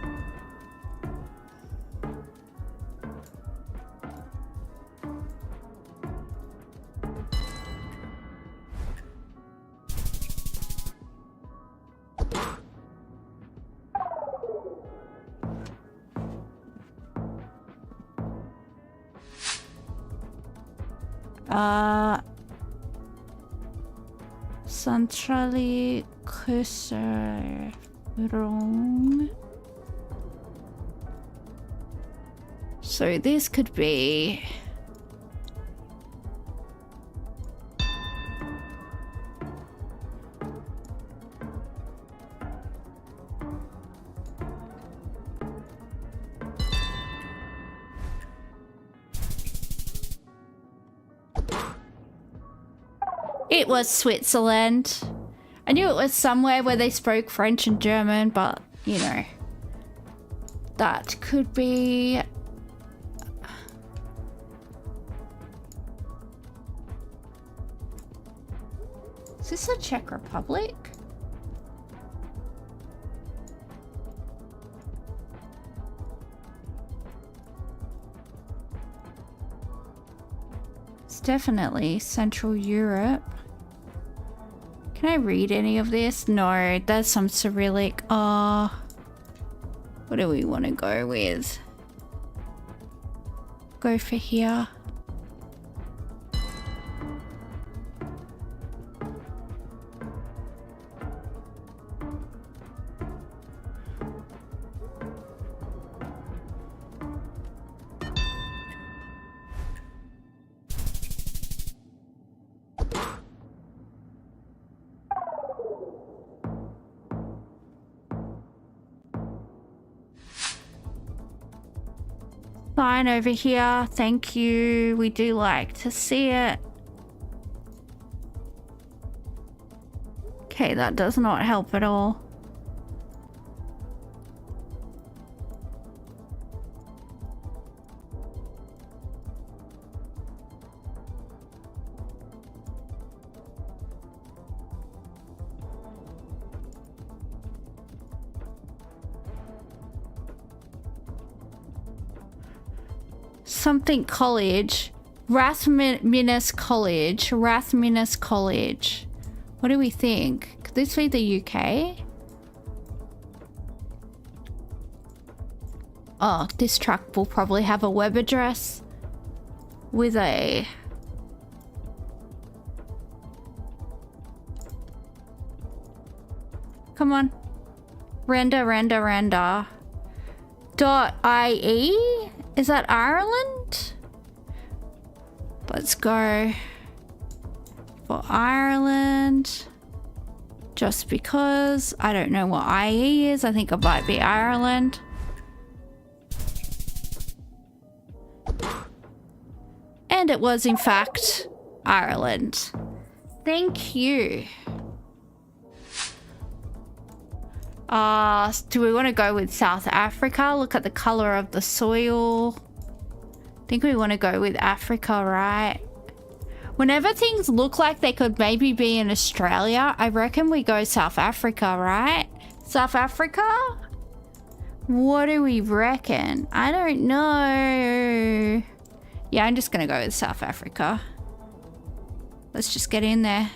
Centrally cursor wrong. So this could be it was Switzerland. I knew it was somewhere where they spoke French and German, but, you know, that could be... Is this the Czech Republic? It's definitely Central Europe. Can I read any of this? No, there's some Cyrillic. What do we want to go with? Go for here. Sign over here. Thank you. We do like to see it. Okay, that does not help at all. Something college. Rathminus College. Rathminus College. What do we think? Could this be the UK? Oh, this truck will probably have a web address with a... Come on. Render. .ie? Is that Ireland? Let's go for Ireland. Just because I don't know what IE is. I think it might be Ireland. And it was in fact Ireland. Thank you. Do we want to go with South Africa? Look at the color of the soil. I think we want to go with Africa, right? Whenever things look like they could maybe be in Australia, I reckon we go South Africa, right? South Africa? What do we reckon? I don't know. Yeah, I'm just going to go with South Africa. Let's just get in there.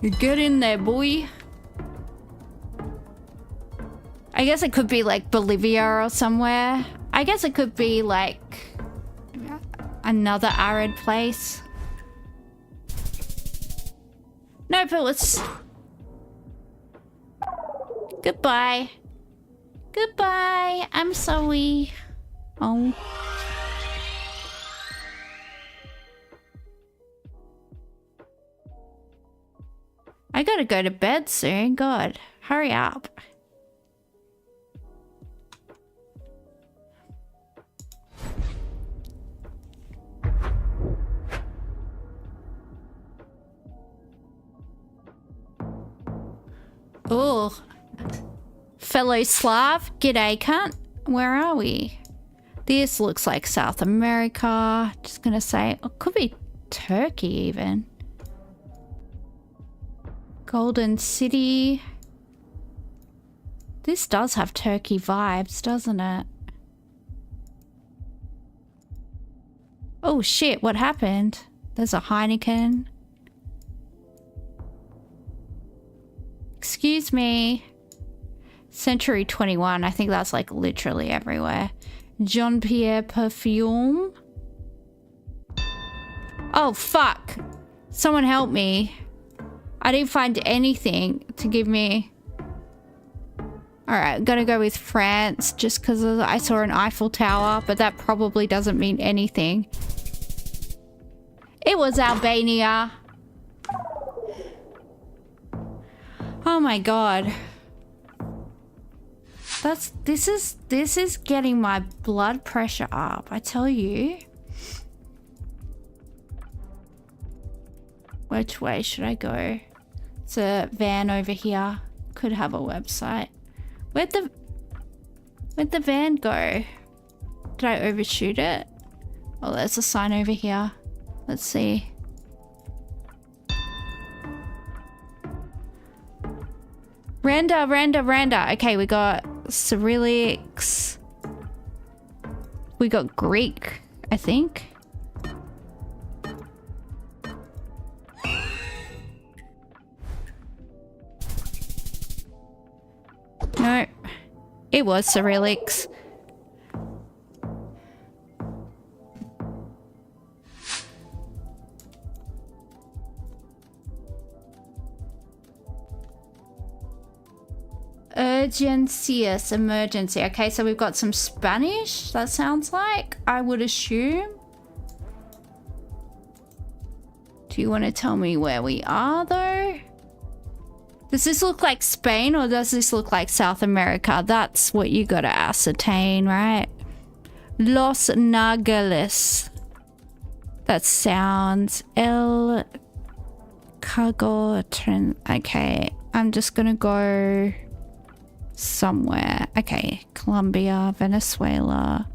You get in there, boy. I guess it could be like Bolivia or somewhere. I guess it could be like another arid place. Nope, it was... Goodbye. Goodbye. I'm sorry. Oh. I gotta go to bed soon. God, hurry up. Oh. Fellow Slav, g'day cunt. Where are we? This looks like South America. Just gonna say, it could be Turkey even. Golden City. This does have Turkey vibes, doesn't it? Oh shit, what happened? There's a Heineken. Excuse me. Century 21, I think that's like literally everywhere. Jean Pierre Perfume. Oh fuck. Someone help me. I didn't find anything to give me. Alright, gonna go with France just because I saw an Eiffel Tower, but that probably doesn't mean anything. It was Albania. Oh my god. This is getting my blood pressure up, I tell you. Which way should I go? It's a van over here. Could have a website. Where'd the van go? Did I overshoot it? Oh, there's a sign over here. Let's see. Randa. Okay, we got Cyrillics. We got Greek, I think. No, it was Cyrillics. Urgencious, emergency. Okay, so we've got some Spanish, that sounds like, I would assume. Do you want to tell me where we are, though? Does this look like Spain or does this look like South America? That's what you gotta ascertain, right? Los Nagales. That sounds El Cago. Okay, I'm just gonna go somewhere. Okay, Colombia, Venezuela,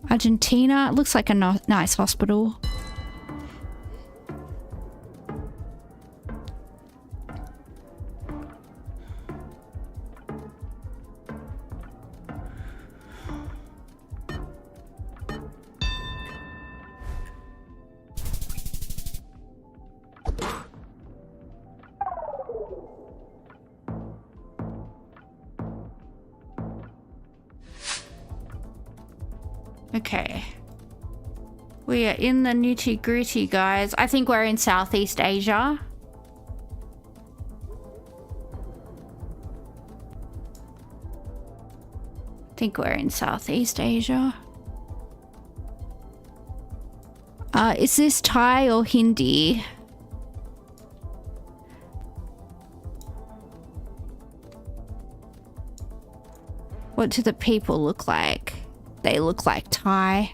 Argentina. It looks like a nice hospital. Okay. We are in the nitty gritty, guys. I think we're in Southeast Asia. I think we're in Southeast Asia. Is this Thai or Hindi? What do the people look like? They look like Thai.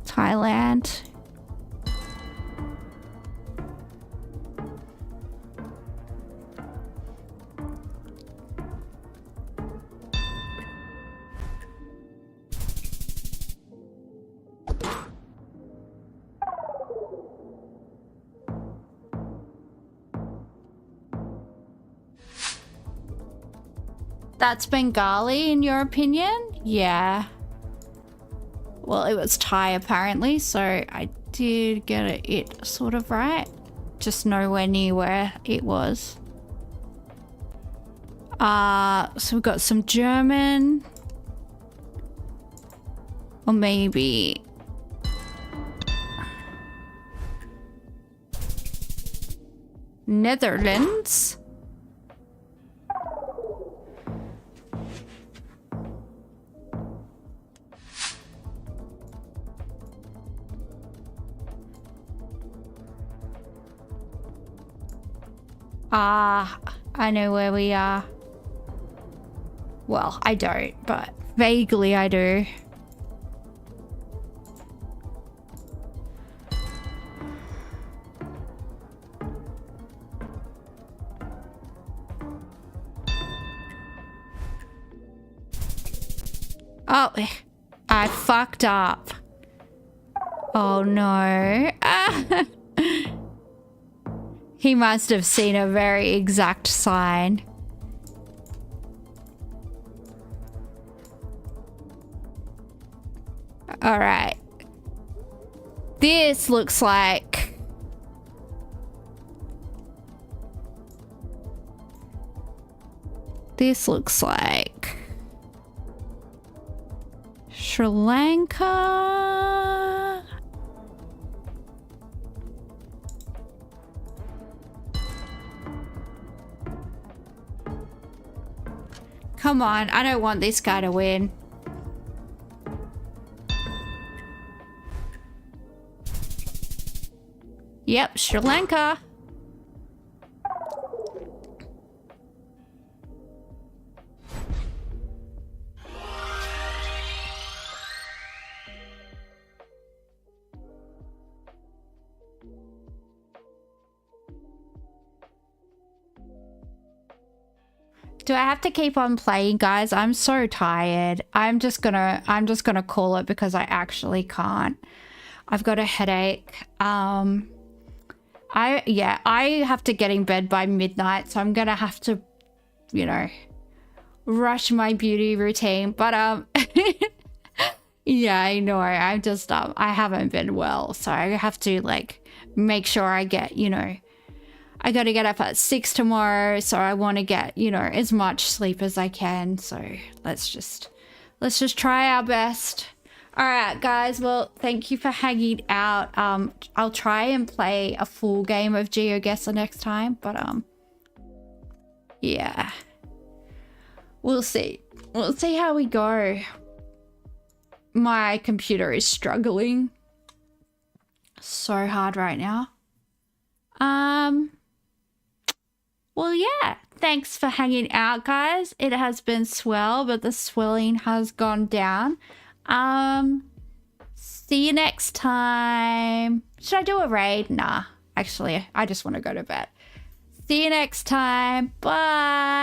Thailand. That's Bengali in your opinion? Yeah. Well, it was Thai apparently, so I did get it sort of right. Just nowhere near where it was. So we've got some German. Or maybe... Netherlands? I know where we are. Well, I don't, but vaguely I do. Oh, I fucked up. Oh no. He must have seen a very exact sign. All right. This looks like... This looks like... Sri Lanka... Come on, I don't want this guy to win. Yep, Sri Lanka. Do I have to keep on playing, guys? I'm so tired. I'm just gonna call it because I actually can't. I've got a headache. I have to get in bed by midnight, so I'm gonna have to, you know, rush my beauty routine. But yeah, I know. I'm just I haven't been well, so I have to like make sure I get, you know, I got to get up at 6 tomorrow, so I want to get, you know, as much sleep as I can. So let's just try our best. All right, guys. Well, thank you for hanging out. I'll try and play a full game of G.Jester next time, but yeah, we'll see. We'll see how we go. My computer is struggling so hard right now. Well, yeah, thanks for hanging out, guys. It has been swell, but the swelling has gone down. See you next time. Should I do a raid? Nah, actually, I just want to go to bed. See you next time. Bye.